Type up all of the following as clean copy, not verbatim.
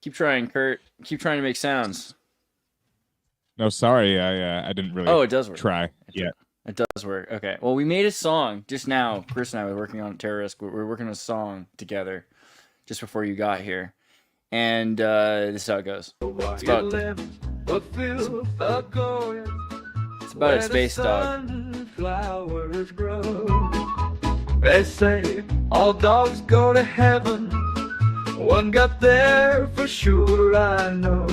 Keep trying, Kurt. Keep trying to make sounds. No, sorry, I didn't really Oh, it does work. try yet. It does work. Okay. Well, we made a song just now. Chris and I were working on Terrorist. We were working on a song together just before you got here. And this is how it goes. It's about a space dog. Flowers grow. They say all dogs go to heaven. One got there for sure, I know.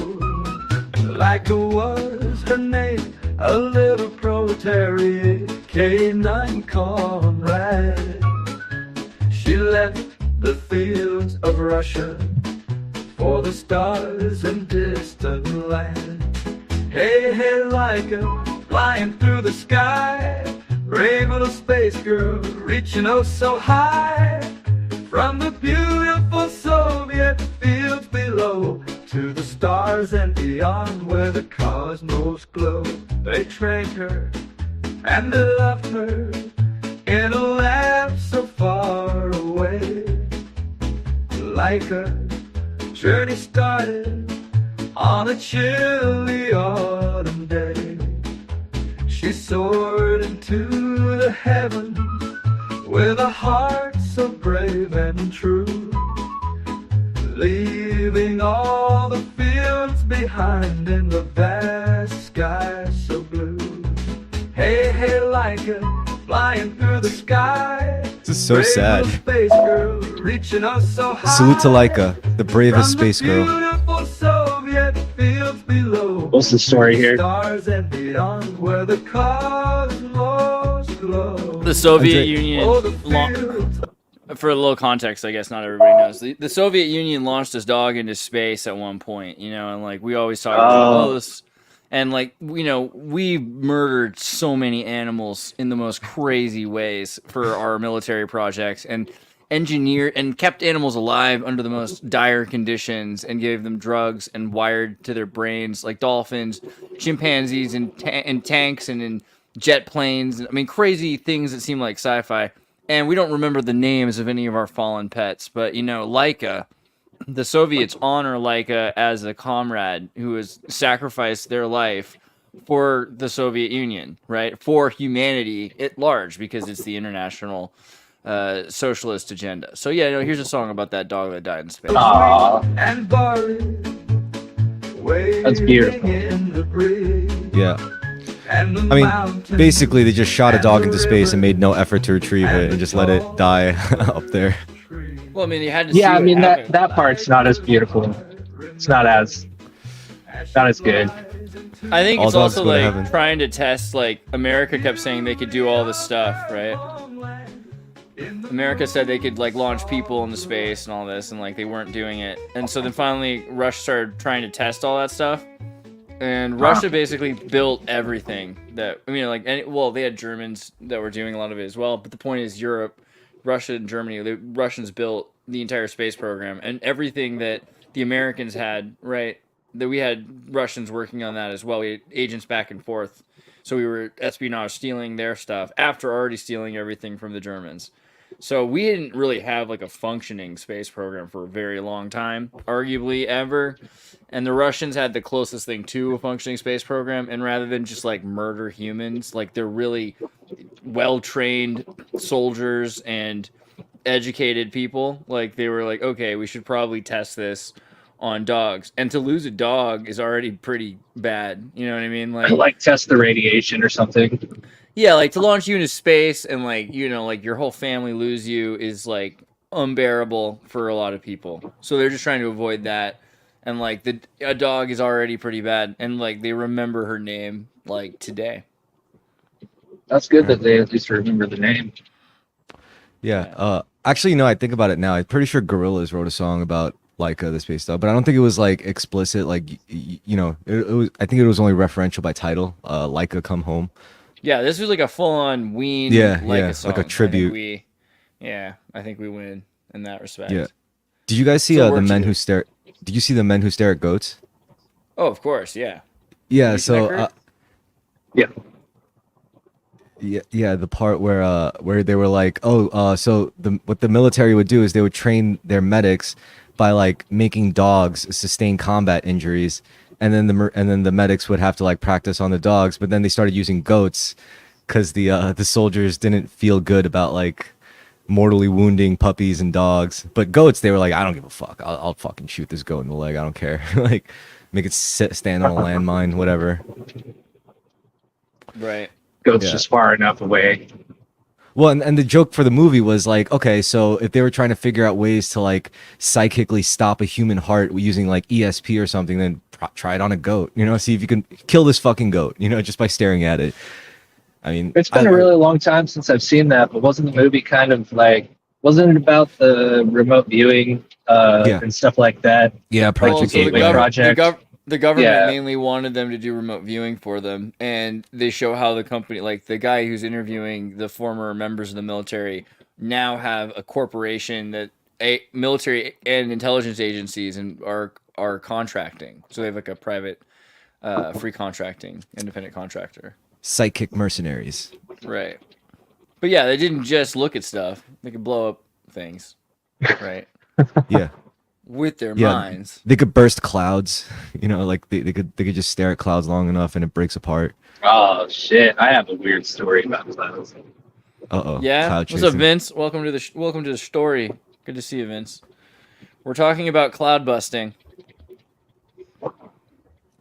Laika was her name, a little proletariat canine comrade. She left the fields of Russia for the stars and distant land. Hey, hey, Laika, flying through the sky, brave little space girl, reaching oh so high. From the beautiful Soviet fields below to the stars and beyond where the cosmos glow. They trained her and they loved her in a land so far away. Like a journey started on a chilly autumn day. She soared into the heavens with a heart so brave and true, leaving all the fields behind in the vast sky so blue. Hey, hey, Laika, flying through the sky. This is so sad. Space girl, reaching us so high. Salute to Laika, the bravest space girl. Beautiful Soviet fields below. What's the story here? Stars and beyond where the cosmos glow. The Soviet Andre- Union, for a little context, I guess not everybody knows. The Soviet Union launched this dog into space at one point, and like we always talk about this. And like, we murdered so many animals in the most crazy ways for our military projects and engineered and kept animals alive under the most dire conditions and gave them drugs and wired to their brains like dolphins, chimpanzees, and tanks and in jet planes. I mean, crazy things that seem like sci-fi. And we don't remember the names of any of our fallen pets, but Laika, the Soviets honor Laika as a comrade who has sacrificed their life for the Soviet Union, right? For humanity at large, because it's the international socialist agenda. So yeah, here's a song about that dog that died in space. And buried, That's beautiful. in the breeze. Yeah. And the I mean, mountains basically they just shot a dog into and the space and river made no effort to retrieve it and just let it die up there. Well, I mean, you had to Yeah, see I what mean happened. that part's not as beautiful. It's not as good. I think All it's dogs also go to like heaven. trying to test, like, America kept saying they could do all this stuff, right? America said they could like launch people into space and all this, and like they weren't doing it. And so then finally Russia started trying to test all that stuff. And Russia basically built everything that, they had Germans that were doing a lot of it as well. But the point is Europe, Russia and Germany, the Russians built the entire space program, and everything that the Americans had, right? That we had Russians working on that as well. We had agents back and forth. So we were espionage stealing their stuff after already stealing everything from the Germans. So we didn't really have like a functioning space program for a very long time, arguably ever. And the Russians had the closest thing to a functioning space program. And rather than just like murder humans, like they're really well-trained soldiers and educated people. Like they were like, okay, we should probably test this on dogs. And to lose a dog is already pretty bad. You know what I mean? Like test the radiation or something. Yeah, like to launch you into space and like, like your whole family lose you is like unbearable for a lot of people. So they're just trying to avoid that. And like a dog is already pretty bad. And like they remember her name like today. That's good that they at least remember the name. Yeah. Actually, I think about it now. I'm pretty sure Gorillaz wrote a song about Laika, the space dog, but I don't think it was like explicit. Like, it was. I think it was only referential by title. Laika, come home. Yeah, this was like a full-on Ween Yeah, song. like a tribute. I think we win in that respect. Yeah. Did you guys see So the we're men two. who stare? Did you see the men who stare at goats? Oh, of course, yeah. Yeah. You seen that, So Kurt? Yeah. Yeah, the part where they were like, so what the military would do is they would train their medics by like making dogs sustain combat injuries, and then the medics would have to like practice on the dogs, but then they started using goats because the soldiers didn't feel good about like mortally wounding puppies and dogs. But goats, they were like, I don't give a fuck. I'll fucking shoot this goat in the leg. I don't care. Like, make it stand on a landmine, whatever. Right. Goes Yeah. just far enough away. Well, and the joke for the movie was like, okay, so if they were trying to figure out ways to like psychically stop a human heart using like ESP or something, then try it on a goat. You know, see if you can kill this fucking goat. You know, just by staring at it. I mean, It's been a really long time since I've seen that, but wasn't the movie kind of like, wasn't it about the remote viewing and stuff like that? yeah, Well, Project so the, Gateway Gateway. Project. the government Yeah. mainly wanted them to do remote viewing for them, and they show how the company, like the guy who's interviewing the former members of the military, now have a corporation that military and intelligence agencies and are contracting. So they have like a private, free contracting, independent contractor. Psychic mercenaries. Right. But yeah, they didn't just look at stuff; they could blow up things, right? Yeah. With their Yeah. minds. They could burst clouds, you know, like they could just stare at clouds long enough and it breaks apart. Oh shit! I have a weird story about clouds. Yeah. Cloud What's up, chasing. Vince? Welcome to the story. Good to see you, Vince. We're talking about cloud busting.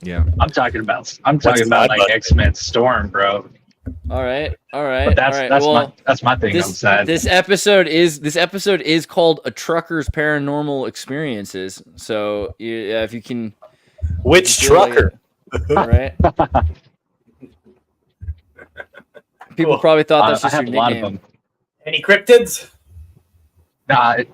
Yeah. I'm talking about like X-Men Storm, bro. All right. But that's my thing. I'm sad. This episode is called A Trucker's Paranormal Experiences. So yeah, if you can. Which feel like trucker? it- all right. People Cool. probably thought that's I just have your a lot of nickname. them. Any cryptids? I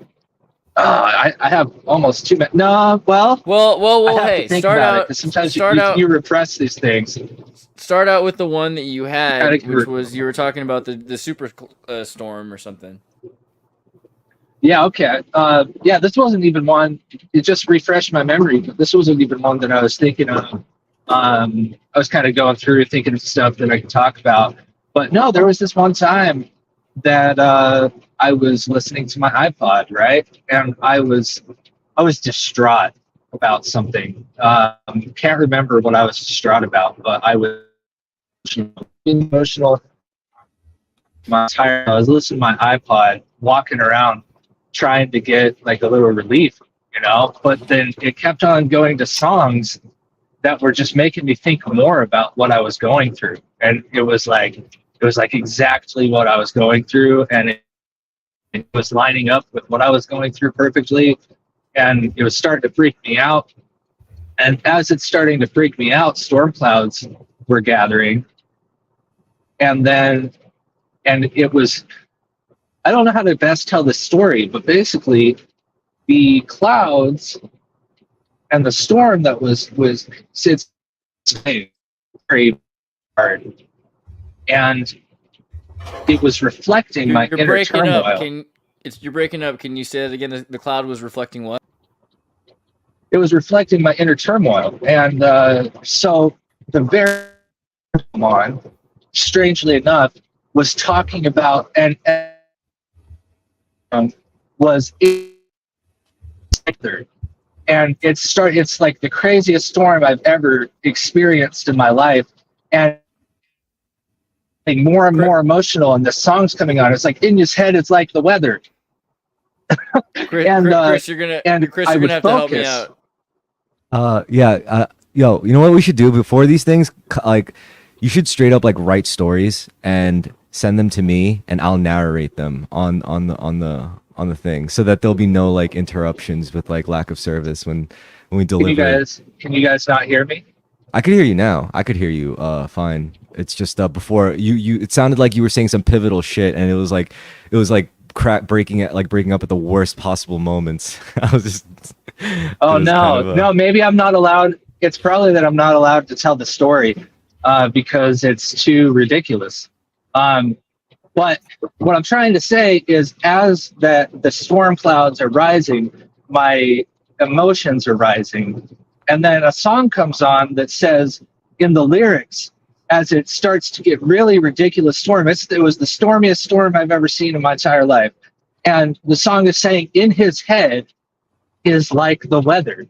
have almost too many. No, well, Well. I have Hey, to think start about it out. because sometimes start out- you repress these things. Start out with the one that you had, Gotta which was you were talking about the super storm or something. Yeah, okay. Yeah, this wasn't even one. It just refreshed my memory, but this wasn't even one that I was thinking of. I was kind of going through thinking of stuff that I could talk about. But no, there was this one time that I was listening to my iPod, right? And I was distraught about something. Can't remember what I was distraught about, but I was emotional. I was listening to my iPod, walking around, trying to get like a little relief, you know. But then it kept on going to songs that were just making me think more about what I was going through, and it was like exactly what I was going through, and it was lining up with what I was going through perfectly, and it was starting to freak me out. And as it's starting to freak me out, storm clouds were gathering, and it was, I don't know how to best tell this story, but basically the clouds and the storm that was it's very hard, and it was reflecting my You're inner breaking turmoil. up. You're breaking up. Can you say that again? The cloud was reflecting what? It was reflecting my inner turmoil, and so the very one, strangely enough, was talking about and was third. And it's like the craziest storm I've ever experienced in my life, and getting more and more emotional, and the song's coming on. It's like in his head, it's like the weather. Chris, And, Chris, you're gonna and Chris, I you're would gonna have to help me focus. out. Yo, you know what we should do before these things? Like, you should straight up like write stories and send them to me, and I'll narrate them on the thing, so that there'll be no like interruptions with like lack of service when we deliver. Can you guys not hear me? I could hear you now. I could hear you fine. It's just before you it sounded like you were saying some pivotal shit, and it was like breaking up at the worst possible moments. I was just Oh it was no, kind of, no, maybe I'm not allowed. It's probably that I'm not allowed to tell the story because it's too ridiculous. But what I'm trying to say is, as the storm clouds are rising, my emotions are rising, and then a song comes on that says, in the lyrics, as it starts to get really ridiculous storm. It was the stormiest storm I've ever seen in my entire life. And the song is saying in his head is like the weather.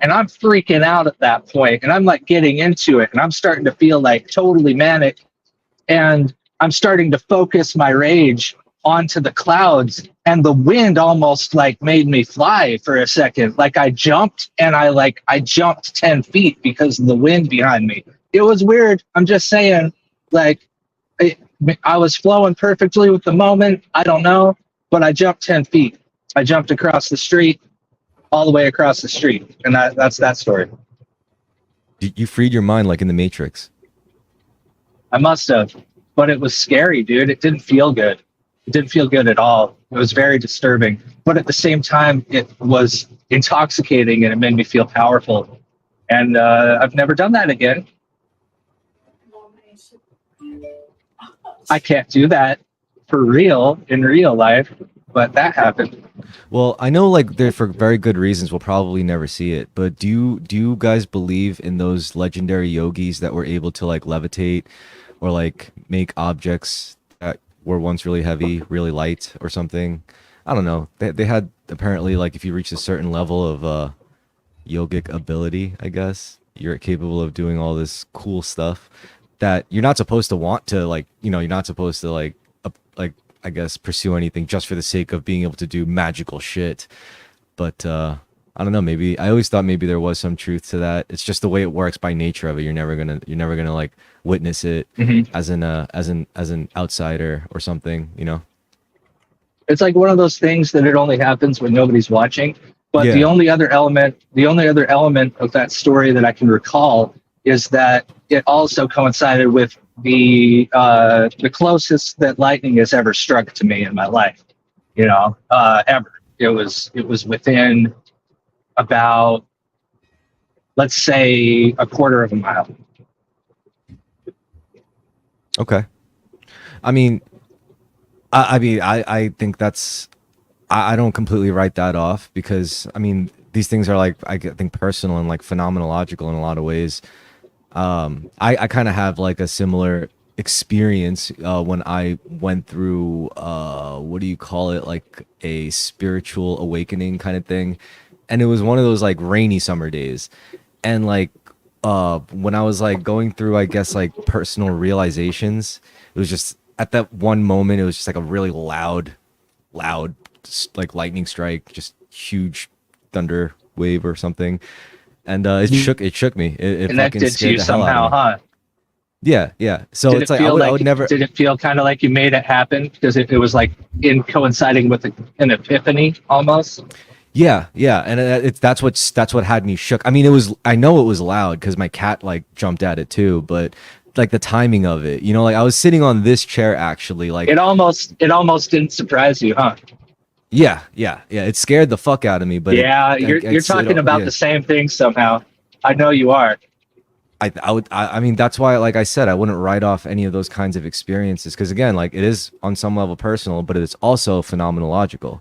And I'm freaking out at that point. And I'm like getting into it. And I'm starting to feel like totally manic. And I'm starting to focus my rage onto the clouds. And the wind almost like made me fly for a second. Like I jumped and I jumped 10 feet because of the wind behind me. It was weird. I'm just saying, like, I was flowing perfectly with the moment. I don't know, but I jumped 10 feet. I jumped across the street, all the way across the street. And that's that story. You freed your mind like in the Matrix. I must have, but it was scary, dude. It didn't feel good. It didn't feel good at all. It was very disturbing, but at the same time, it was intoxicating and it made me feel powerful. And I've never done that again. I can't do that for real in real life, but that happened. Well, I know like there for very good reasons we'll probably never see it, but do you guys believe in those legendary yogis that were able to like levitate or like make objects that were once really heavy, really light or something? I don't know. They had apparently like if you reach a certain level of yogic ability, I guess, you're capable of doing all this cool stuff that you're not supposed to want to like, you know, you're not supposed to like I guess pursue anything just for the sake of being able to do magical shit. But I don't know, maybe I always thought maybe there was some truth to that. It's just the way it works by nature of it. You're never gonna like witness it as an outsider or something, you know. It's like one of those things that it only happens when nobody's watching. But Yeah. the only other element of that story that I can recall is that it also coincided with the closest that lightning has ever struck to me in my life, you know, ever. It was within about, let's say, a quarter of a mile. Okay. I mean, I think that's, I don't completely write that off because I mean, these things are like, I think personal and like phenomenological in a lot of ways. I kind of have like a similar experience when I went through what do you call it, like a spiritual awakening kind of thing, and it was one of those like rainy summer days, and like when I was like going through, I guess, like personal realizations, it was just at that one moment it was just like a really loud like lightning strike, just huge thunder wave or something. And it shook me. It Connected fucking to scared you the hell out somehow, of me. huh? Yeah. So Did it's it like feel I would never. Did it feel kind of like you made it happen because it was like in coinciding with an epiphany almost? Yeah, and that's what had me shook. I mean, I know it was loud because my cat like jumped at it too, but like the timing of it, you know, like I was sitting on this chair actually, like It almost didn't surprise you, huh? yeah. It scared the fuck out of me, but Yeah, you're talking about the same thing somehow. I know you are. I mean, that's why, like I said, I wouldn't write off any of those kinds of experiences because, again, like it is on some level personal, but it's also phenomenological.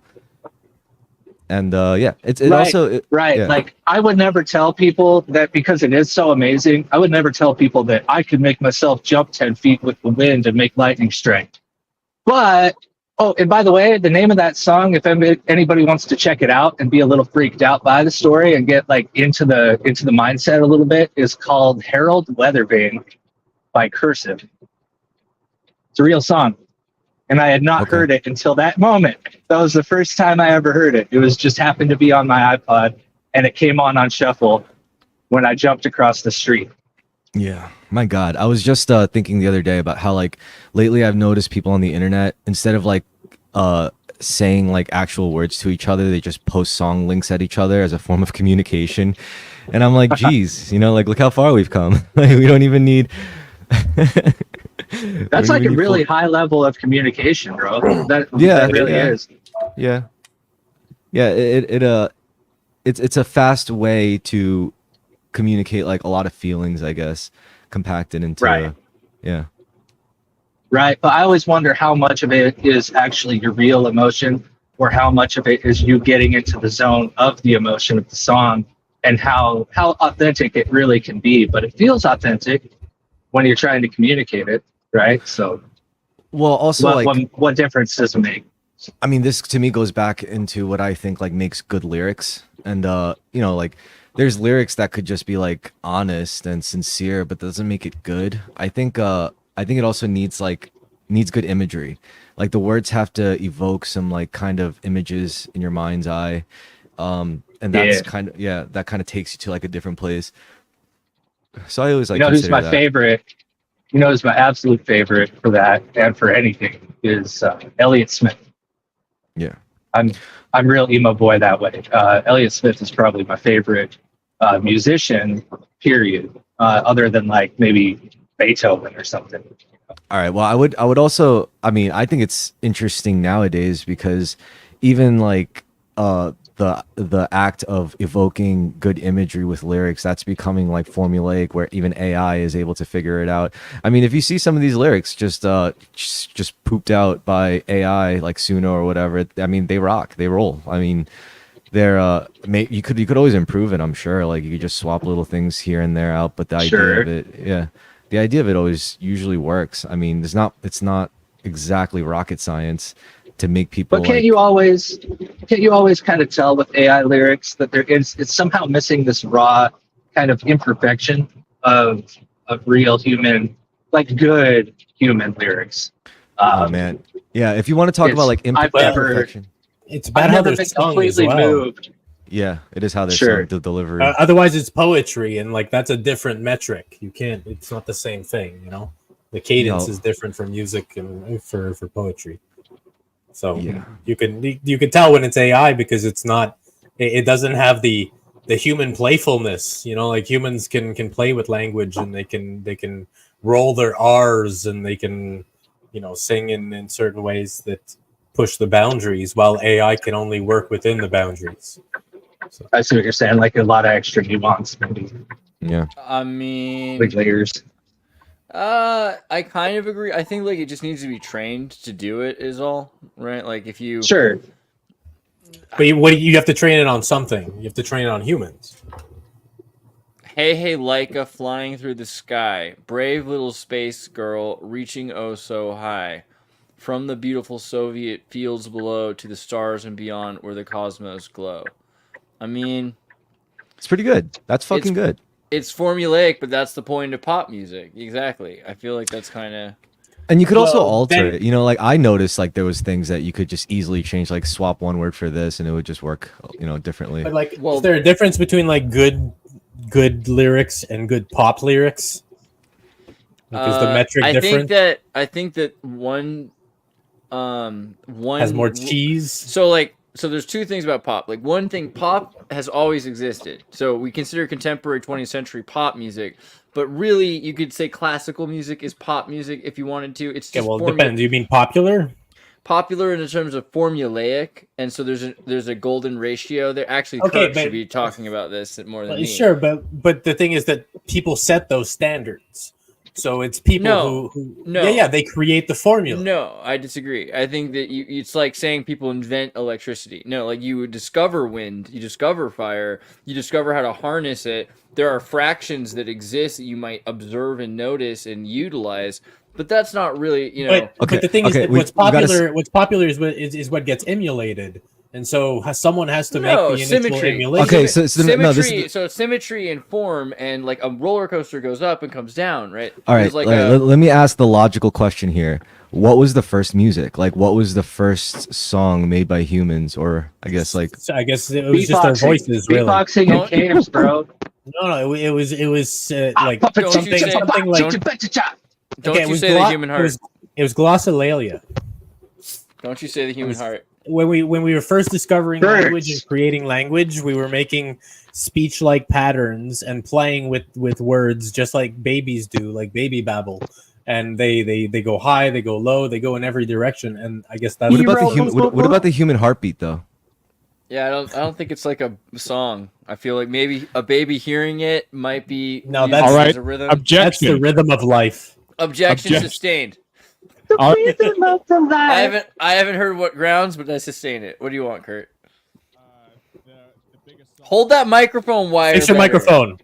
And it Right, also right. yeah. Like I would never tell people that because it is so amazing. I would never tell people that I could make myself jump 10 feet with the wind and make lightning strike. But and by the way, the name of that song, if anybody wants to check it out and be a little freaked out by the story and get like into the mindset a little bit, is called Harold Weathervane by Cursive. It's a real song. And I had not heard it until that moment. That was the first time I ever heard it. It was just happened to be on my iPod and it came on shuffle when I jumped across the street. Yeah, my God. I was just thinking the other day about how like lately I've noticed people on the internet, instead of like saying like actual words to each other, they just post song links at each other as a form of communication. And I'm like, geez, you know, like look how far we've come. Like we don't even need. That's like a really high level of communication, bro. That really is. Yeah. It's a fast way to communicate like a lot of feelings, I guess, compacted into Right. Yeah. Right. But I always wonder how much of it is actually your real emotion or how much of it is you getting into the zone of the emotion of the song and how authentic it really can be. But it feels authentic. when you're trying to communicate it, right? So Well, also what difference does it make? I mean, this to me goes back into what I think like makes good lyrics, and you know, like there's lyrics that could just be like honest and sincere, but that doesn't make it good. I think it also needs good imagery. Like the words have to evoke some like kind of images in your mind's eye, and that's that kind of takes you to like a different place. So I always like. You know who's consider my that. favorite? You know who's my absolute favorite for that and for anything is Elliott Smith. Yeah. I'm real emo boy that way. Elliott Smith is probably my favorite musician, period. Other than like maybe Beethoven or something. All right. Well, I would also, I mean, I think it's interesting nowadays because even like the act of evoking good imagery with lyrics, that's becoming like formulaic, where even AI is able to figure it out. I mean, if you see some of these lyrics just pooped out by AI, like Suno or whatever, I mean, they rock, they roll. I mean, they're you could always improve it. I'm sure, like you could just swap little things here and there out, but the idea of it, the idea of it always usually works. I mean, it's not exactly rocket science to make people. But can't you always kind of tell with AI lyrics that it's somehow missing this raw kind of imperfection of real human, like good human lyrics. Oh man, yeah. If you want to talk about like imperfection, it's about how they're sung as well. Moved. Yeah, it is how they're sung, the delivery. Otherwise, it's poetry, and like that's a different metric. You can't. It's not the same thing, you know. The cadence is different for music and for poetry. So you can tell when it's AI because it's not. It doesn't have the human playfulness. You know, like humans can play with language and they can roll their R's and they can, you know, sing in certain ways that push the boundaries, while AI can only work within the boundaries. So. I see what you're saying. Like a lot of extra nuance, maybe. Yeah. I mean, like layers. I kind of agree. I think like it just needs to be trained to do it is all, right? Like if you Sure. But you have to train it on something. You have to train it on humans. Hey, Laika flying through the sky. Brave little space girl reaching oh so high. From the beautiful Soviet fields below to the stars and beyond where the cosmos glow. I mean, it's pretty good. That's fucking good. It's formulaic, but that's the point of pop music. Exactly. I feel like that's kind of. And you could also alter it. You know, like I noticed, like there was things that you could just easily change, like swap one word for this, and it would just work, you know, differently. But like, is there a difference between like good lyrics and good pop lyrics? Because the metric different. I think that one has more cheese. So there's two things about pop. Like one thing, pop has always existed. So we consider contemporary 20th century pop music, but really you could say classical music is pop music if you wanted to. It's just it depends. You mean popular? Popular in terms of formulaic, and so there's a golden ratio there. Actually, Kirk should be talking about this more than me. Sure, but the thing is that people set those standards. So it's people who they create the formula. No, I disagree. I think that it's like saying people invent electricity. No, like you would discover wind, you discover fire, you discover how to harness it. There are fractions that exist that you might observe and notice and utilize, but that's not really, you know. But the thing is that what's popular is what gets emulated. And so someone has to make the initial emulation. Okay, so symmetry and form, and like a roller coaster goes up and comes down, right? All right, let me ask the logical question here. What was the first music? Like, what was the first song made by humans? Or I guess it was just their voices, really. Beatboxing in caves, bro. No, it was like something like. Don't you say the human heart? It was glossolalia. Don't you say the human heart? When we were first discovering language and creating language, we were making speech-like patterns and playing with words just like babies do, like baby babble. And they go high, they go low, they go in every direction. And I guess that's what about the human heartbeat though? Yeah, I don't think it's like a song. I feel like maybe a baby hearing it might be that's all right. A rhythm. Objection. That's the rhythm of life. Objection sustained. I haven't heard what grounds, but I sustain it. What do you want, Kurt? Hold that microphone wire. Fix your microphone.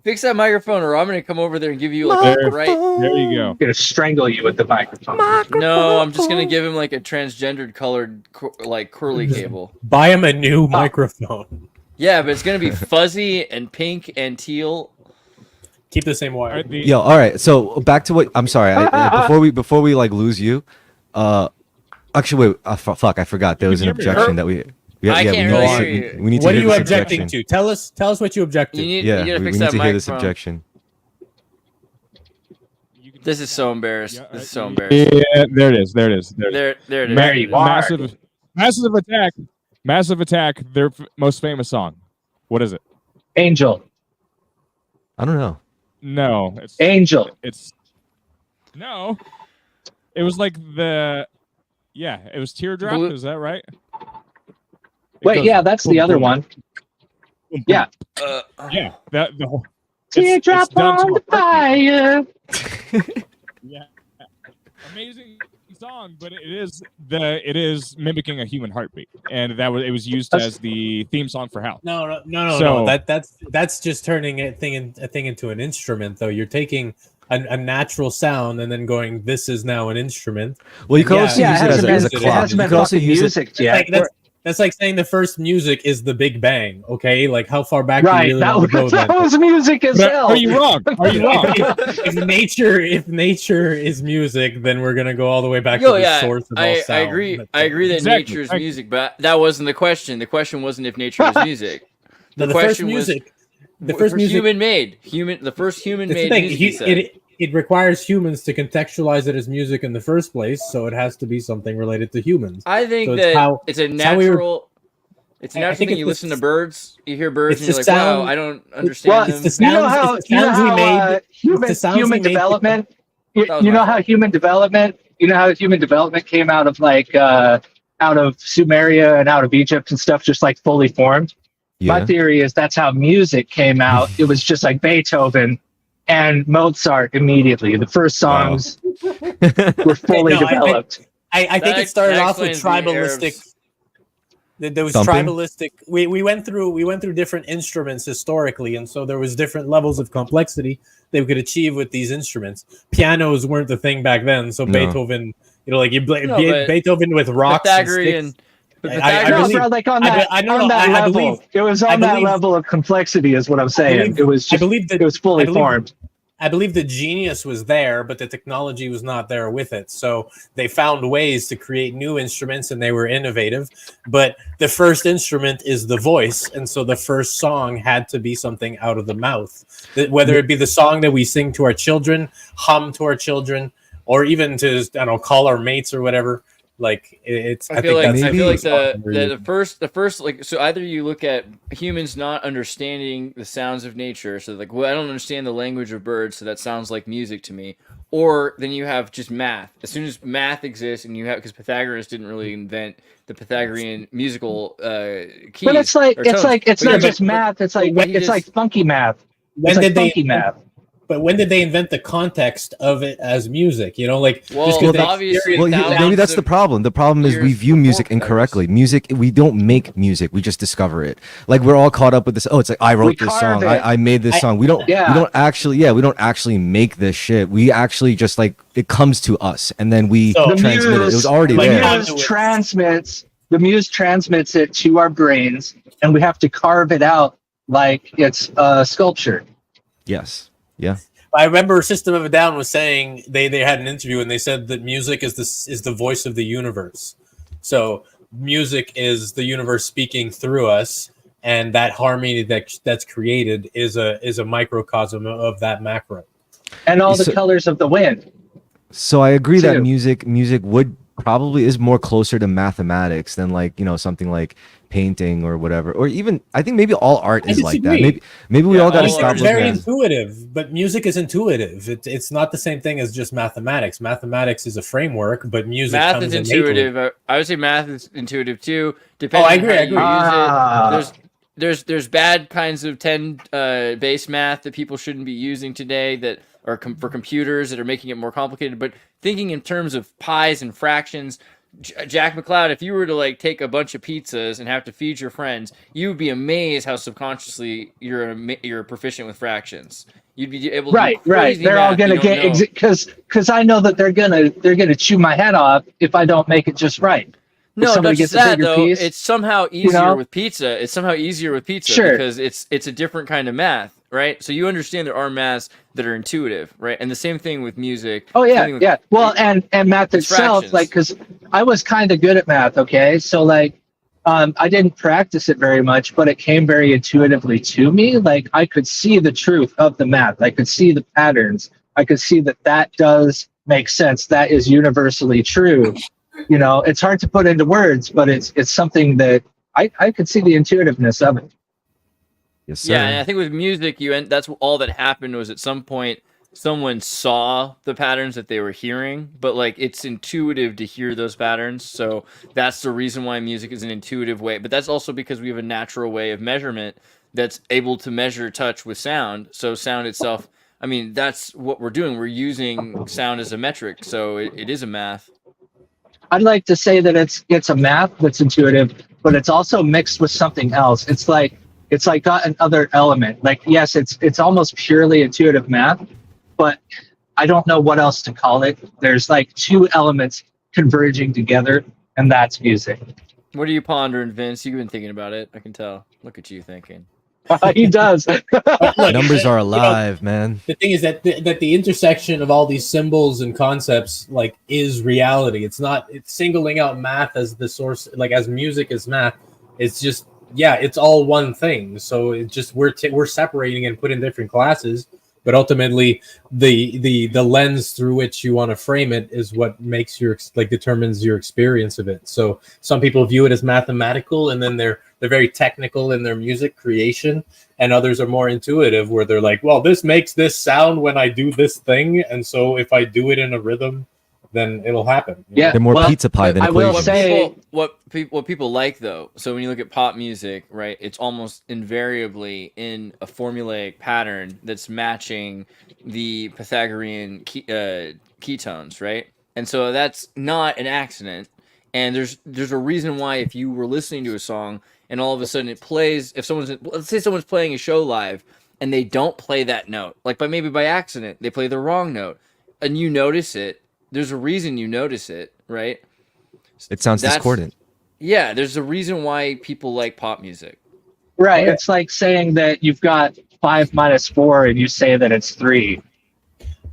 Fix that microphone, or I'm gonna come over there and give you like There- a right. There you go. I'm gonna strangle you with the microphone. No, I'm just gonna give him like a transgendered colored like curly cable. Buy him a new microphone. Yeah, but it's gonna be fuzzy and pink and teal. Keep the same All wire. right, the- Yo, all right. So back to what I'm sorry. Before we like lose you, actually wait. Fuck, I forgot. There was an can hear me, objection right? that we. I we can't need really to- hear you. We need to What are hear you this objecting objection. to? Tell us what you object to. You need, Yeah, you gotta we fix need that to hear this microphone. objection. you can- This is so embarrassed. Yeah, This is so embarrassing. Yeah, there it is. There it is. There it is. There it is. There you are. Massive attack. Massive attack. Their most famous song. What is it? Angel. I don't know. No, Angel. it's no. It was like the it was Teardrop. Blue- Is that right? It Wait, goes yeah, that's the boom, other boom, one. boom, boom. Yeah. Yeah, that the whole Teardrop it's done to on a the fire. Yeah, amazing song, but it is mimicking a human heartbeat, and it was used as the theme song for Hell. No. That's just turning a thing into an instrument, though. You're taking a natural sound and then going, "This is now an instrument." Well, you can Yeah. also Yeah, use it it hasn't as a been- it clock. hasn't You been can also fucking use it. music yet. That's like saying the first music is the Big Bang. Okay, like how far back Right, do you really that want to go? was, Then? that was music as But hell. are you wrong? Are you wrong? if nature is music, then we're gonna go all the way back Yo, to the yeah, source of all I sound. agree. I agree that Exactly. nature is I- music, but that wasn't the question. The question wasn't if nature was music. The first question was music, the first music, human made. The first human that's the made thing. music. he said. It requires humans to contextualize it as music in the first place, so it has to be something related to humans. I think So that it's a how we were- natural. It's a I natural think thing. it's You the listen to s- birds, you hear birds, and it's you're like, the "Wow, sound- I don't Well, understand it's them." the sounds, it's the sounds we made. human, the sounds human we made- development. That was You my know how fault. human development. You know how human development came out of out of Sumeria and out of Egypt and stuff, just like fully formed. My Yeah. theory is that's how music came out. It was just like Beethoven and Mozart immediately. The first songs were fully No, I- developed. I think That- it started that off with explains the tribalistic. Arabs. There was Thumping? tribalistic. We went through different instruments historically, and so there was different levels of complexity they could achieve with these instruments. Pianos weren't the thing back then, so No. Beethoven, No, but Beethoven with rocks and Pythagorean. sticks. But I Pythagorean. believe- bro, like on I that, be- I know- on that I level. believe- It was I on that believe- level of complexity, is what I'm saying. believe- It was I just, believe that it was fully I believe- formed. I believe the genius was there, but the technology was not there with it. So they found ways to create new instruments and they were innovative. But the first instrument is the voice. And so the first song had to be something out of the mouth. Whether it be the song that we sing to our children, hum to our children, or even to, I don't know, call our mates or whatever. Like it's, I feel like that's the first like, so either you look at humans not understanding the sounds of nature, so like, well, I don't understand the language of birds, so that sounds like music to me, or then you have just math. As soon as math exists, and you have, because Pythagoras didn't really invent the Pythagorean musical keys. But it's like or tones. it's But not yeah, just math. It's like but he it's just- like funky math. when It's like did they funky math. But when did they invent the context of it as music? You know, like Well, just 'cause they- obviously, Well, thousands maybe that's of the problem. The problem is we years view music before Pythagoras. incorrectly. Music, we don't make music. We just discover it. Like we're all caught up with this. Oh, it's like I wrote this carve song. it. I made this song. We don't. Yeah. We don't actually. Yeah, we don't actually make this shit. We actually just like it comes to us, and then we So- The transmit it. It was already like, there. The muse transmits it to our brains, and we have to carve it out like it's sculpture. Yes. Yeah. I remember System of a Down was saying they had an interview and they said that music is the voice of the universe. So music is the universe speaking through us, and that harmony that's created is a microcosm of that macro. And all the So- colors of the wind. So I agree that Too. music would probably is more closer to mathematics than like something like painting or whatever, or even I think maybe all art I is like that. disagree. Maybe we Yeah, all got to all stop art It's is looking very at. intuitive, but music is intuitive. It's not the same thing as just mathematics. Mathematics is a framework, but music math comes is innately. intuitive. I would say math is intuitive too. Depending I agree, on I how agree. you use Ah. it. There's bad kinds of 10 base math that people shouldn't be using today that are for computers that are making it more complicated. But thinking in terms of pies and fractions, Jack McLeod, if you were to like take a bunch of pizzas and have to feed your friends, you would be amazed how subconsciously you're proficient with fractions. You'd be able to Right, do crazy They're all math gonna you don't know. get because I know that they're gonna chew my head off if I don't make it just right. If No, somebody not just gets a that bigger though. piece, It's somehow easier know? with pizza. It's somehow easier with pizza Sure. because it's a different kind of math, right? So you understand there are maths that are intuitive, right? And the same thing with music. Oh same yeah, thing with- yeah. Well, and math It's itself, fractions. like, because I was kind of good at math. Okay, so like, I didn't practice it very much, but it came very intuitively to me. Like I could see the truth of the math. I could see the patterns. I could see that does make sense. That is universally true. You know, it's hard to put into words, but it's something that I could see the intuitiveness of it. Yes, sir. Yeah, and I think with music, that's all that happened was at some point someone saw the patterns that they were hearing, but like it's intuitive to hear those patterns. So that's the reason why music is an intuitive way. But that's also because we have a natural way of measurement that's able to measure touch with sound. So sound itself, I mean, that's what we're doing. We're using sound as a metric. So it is a math. I'd like to say that it's a math that's intuitive, but it's also mixed with something else. It's like got another element. Like yes, it's almost purely intuitive math, but I don't know what else to call it. There's like two elements converging together, and that's music. What are you pondering, Vince? You've been thinking about it. I can tell. Look at you thinking. He does. Look, Numbers are you know, alive, man. the thing is that the intersection of all these symbols and concepts like is reality. It's singling out math as the source, like as music as math. It's just it's all one thing. So it just we're separating and put in different classes, but ultimately the lens through which you want to frame it is what makes determines your experience of it. So some people view it as mathematical, and then they're very technical in their music creation, and others are more intuitive where they're like, well, this makes this sound when I do this thing, and so if I do it in a rhythm, then it'll happen. Yeah. They're more Well, pizza pie than I will equations. say- what people like though. So when you look at pop music, right, it's almost invariably in a formulaic pattern that's matching the Pythagorean ketones, right? And so that's not an accident. And there's a reason why if you were listening to a song and all of a sudden it plays, let's say someone's playing a show live and they don't play that note, like maybe by accident they play the wrong note, and you notice it. There's a reason you notice it, right? It sounds discordant. Yeah, there's a reason why people like pop music. Right. It's like saying that you've got 5 minus 4 and you say that it's 3.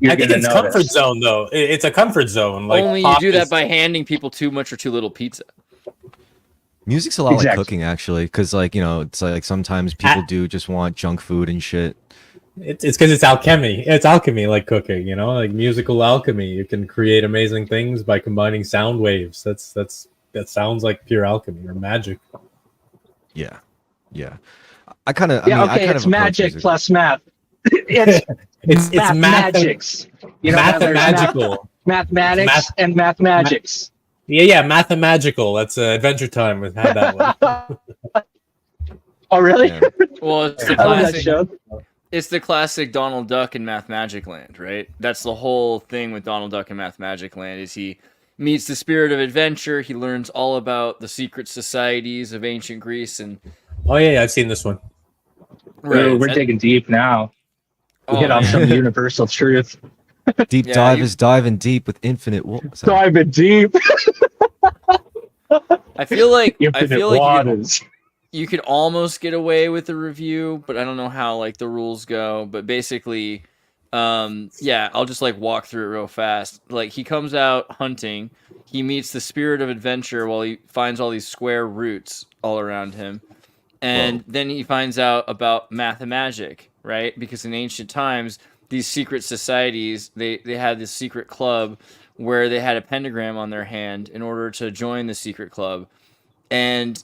I think it's comfort zone though. It's a comfort zone. Like Only you do that by handing people too much or too little pizza. Music's a lot like Exactly. cooking, actually, because like it's like sometimes people do just want junk food and shit. It's because it's alchemy. It's alchemy, like cooking. Like musical alchemy. You can create amazing things by combining sound waves. That sounds like pure alchemy or magic. Yeah. I kind of. Yeah. Okay. It's magic plus math. It's magics. Mathemagical. Mathematics and mathemagics. Yeah, mathemagical. That's Adventure Time. We've had that one. Oh, really? Yeah. Well, it's the I love that classic. show. It's the classic Donald Duck in Math Magic Land, right? That's the whole thing with Donald Duck in Math Magic Land is he meets the spirit of adventure. He learns all about the secret societies of ancient Greece and Oh yeah, I've seen this one. Ooh, we're digging deep now. We hit on some universal truth. Deep Yeah, dive you- is diving deep with infinite. Diving deep. I feel like Infinite waters. you could almost get away with the review, but I don't know how like the rules go. But basically, I'll just like walk through it real fast. Like he comes out hunting, he meets the spirit of adventure while he finds all these square roots all around him, and then he finds out about mathemagic, right? Because in ancient times, these secret societies they had this secret club where they had a pentagram on their hand in order to join the secret club. And,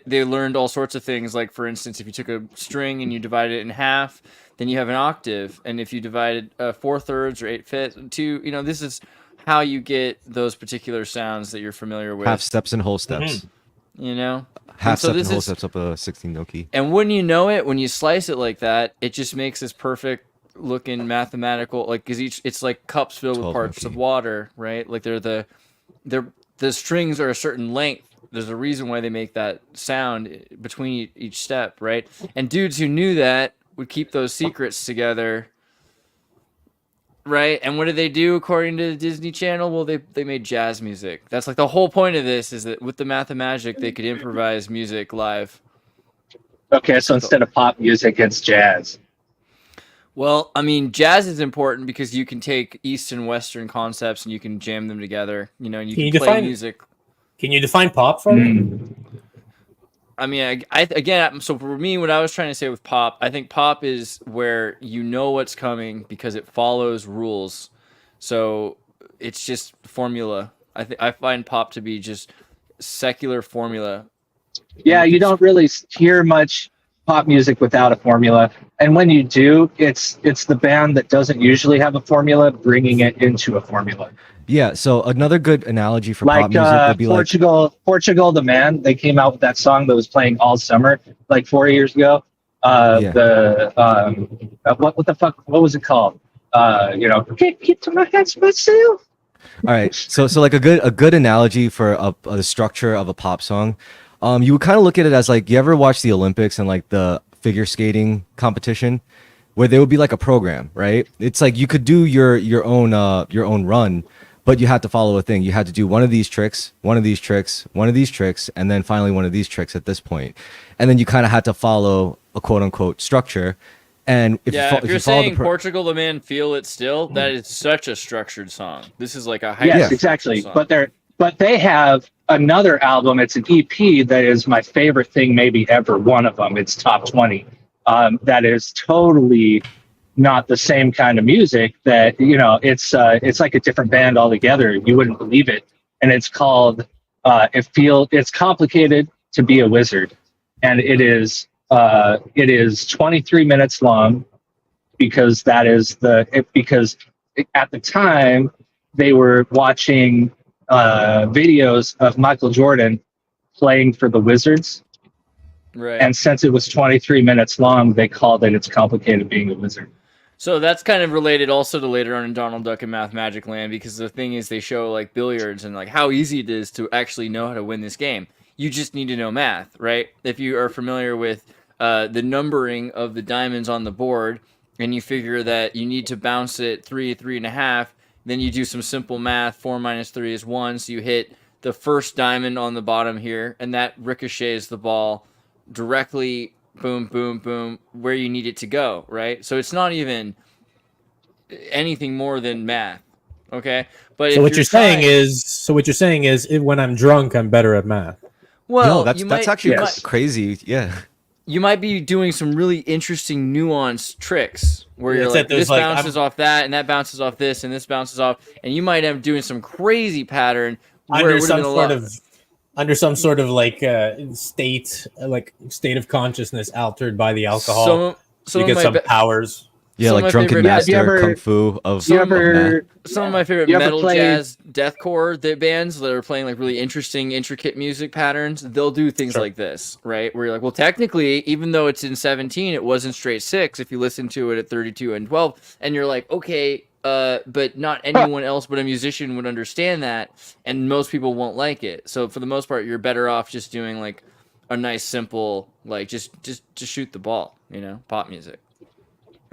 they learned all sorts of things. Like, for instance, if you took a string and you divided it in half, then you have an octave. And if you divided 4/3 or 8/5, this is how you get those particular sounds that you're familiar with. Half steps and whole steps. Half so step this and whole is- steps up a 16 note key. And wouldn't you know it, when you slice it like that, it just makes this perfect looking mathematical, like, because it's like cups filled with 12 parts note of key. water, right? Like they're the strings are a certain length. There's a reason why they make that sound between each step, right? And dudes who knew that would keep those secrets together, right? And what did they do according to Disney Channel? Well, they made jazz music. That's like the whole point of this, is that with the Math of Magic, they could improvise music live. Okay, so instead of pop music, it's jazz. Well, I mean, jazz is important because you can take East and Western concepts and you can jam them together. You know, and you can play music. Can you define pop for me? I mean, I again, so for me, what I was trying to say with pop, I think pop is where you know what's coming because it follows rules. So it's just formula. I find pop to be just secular formula. Yeah, you don't really hear much pop music without a formula, and when you do, it's the band that doesn't usually have a formula bringing it into a formula. Yeah, so another good analogy for Like pop music would be Portugal the Man. They came out with that song that was playing all summer, like 4 years ago. What the fuck? What was it called? Can't get to my hands myself. All right, so like a good analogy for the structure of a pop song, you would kind of look at it as like, you ever watch the Olympics and like the figure skating competition, where there would be like a program, right? It's like you could do your own run, but you had to follow a thing. You had to do one of these tricks, one of these tricks, one of these tricks, and then finally one of these tricks at this point. And then you kind of had to follow a quote unquote structure. And if you're saying Portugal the Man, Feel It Still, that is such a structured song. This is like a high exactly. song. But they have another album. It's an EP that is my favorite thing maybe ever. One of them. It's top 20. That is totally not the same kind of music. That it's like a different band altogether. You wouldn't believe it. And it's called It's Complicated to Be a Wizard, and it is 23 minutes long because because at the time they were watching videos of Michael Jordan playing for the Wizards. Right. And since it was 23 minutes long, they called it It's Complicated Being a Wizard. So that's kind of related also to later on in Donald Duck and Math Magic Land, because the thing is they show like billiards and like how easy it is to actually know how to win this game. You just need to know math, right? If you are familiar with the numbering of the diamonds on the board, and you figure that you need to bounce it 3, 3.5, then you do some simple math. 4 minus 3 is 1, so you hit the first diamond on the bottom here, and that ricochets the ball directly, boom, boom, boom, where you need it to go, right? So it's not even anything more than math, okay? But what you're saying is, when I'm drunk, I'm better at math. Well, no, that's actually crazy. Yeah. You might be doing some really interesting nuanced tricks where you're like, this bounces off that, and that bounces off this, and this bounces off, and you might end up doing some crazy pattern under some sort of like state of consciousness altered by the alcohol. You get some powers. Yeah, like Drunken Master, Kung Fu of some of my favorite metal, jazz, deathcore bands that are playing like really interesting, intricate music patterns. They'll do things like this, right? Where you're like, well, technically, even though it's in 17, it wasn't straight 6. If you listen to it at 32 and 12, and you're like, okay, but not anyone else but a musician would understand that, and most people won't like it. So for the most part, you're better off just doing like a nice, simple, like just shoot the ball, pop music.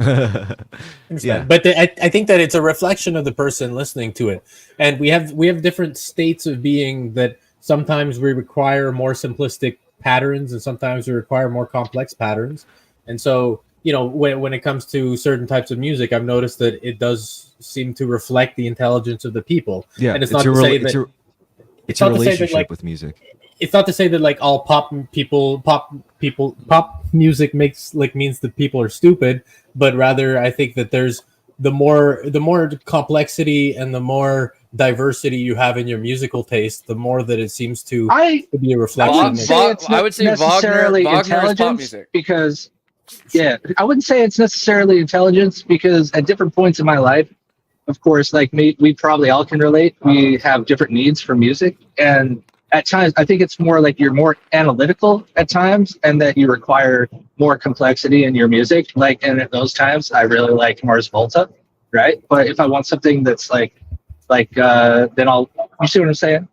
Yeah, but I think that it's a reflection of the person listening to it, and we have different states of being that sometimes we require more simplistic patterns, and sometimes we require more complex patterns. And so, when it comes to certain types of music, I've noticed that it does seem to reflect the intelligence of the people. Yeah, and it's not to say that it's a relationship with music. It's not to say that like all pop music means that people are stupid, but rather I think that there's the more complexity and the more diversity you have in your musical taste, the more that it seems to be a reflection. I would say necessarily intelligence, because I wouldn't say it's necessarily intelligence, because at different points in my life, of course, like me, we probably all can relate. We have different needs for music, and at times, I think it's more like you're more analytical at times, and that you require more complexity in your music. Like, and at those times, I really like Mars Volta, right? But if I want something that's then you see what I'm saying?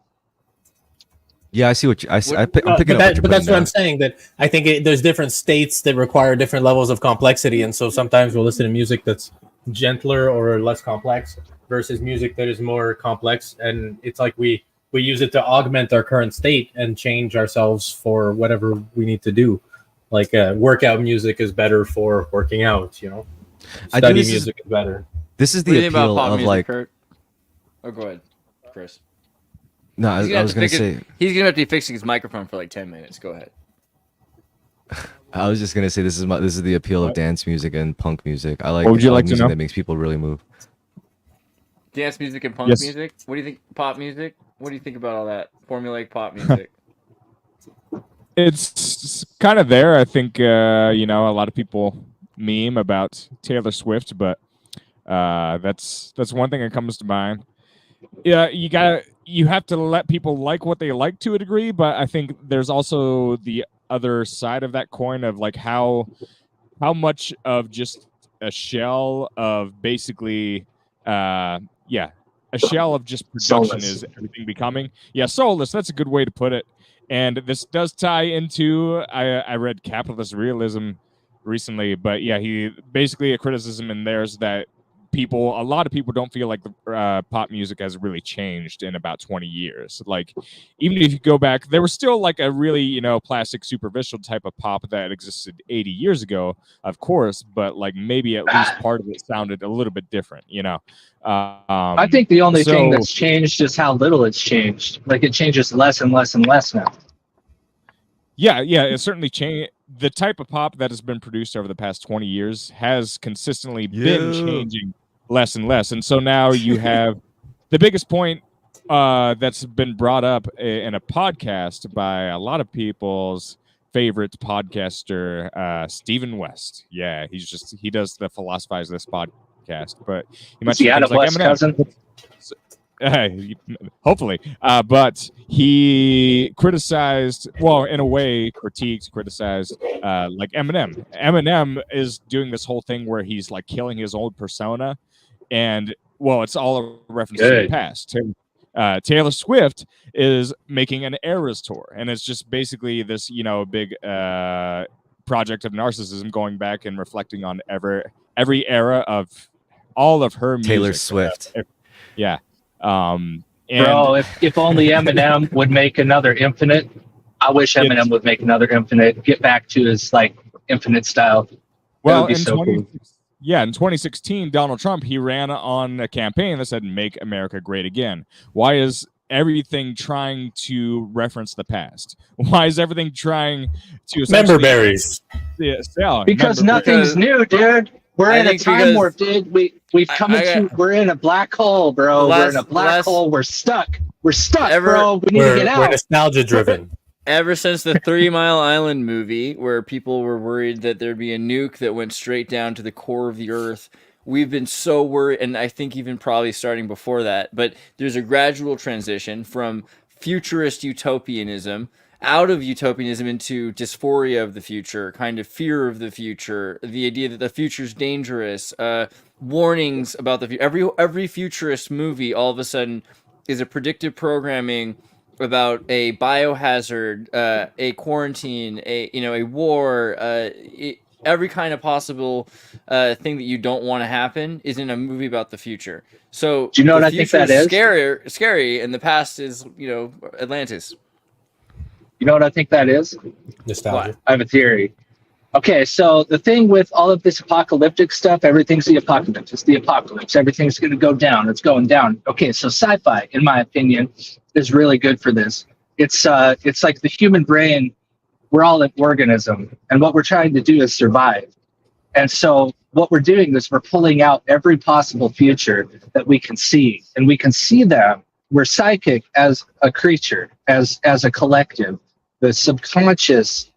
Yeah, I see what you, I'm picking But, up what you're that's putting what I'm down. saying. That I think there's different states that require different levels of complexity, and so sometimes we'll listen to music that's gentler or less complex versus music that is more complex, and it's like we use it to augment our current state and change ourselves for whatever we need to do. Like workout music is better for working out, you know. I think Study this is- music is better. This is What do you the think about appeal pop of music, like. Kurt? Oh, go ahead, Chris. No, He's I was gonna fix it- say. he's gonna have to be fixing his microphone for like 10 minutes. Go ahead. I was just gonna say this is the appeal of dance music and punk music. I like. What would you like to music know? that makes people really move. Dance music and punk Yes. music. What do you think? Pop music. What do you think about all that formulaic pop music? It's kind of there. I think you know, a lot of people meme about Taylor Swift, but that's one thing that comes to mind. Yeah, you have to let people like what they like to a degree, but I think there's also the other side of that coin of like how much of just a shell of basically a shell of just production Soulless. is everything becoming. Yeah, soulless, that's a good way to put it. And this does tie into I read Capitalist Realism recently, but yeah, he basically a criticism in there is that a lot of people don't feel like the pop music has really changed in about 20 years. Like, even if you go back, there was still like a really, you know, plastic superficial type of pop that existed 80 years ago, of course, but like maybe at least part of it sounded a little bit different, you know. I think the only thing so- that's changed is how little it's changed. Like it changes less and less and less now. Yeah, it certainly changed. The type of pop that has been produced over the past 20 years has consistently been changing less and less. And so now you have the biggest point that's been brought up in a podcast by a lot of people's favorite podcaster, Stephen West. Yeah, he does the Philosophize This podcast. But he Is he mentioned Adam things like West's Eminem. cousin? Hopefully, but he criticized, well, in a way, criticized like Eminem. Eminem is doing this whole thing where he's like killing his old persona, and well, it's all a reference to the Good. past. Taylor Swift is making an Eras tour, and it's just basically this, you know, big project of narcissism, going back and reflecting on every era of all of her music. Taylor Swift. Yeah. And Bro, if only Eminem would make another Infinite. I wish Eminem would make another Infinite. Get back to his like Infinite style. well, would be in so cool. in 2016, Donald Trump, he ran on a campaign that said "Make America Great Again." Why is everything trying to reference the past? Why is everything trying to Member berries. Because nothing's new, dude. We're I in a think time because- warp, dude. We've come into. We're in a black hole, bro. We're in a black hole. We're stuck. We're stuck, bro. We need to get We're out. nostalgia driven. Ever since the 3 Mile Island movie, where people were worried that there'd be a nuke that went straight down to the core of the Earth, we've been so worried, and I think even probably starting before that, but there's a gradual transition from futurist utopianism out of utopianism into dysphoria of the future, kind of fear of the future, the idea that the future's dangerous, warnings about the future. Every futurist movie all of a sudden is a predictive programming about a biohazard, a quarantine, a war, every kind of possible thing that you don't want to happen is in a movie about the future. So Do you know the what I think future that is? Scary, and the past is, Atlantis. You know what I think that is? Nostalgia. I have a theory. Okay, so the thing with all of this apocalyptic stuff, everything's the apocalypse. It's the apocalypse. Everything's going to go down. It's going down. Okay, so sci-fi, in my opinion, is really good for this. It's like the human brain. We're all an organism, and what we're trying to do is survive. And so what we're doing is we're pulling out every possible future that we can see, and we can see them. We're psychic as a creature, as a collective. The subconscious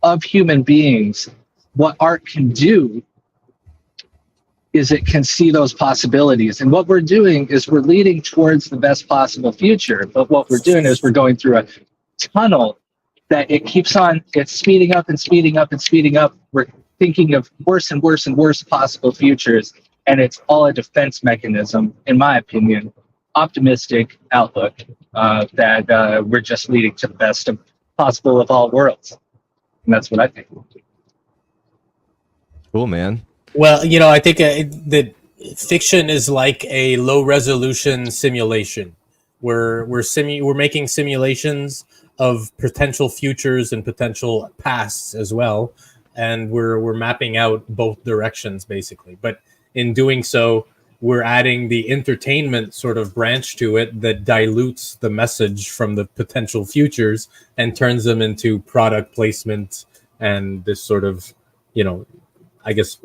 of human beings, what art can do is it can see those possibilities. And what we're doing is we're leading towards the best possible future. But what we're doing is we're going through a tunnel that it keeps on, it's speeding up and speeding up and speeding up. We're thinking of worse and worse and worse possible futures. And it's all a defense mechanism, in my opinion. optimistic outlook that we're just leading to the best of possible of all worlds. And that's what I think. Cool, man. Well, you know, I think that fiction is like a low resolution simulation. We're making simulations of potential futures and potential pasts as well, and we're mapping out both directions basically. But in doing so, we're adding the entertainment sort of branch to it that dilutes the message from the potential futures and turns them into product placement and this sort of, you know, I guess,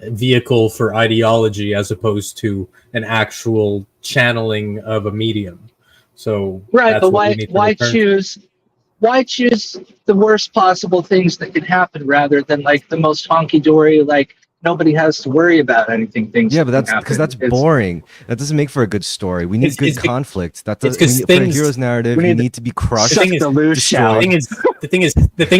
vehicle for ideology as opposed to an actual channeling of a medium. So right, but why choose the worst possible things that could happen rather than like the most honky dory, like nobody has to worry about anything. Yeah, but that's because that's boring. That doesn't make for a good story. We need good conflict. That does for a hero's narrative. You need to be crushed. The thing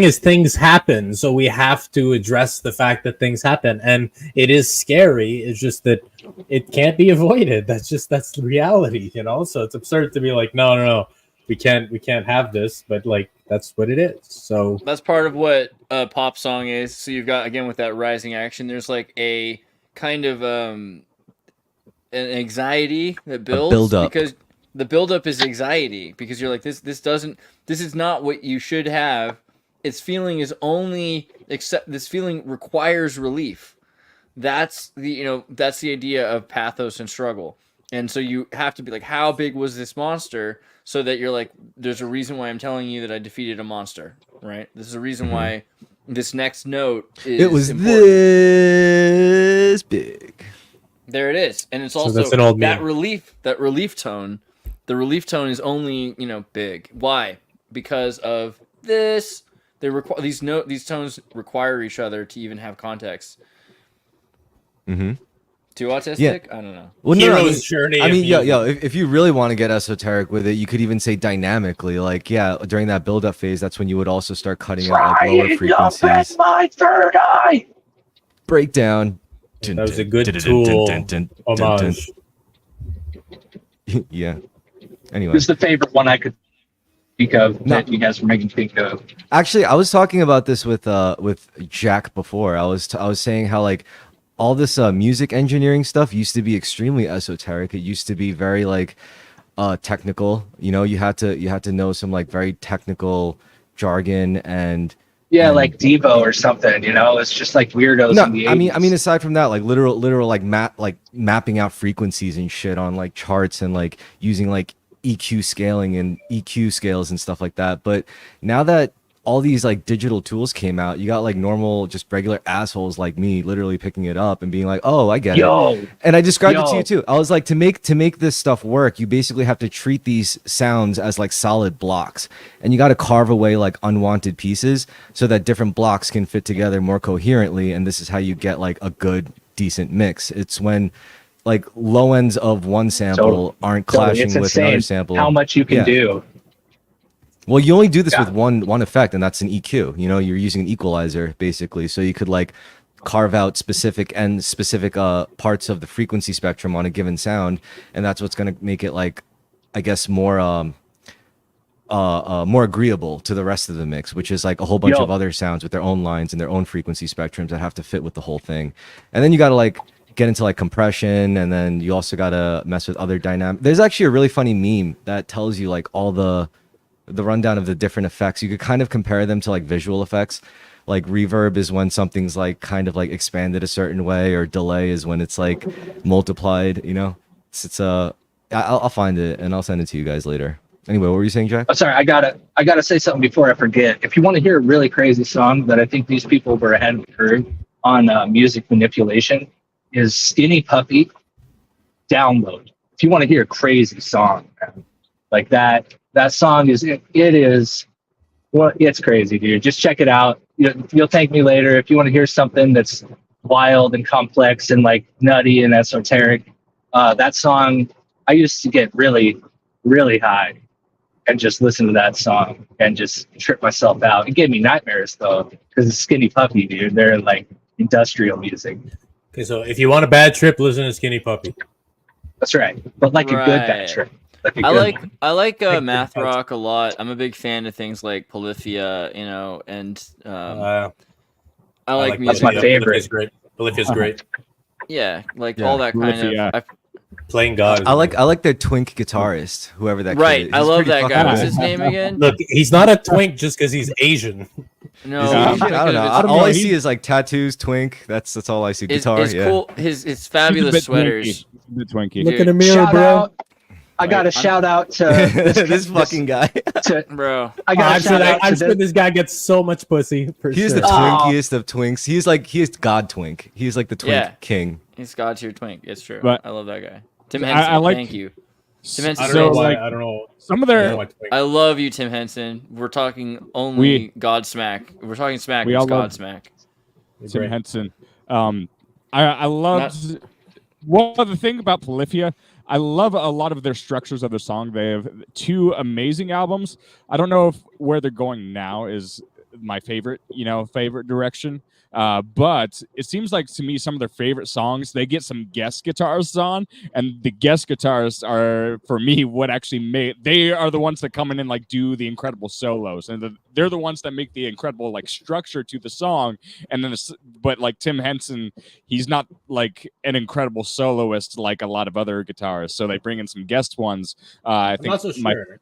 is, things happen, so we have to address the fact that things happen, and it is scary. It's just that it can't be avoided. That's the reality, you know. So it's absurd to be like, no, we can't have this, but like that's what it is. So that's part of what a pop song is. So you've got, again, with that rising action, there's like a kind of an anxiety that builds, build up. Because the build up is anxiety, because you're like, this is not what you should have. This feeling requires relief. That's the idea of pathos and struggle. And so you have to be like, how big was this monster? So that you're like, there's a reason why I'm telling you that I defeated a monster, right? This is a reason why this next note is It was important. This big. There it is. And it's also that relief tone. The relief tone is only, big. Why? Because of this. These tones require each other to even have context. Mm-hmm. Too autistic? Yeah. I don't know. Well, Hero's journey. I mean, if you really want to get esoteric with it, you could even say dynamically. Like, during that build-up phase, that's when you would also start cutting out like lower frequencies. My third eye. Breakdown. That was a good Tool homage. Yeah. Anyway, who's the favorite one I could think of that you guys were making think of? Actually, I was talking about this with Jack before. I was saying how like all this music engineering stuff used to be extremely esoteric. It used to be very like technical. You had to know some like very technical jargon and like Devo or something. It's just like weirdos. No, in the 80s. I mean aside from that, like literal like mapping out frequencies and shit on like charts and like using like EQ scaling and EQ scales and stuff like that. But now that all these like digital tools came out, you got like normal, just regular assholes like me literally picking it up and being like, oh, I get it. And I described it to you too. I was like, to make this stuff work, you basically have to treat these sounds as like solid blocks, and you got to carve away like unwanted pieces so that different blocks can fit together more coherently. And this is how you get like a good, decent mix. It's when like low ends of one sample aren't clashing with another sample. How much you can do. Well, you only do this with one effect, and that's an EQ. You're using an equalizer basically, so you could like carve out specific parts of the frequency spectrum on a given sound, and that's what's going to make it like, I guess, more agreeable to the rest of the mix, which is like a whole bunch of other sounds with their own lines and their own frequency spectrums that have to fit with the whole thing. And then you got to like get into like compression, and then you also got to mess with other dynamics. There's actually a really funny meme that tells you like all the rundown of the different effects. You could kind of compare them to like visual effects. Like reverb is when something's like kind of like expanded a certain way, or delay is when it's like multiplied. I'll find it and I'll send it to you guys later. Anyway, what were you saying, Jack? Oh, sorry, I gotta say something before I forget. If you want to hear a really crazy song that I think these people were ahead of the curve on music manipulation, is Skinny Puppy. Download. If you want to hear a crazy song, man, like that song it's crazy, dude. Just check it out. You'll thank me later if you want to hear something that's wild and complex and like nutty and esoteric. That song, I used to get really, really high and just listen to that song and just trip myself out. It gave me nightmares though, because it's Skinny Puppy, dude. They're in like industrial music. Okay, so if you want a bad trip, listen to Skinny Puppy. That's right. But like a good Right. metric. Like a I good like one. I like math sense. rock a lot. I'm a big fan of things like Polyphia, you know, and I like That's music. my Polyphia. favorite. Polyphia's great. Polyphia's great. Yeah, like Yeah, all that kind Polyphia. of. Playing God. I like their twink guitarist, whoever that kid Right, is. I He's love pretty that fucking guy. What's cool. his name again? Look, he's not a twink just because he's Asian. No, Is he I'm Asian? thinking I don't know. of I don't All know, I he's- see is like tattoos, twink. That's all I see. his, Guitar, his yeah. cool, his He's a fabulous bit sweaters. Twinky. He's a bit Twinky. Look Dude, in the mirror, Shout bro. out. I got to I'm- shout out to this fucking guy. Bro, I got I'm to shout out to sure this guy gets so much pussy. For He is sure. the Oh. twinkiest of twinks. He is God Twink. He's like the twink Yeah. king. he's God tier twink. It's true. But- I love that guy. Tim I Henson. like- Thank you. Tim I Henson. don't So, know why. like, I don't know. Some of I don't know their why twink. I love you, Tim Henson. We're talking only We- Godsmack. We're talking smack. We It's all love- Godsmack. Tim Great. Henson. I loved. Well, the thing about Polyphia, I love a lot of their structures of their song. They have 2 amazing albums. I don't know if where they're going now is my favorite, favorite direction. But it seems like to me some of their favorite songs, they get some guest guitarists on, and the guest guitarists are, for me, what actually made. They are the ones that come in and like do the incredible solos, and they're the ones that make the incredible like structure to the song. And then, but like Tim Henson, he's not like an incredible soloist like a lot of other guitarists, so they bring in some guest ones. I I'm think not so sure.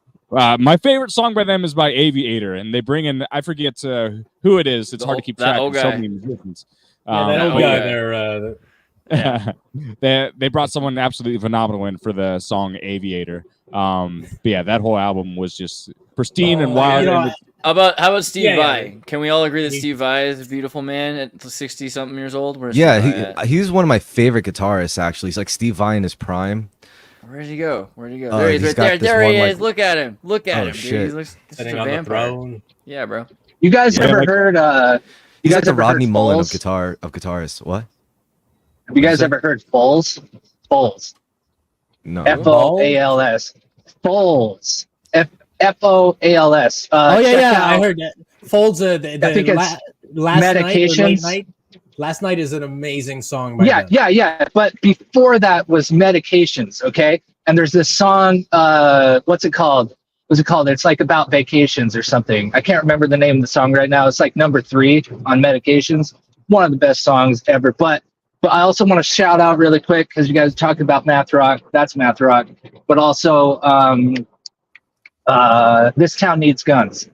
my favorite song by them is by Aviator, and they bring in, I forget who it is. It's The hard old- to keep that track old of so guy. many musicians. Yeah, that that old old guy guy. there. they brought someone absolutely phenomenal in for the song Aviator. But yeah, that whole album was just pristine and wild. you know, and How about Steve Yeah, Vai? yeah. Can we all agree that He- Steve Vai is a beautiful man at 60 something years old? Where's Yeah, Steve Vai at? he's one of my favorite guitarists. Actually, he's like Steve Vai in his prime. Where'd he go? Where'd he go? Oh, There he is, he's right got there. this There he one, is. like- Look at him. Look at Oh, him, dude. shit. He looks just Sitting a on the vampire. throne. Yeah, bro. You guys Yeah, ever like- heard? You He's guys like the ever Rodney heard Mullen of Foles? guitarists. What? Have you guys ever heard Foles? Foles. No. Foals. Foles. Foals. Oh yeah, check yeah. out- I heard that. Folds. I think it's last night or late Medications. night. Last night is an amazing song. By Yeah, them. yeah. But before that was Medications, okay? And there's this song, what's it called? It's like about vacations or something. I can't remember the name of the song right now. It's like number 3 on Medications. One of the best songs ever. But I also want to shout out really quick, because you guys talk about math rock. That's math rock. But also, This Town Needs Guns.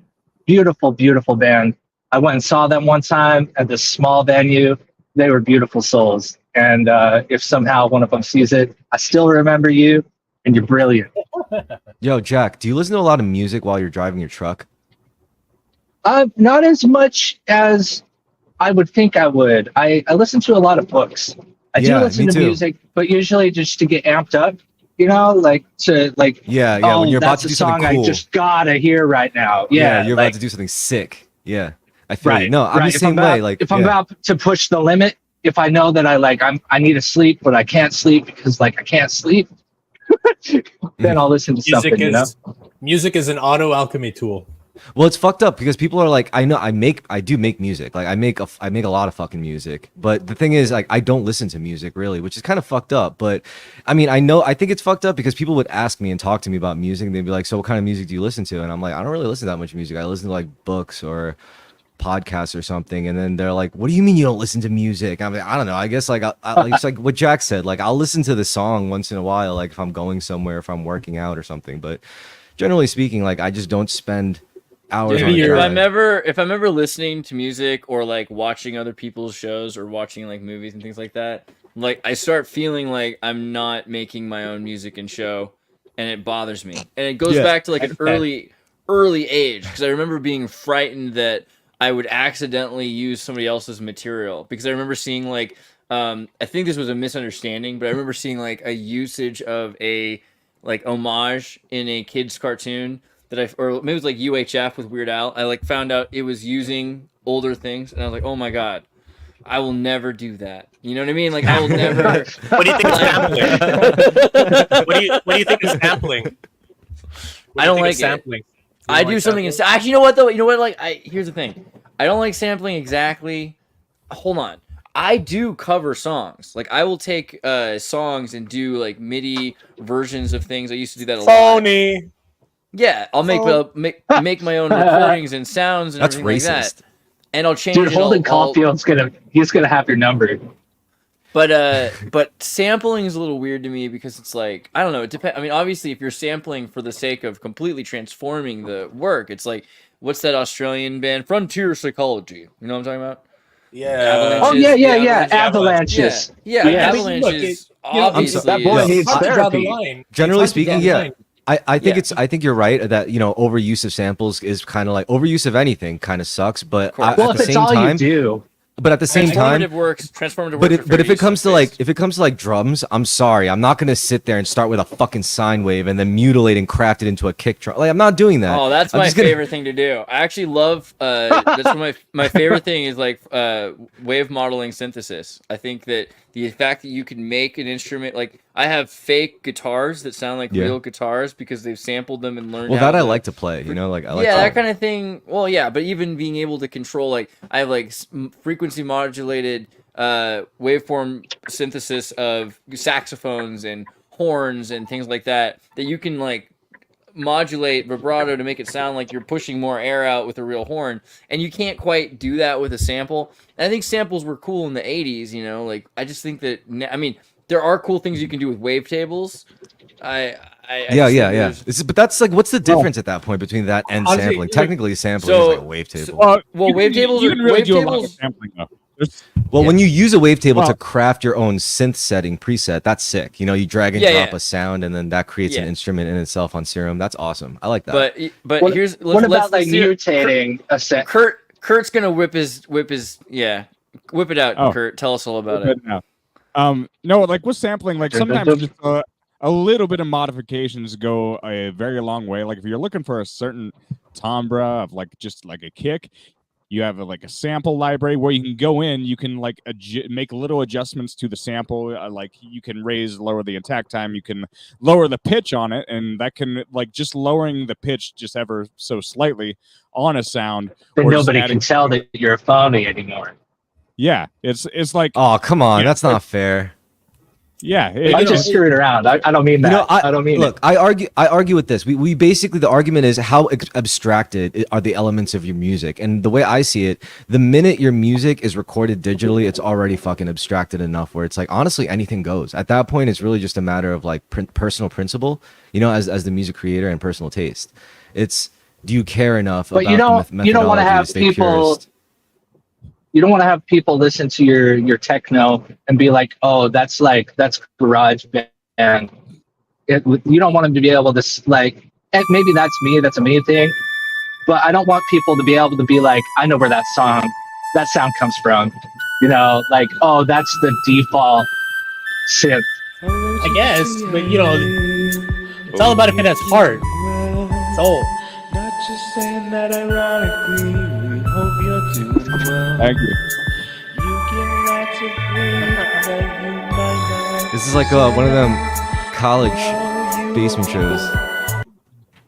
Beautiful, beautiful band. I went and saw them one time at this small venue. They were beautiful souls. And if somehow one of them sees it, I still remember you, and you're brilliant. Yo, Jack, do you listen to a lot of music while you're driving your truck? Not as much as I would think I would. I listen to a lot of books. I do Yeah, listen me to too. music, but usually just to get amped up, like to like. Yeah, Oh, when you're about that's to a do song something cool. I just gotta hear right now. Yeah, you're like, about to do something sick. Yeah, I feel right. you. No, I'm right. the same way. Like, if I'm yeah. about to push the limit, if I know that I need to sleep, but I can't sleep because I can't sleep, then I'll listen to Music something. is music is an auto alchemy tool. Well, it's fucked up because people are like, I do make music. Like I make a lot of fucking music. But the thing is, like, I don't listen to music really, which is kind of fucked up. But I mean, I think it's fucked up because people would ask me and talk to me about music. And they'd be like, so what kind of music do you listen to? And I'm like, I don't really listen to that much music. I listen to like books or podcasts or something. And then they're like, what do you mean you don't listen to music? I'm like, I don't know. I guess like, it's like what Jack said, like I'll listen to the song once in a while, like if I'm going somewhere, if I'm working out or something. But generally speaking, like I just don't spend hours Dude, on a if drive. I'm ever listening to music or like watching other people's shows or watching like movies and things like that, like I start feeling like I'm not making my own music and show, and it bothers me. And it goes Yeah, back to like an early age, because I remember being frightened that I would accidentally use somebody else's material, because I remember seeing like I think this was a misunderstanding, but I remember seeing like a usage of a like homage in a kid's cartoon that or maybe it was like UHF with Weird Al. I like found out it was using older things, and I was like, oh my god, I will never do that. You know what I mean? Like I will never. What do you think is sampling? What do you think is sampling? I don't like it. sampling. I do something. Actually, you know what though? You know what? Like, here's the thing. I don't like sampling exactly. Hold on. I do cover songs. Like I will take songs and do like MIDI versions of things. I used to do that a lot. Phony. Yeah, I'll make my own recordings and sounds and That's everything like racist. that. And I'll change Dude, it. Holden Caulfield's he's gonna have your number. But sampling is a little weird to me because it's like I don't know. It depends. I mean, obviously, if you're sampling for the sake of completely transforming the work, it's like what's that Australian band Frontier Psychology? You know what I'm talking about? Yeah. Oh yeah. Avalanches. Yeah, Yes. Avalanches. Look, you know, Obviously, that boy is- needs Hard to draw the therapy. line. Generally It's hard to draw speaking, the yeah. line. I think Yeah. I think you're right that overuse of samples is kind of like overuse of anything kind of sucks, but course. Well, at if the it's same all time, you do, but at the same time, transformative works. but works if are it comes to fairly like if it comes to like drums, I'm sorry, I'm not gonna sit there and start with a fucking sine wave and then mutilate and craft it into a kick drum. Like I'm not doing that. Oh, that's I'm my just gonna- favorite thing to do. I actually love. That's one of my favorite thing is like wave modeling synthesis. I think that the fact that you can make an instrument like I have fake guitars that sound like Yeah. real guitars because they've sampled them and learned. Well, how that I to- like to play. You know, like I like. yeah, to, that kind of thing. Well, yeah, but even being able to control like I have like frequency modulated waveform synthesis of saxophones and horns and things like that you can like modulate vibrato to make it sound like you're pushing more air out with a real horn, and you can't quite do that with a sample. And I think samples were cool in the 80s, you know, like I just think that I mean there are cool things you can do with wavetables. I yeah. But that's like, what's the difference at that point between that and Honestly, sampling? like- Technically, sampling So- is like a wavetable. so- Well, Well, you can- wavetables you are- can really do a lot of wavetables- sampling though. There's- Well, Yeah. when you use a wavetable Well- to craft your own synth setting preset, that's sick. You know, you drag and Yeah, drop yeah. a sound, and then that creates an Yeah. instrument in itself on Serum. That's awesome. I like that. but What- here's what let's about like see it. mutating a set? Kurt's gonna whip his whip it out. Oh. Kurt, tell us all about Good it. now. No, like with sampling, like sometimes just a little bit of modifications go a very long way. Like if you're looking for a certain timbre of like just like a kick, you have like a sample library where you can go in, you can like make little adjustments to the sample. Like you can lower the attack time, you can lower the pitch on it, and that can like just lowering the pitch just ever so slightly on a sound. Then or just nobody adding- can tell that you're a phony anymore. Yeah, it's like oh, come on, Yeah. that's not fair. yeah. I'm just screwing around. I don't mean that. You know, I don't mean look. it. I argue with this. We basically, the argument is how abstracted are the elements of your music, and the way I see it, the minute your music is recorded digitally, it's already fucking abstracted enough where it's like honestly anything goes. At that point, it's really just a matter of like personal principle. You know, as the music creator and personal taste, it's do you care enough But about you don't want to methodology have stay people. purist? You don't want to have people listen to your techno and be like, oh, that's garage band. You don't want them to be able to like, maybe that's me, that's a me thing, but I don't want people to be able to be like, I know where that sound comes from. You know, like, oh, that's the default synth. I guess, but you know, it's all about if it has heart. Soul. Not just saying that ironically, we hope you're doing well. Thank you. You get lots of grief that you might not This is like one of them college basement shows.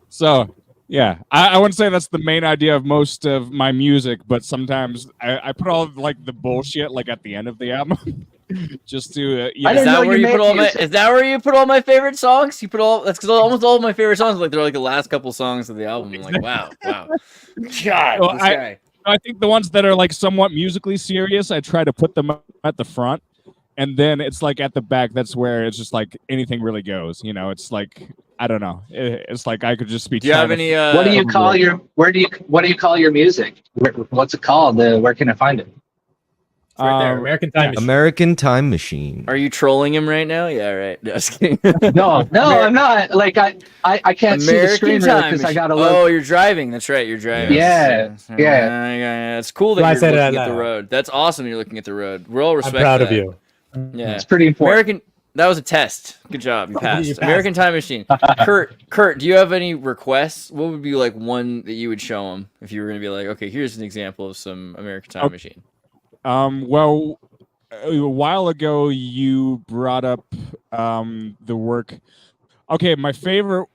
So, yeah, I wouldn't say that's the main idea of most of my music, but sometimes I put all like the bullshit like at the end of the album, just to I Is didn't know that where you you put made all my? music. Is that where you put all my favorite songs? You put all that's because almost all of my favorite songs like they're like the last couple songs of the album. I'm like, wow, God, Well, this guy. I think the ones that are like somewhat musically serious, I try to put them at the front, and then it's like at the back. That's where it's just like anything really goes. You know, it's like I don't know. It's like I could just be. Do you have trying to- any? What do you call your? What do you call your music? What's it called? Where can I find it? It's right there. American Time Machine. American Time Machine. Are you trolling him right now? Yeah, right. Just kidding. No, I'm not. Like I can't see the screen really because I gotta look. Oh, you're driving. That's right. You're driving. Yeah, yeah. Yeah. It's cool that Well, I you're said it looking out at the loud. road. That's awesome. You're looking at the road. We're all I'm respect. proud of that. you. Yeah. It's pretty important. American. That was a test. Good job. You passed. You passed. American Time Machine. Kurt, do you have any requests? What would be like one that you would show them if you were going to be like, okay, here's an example of some American Time Machine. Well, a while ago you brought up the work. Okay, my favorite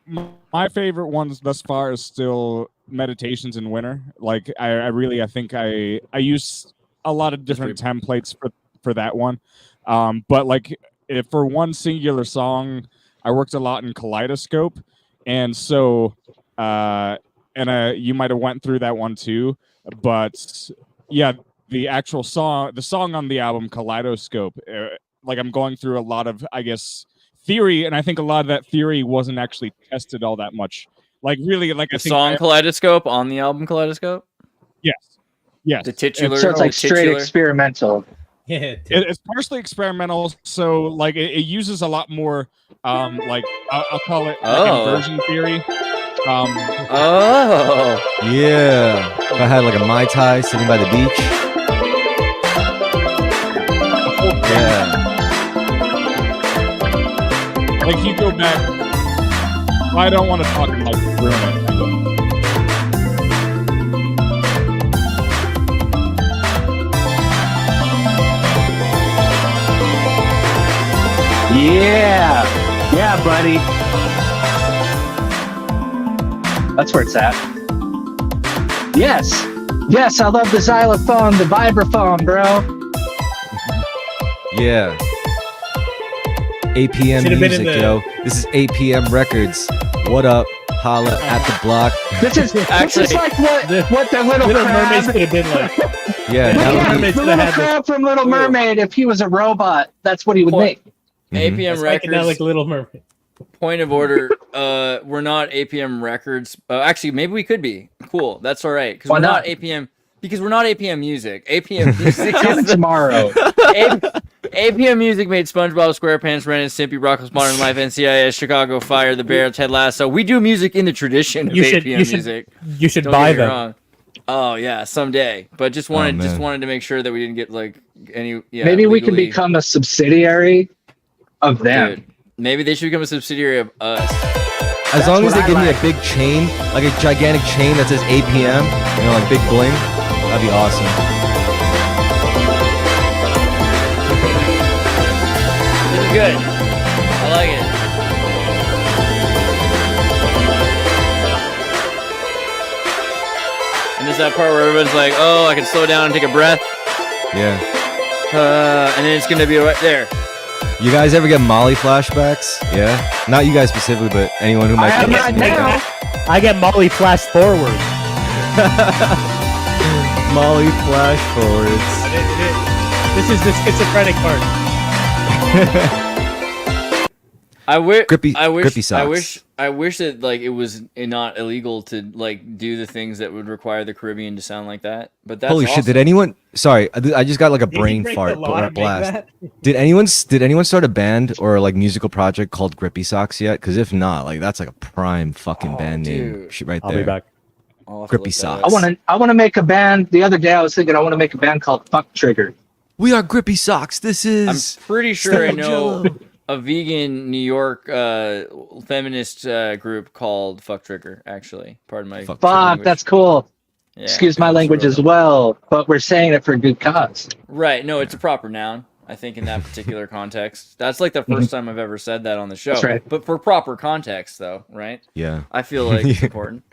ones thus far is still Meditations in Winter. Like I think I use a lot of different templates for that one. But like if for one singular song, I worked a lot in Kaleidoscope, and so you might have went through that one too. But yeah, the actual song, the song on the album Kaleidoscope, like I'm going through a lot of, I guess, theory, and I think a lot of that theory wasn't actually tested all that much. Like really, like the song Kaleidoscope on the album Kaleidoscope. Yes, the titular. So it's like straight titular. experimental. Yeah, it's partially experimental, so like it uses a lot more like I'll call it like inversion theory. Oh Yeah. If I had like a Mai Tai sitting by the beach. Yeah. Like you go back. I don't want to talk and like ruin it. Yeah, buddy. That's where it's at. Yes, I love the xylophone, the vibraphone, bro. Yeah. APM Should've been in music, the- yo. This is APM Records. What up? Holla at the block. This is like what the little Little crab. Mermaids could have been like. Yeah, Look that at would be, Mermaids the could have little had crab from Little Mermaid. If he was a robot, that's what he would make. APM Psychedelic Records. Little Mermaid. Point of order. We're not APM Records. Actually, maybe we could be. Cool. That's all right. Because Why we're not not? APM. Because we're not APM Music. APM Music is the Tomorrow. APM Music made SpongeBob SquarePants, Ren and Stimpy, Rocko's Modern Life, NCIS, Chicago Fire, The Bear, Ted Lasso. We do music in the tradition of APM Music. You should Don't buy get me them. wrong. Oh yeah, someday. But just wanted to make sure that we didn't get like any. Yeah, Maybe we can legally- become a subsidiary of them. Dude, maybe they should become a subsidiary of us. as long as what they I give me like. a big chain, like a gigantic chain that says APM, you know, like big bling, that'd be awesome. This is good. I like it. And there's that part where everyone's like, "Oh, I can slow down and take a breath," Yeah. and then it's gonna be right there. You guys ever get Molly flashbacks? Yeah. Not you guys specifically, but anyone who might I am get right now. I get Molly flash forward. Molly flash forwards. This is the schizophrenic part. I wish. Grippy I socks. wish that like it was not illegal to like do the things that would require the Caribbean to sound like that. But that's Holy shit! awesome. Did anyone? Sorry, I just got like a Did he brain break fart the law or to a make blast. that? Did anyone start a band or like musical project called Grippy Socks yet? Because if not, like that's like a prime fucking band name dude. shit right I'll there. be back. I'll have to Grippy look that socks. up. I want to make a band. The other day I was thinking I want to make a band called Fuck Trigger. We are Grippy Socks. This I'm is. pretty sure I Stone know Jello. a vegan New York feminist group called Fuck Trigger. Actually, pardon my Fuck Fuck, language. that's cool. Yeah, Excuse my it's language real. as well, but we're saying it for a good cause. Right. No, it's a proper noun. I think in that particular context, that's like the first time I've ever said that on the show. That's right. But for proper context, though, right? Yeah. I feel like it's Yeah. important.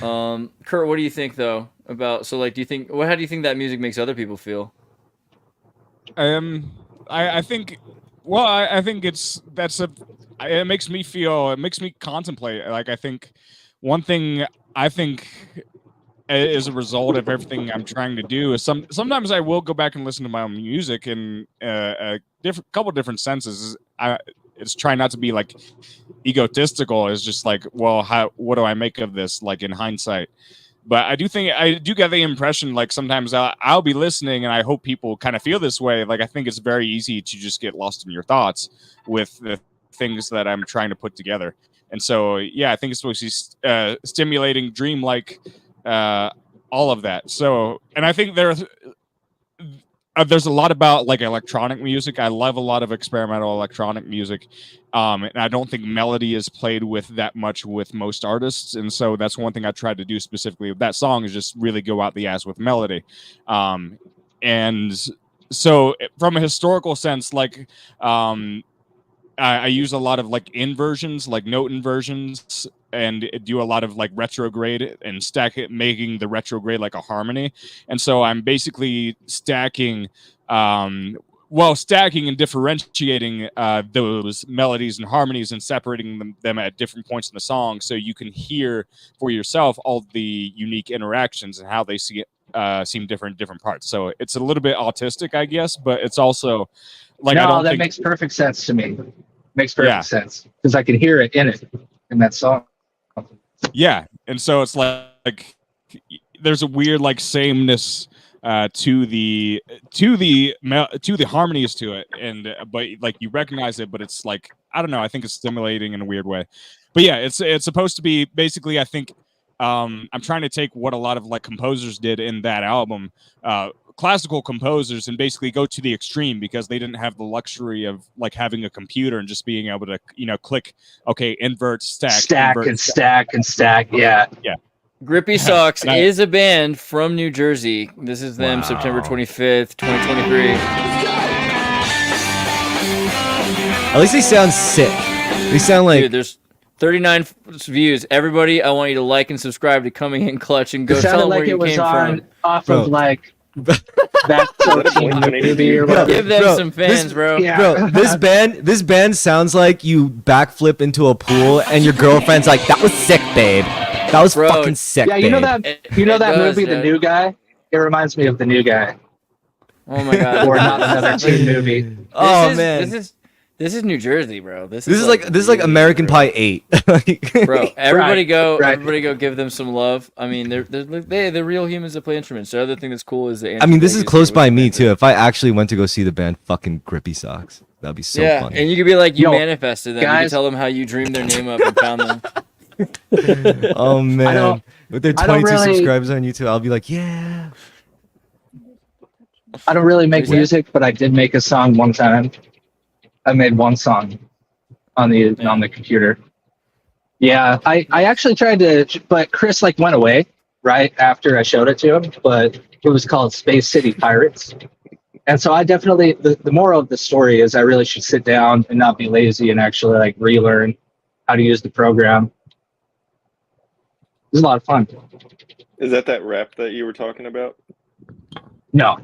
Kurt, what do you think though about? So, like, do you think? How do you think that music makes other people feel? I think, well, I think it makes me feel, it makes me contemplate. Like, I think one thing I think is a result of everything I'm trying to do is sometimes I will go back and listen to my own music in a couple different senses. It's trying not to be like egotistical. It's just like, well, what do I make of this? Like in hindsight. But I do get the impression like sometimes I'll be listening and I hope people kind of feel this way. Like I think it's very easy to just get lost in your thoughts with the things that I'm trying to put together. And so, yeah, I think it's supposed to be stimulating, dreamlike, all of that. So, and I think there's a lot about like electronic music. I love a lot of experimental electronic music. And I don't think melody is played with that much with most artists. And so that's one thing I tried to do specifically with that song is just really go out the ass with melody. And so from a historical sense, like, I use a lot of like inversions, like note inversions, and do a lot of like retrograde and stack it, making the retrograde like a harmony. And so I'm basically stacking Well, stacking and differentiating those melodies and harmonies and separating them at different points in the song, so you can hear for yourself all the unique interactions and how they seem different in different parts. So it's a little bit autistic, I guess, but it's also like No, that makes perfect sense to me. Makes perfect sense because I can hear it in that song. Yeah, and so it's like there's a weird like sameness to the harmonies to it, and but like you recognize it, but it's like I don't know. I think it's stimulating in a weird way. But yeah, it's supposed to be basically. I think I'm trying to take what a lot of like composers did in that album, classical composers, and basically go to the extreme because they didn't have the luxury of like having a computer and just being able to click invert, stack, invert, and stack and stack. Yeah. Grippy Socks is a band from New Jersey. This is them, September 25th, 2023. At least they sound sick. They sound like... Dude, there's 39 views. Everybody, I want you to like and subscribe to Coming In Clutch and go tell them where you came from. Off of like that 14 movie or whatever. Give them some fans, bro. Yeah. Bro, this band sounds like you backflip into a pool and your girlfriend's like, "That was sick, babe. That was fucking sick." Yeah, you know babe." that movie, The New Guy? It reminds me of The New Guy. Oh my god. Or Not Another Teen Movie. This is New Jersey, bro. This is like American Pie 8. Bro, everybody go Right. give them some love. I mean, they're real humans that play instruments. The other thing that's cool is I mean, this is close by me too. If I actually went to go see the band fucking Grippy Socks, that'd be so fun. And you could be like, you Yo, manifested them. You guys- can tell them how you dreamed their name up and found them. Oh man, with their I don't 22 really- subscribers on YouTube, I'll be like, yeah. I don't really make music, but I did make a song one time. I made one song on the computer. Yeah, I actually tried to, but Chris like went away right after I showed it to him. But it was called Space City Pirates, and so I definitely the moral of the story is I really should sit down and not be lazy and actually like relearn how to use the program. It was a lot of fun. Is that rap that you were talking about? No,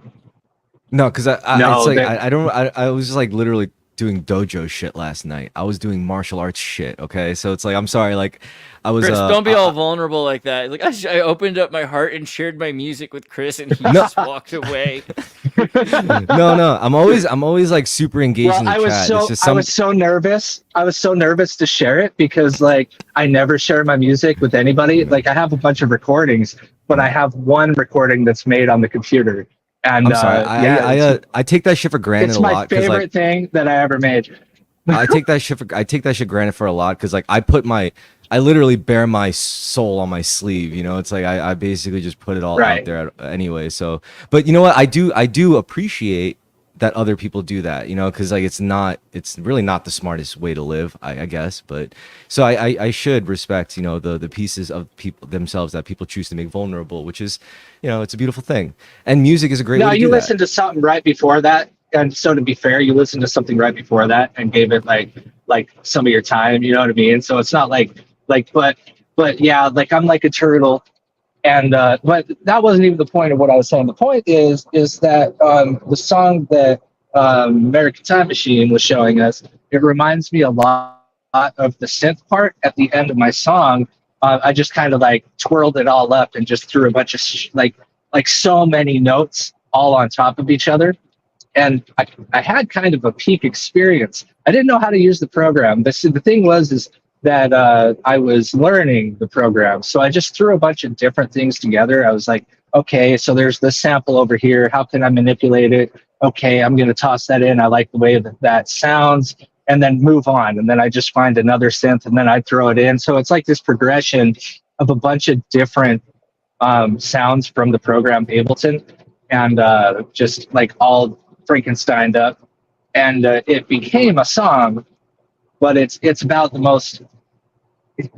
because I No, I was just like literally doing dojo shit last night. I was doing martial arts shit. Okay, so it's like I'm sorry, like I was. Chris, don't be all vulnerable like that. Like I opened up my heart and shared my music with Chris, and he just walked away. No, I'm always like super engaged in the I was chat. so It's just I was so nervous. I was so nervous to share it because like I never share my music with anybody. Like I have a bunch of recordings, but I have one recording that's made on the computer. And I'm sorry. I take that shit for granted it's a lot. my favorite thing that I ever made. I take that shit granted for a lot because like I literally bear my soul on my sleeve. You know, it's like I basically just put it all out there anyway. So, but you know what? I do appreciate that other people do that. You know, because like it's really not the smartest way to live, I guess. But so I should respect the pieces of people themselves that people choose to make vulnerable, which is it's a beautiful thing. And music is a great way to do that. No, you listened to something right before that. And so to be fair, you listened to something right before that and gave it like some of your time, you know what I mean? So it's not but yeah, like I'm like a turtle. And but that wasn't even the point of what I was saying. The point is that the song that American Time Machine was showing us, it reminds me a lot of the synth part at the end of my song. I just kind of like twirled it all up and just threw a bunch of like so many notes all on top of each other. And I had kind of a peak experience. I didn't know how to use the program. The thing is that I was learning the program. So I just threw a bunch of different things together. I was like, okay, so there's this sample over here. How can I manipulate it? Okay, I'm going to toss that in. I like the way that sounds, and then move on. And then I just find another synth and then I throw it in. So it's like this progression of a bunch of different sounds from the program Ableton, and just like all Frankensteined up. And it became a song, but it's about the most,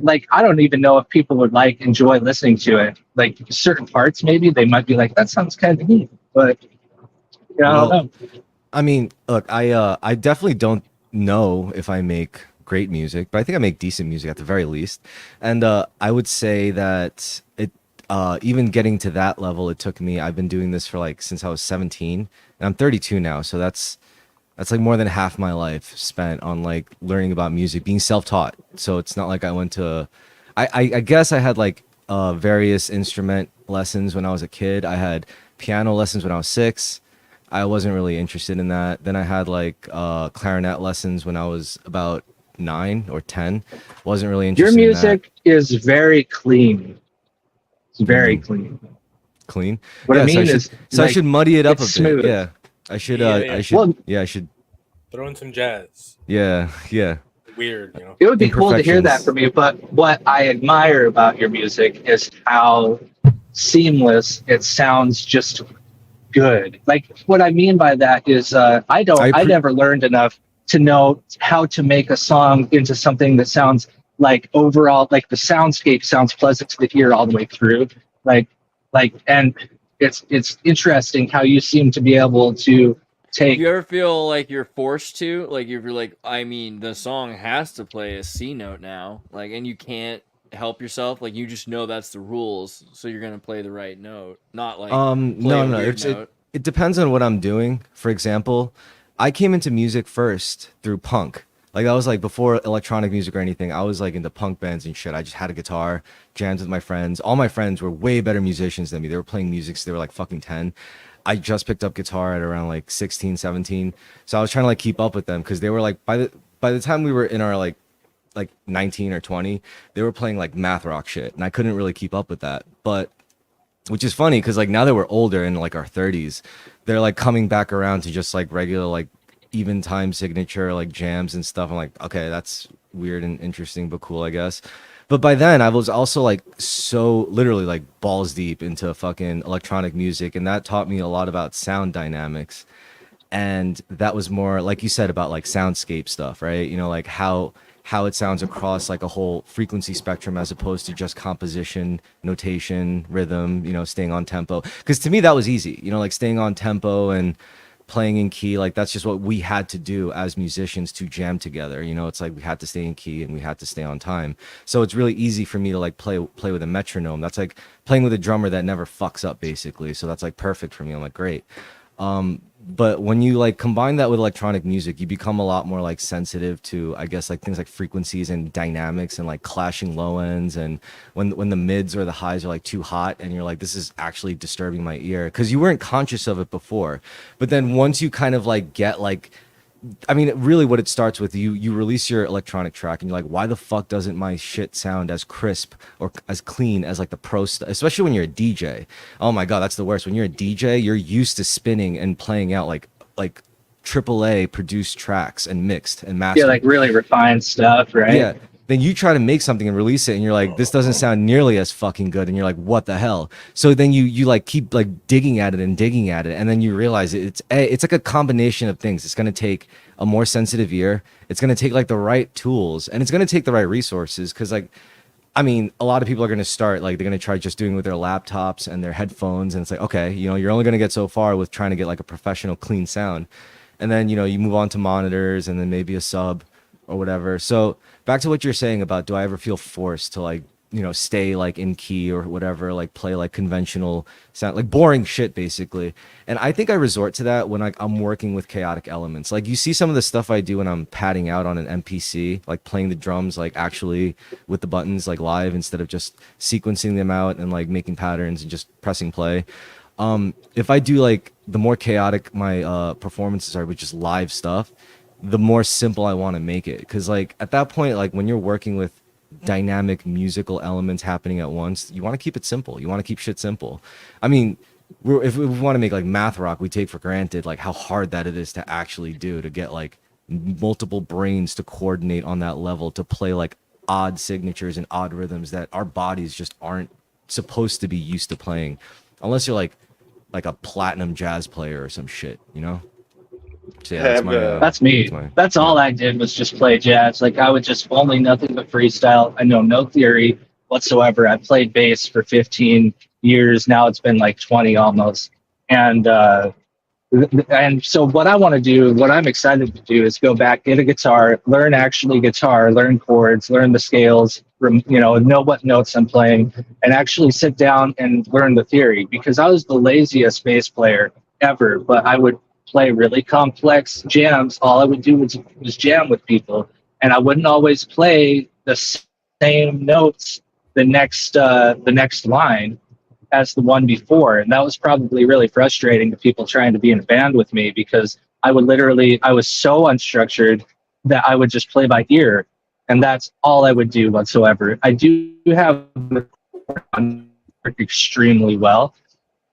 like, I don't even know if people would enjoy listening to it. Like certain parts, maybe they might be like, that sounds kind of neat, but I don't know. I mean, look, I definitely don't know if I make great music, but I think I make decent music at the very least. And I would say that it even getting to that level, it took me, I've been doing this for since I was 17, and I'm 32 now, so that's That's like more than half my life spent on like learning about music, being self-taught. So it's not like I went to, I guess I had like various instrument lessons when I was a kid. I had piano lessons when I was 6. I wasn't really interested in that. Then I had like clarinet lessons when I was about 9 or 10. Wasn't really Your interested in music is very clean. It's very clean. clean. What I so mean should, is, so I like, should muddy it up a it's bit. smooth. Yeah. I should Yeah. I should Well- I should Throw in some jazz. yeah. Weird, you know. It would be cool to hear that Imperfections. from you, but what I admire about your music is how seamless it sounds, just good. Like, what I mean by that is I never learned enough to know how to make a song into something that sounds like overall, like the soundscape sounds pleasant to the ear all the way through. And it's interesting how you seem to be able to take. Do you ever feel like you're forced to? Like, if you're like, I mean, the song has to play a C note now, like, and you can't help yourself. Like, you just know that's the rules, so you're gonna play the right note, not like play no a weird it note. depends on what I'm doing. For example, I came into music first through punk. Like that was like before electronic music or anything. I was like into punk bands and shit. I just had a guitar, jammed with my friends. All my friends were way better musicians than me. They were playing music, so they were like fucking 10. I just picked up guitar at around like 16, 17. So I was trying to like keep up with them because they were like by the time we were in our like 19 or 20, they were playing like math rock shit, and I couldn't really keep up with that. But which is funny because like now that we're older in like our 30s, they're like coming back around to just like regular like even time signature like jams and stuff. I'm like, okay, that's weird and interesting but cool, I guess. But by then I was also like so literally like balls deep into fucking electronic music, and that taught me a lot about sound dynamics. And that was more like you said about like soundscape stuff, right? You know, like how it sounds across like a whole frequency spectrum as opposed to just composition, notation, rhythm, you know, staying on tempo. Because to me that was easy, you know, like staying on tempo and playing in key, like that's just what we had to do as musicians to jam together. You know, it's like we had to stay in key and we had to stay on time. So it's really easy for me to like play with a metronome. That's like playing with a drummer that never fucks up basically. So that's like perfect for me. I'm like, great. But when you like combine that with electronic music, you become a lot more like sensitive to, I guess, like things like frequencies and dynamics and like clashing low ends, and when the mids or the highs are like too hot and you're like, this is actually disturbing my ear, because you weren't conscious of it before. But then once you kind of like get like, I mean, really what it starts with, you release your electronic track and you're like, why the fuck doesn't my shit sound as crisp or as clean as like the pro stuff, especially when you're a DJ. Oh my God, that's the worst. When you're a DJ, you're used to spinning and playing out like AAA produced tracks and mixed and mastered. Yeah, like really refined stuff, right? Yeah. Then you try to make something and release it and you're like, this doesn't sound nearly as fucking good. And you're like, what the hell? So then you like keep like digging at it. And then you realize it's like a combination of things. It's going to take a more sensitive ear. It's going to take like the right tools, and it's going to take the right resources. Cause like, I mean, a lot of people are going to start, like, they're going to try just doing it with their laptops and their headphones. And it's like, okay, you know, you're only going to get so far with trying to get like a professional clean sound. And then, you know, you move on to monitors and then maybe a sub or whatever. So back to what you're saying about, do I ever feel forced to like, you know, stay like in key or whatever, like play like conventional sound, like boring shit basically. And I think I resort to that when I'm working with chaotic elements. Like you see some of the stuff I do when I'm padding out on an MPC, like playing the drums, like actually with the buttons, like live, instead of just sequencing them out and like making patterns and just pressing play. If I do like the more chaotic my performances are with just live stuff, the more simple I want to make it. Because like at that point, like when you're working with dynamic musical elements happening at once, you want to keep it simple. You want to keep shit simple. I mean, if we want to make like math rock, we take for granted like how hard that it is to actually do, to get like multiple brains to coordinate on that level, to play like odd signatures and odd rhythms that our bodies just aren't supposed to be used to playing, unless you're like a platinum jazz player or some shit, you know? So yeah, that's me. That's all I did was just play jazz. Like I would just only nothing but freestyle. I know no theory whatsoever. I played bass for 15 years. Now it's been like 20 almost. And so what I want to do, what I'm excited to do, is go back, get a guitar, learn guitar, learn chords, learn the scales, you know what notes I'm playing, and actually sit down and learn the theory, because I was the laziest bass player ever, but I would play really complex jams, all I would do was jam with people, and I wouldn't always play the same notes the next line as the one before, and that was probably really frustrating to people trying to be in a band with me, because I was so unstructured that I would just play by ear, and that's all I would do whatsoever. I do have extremely well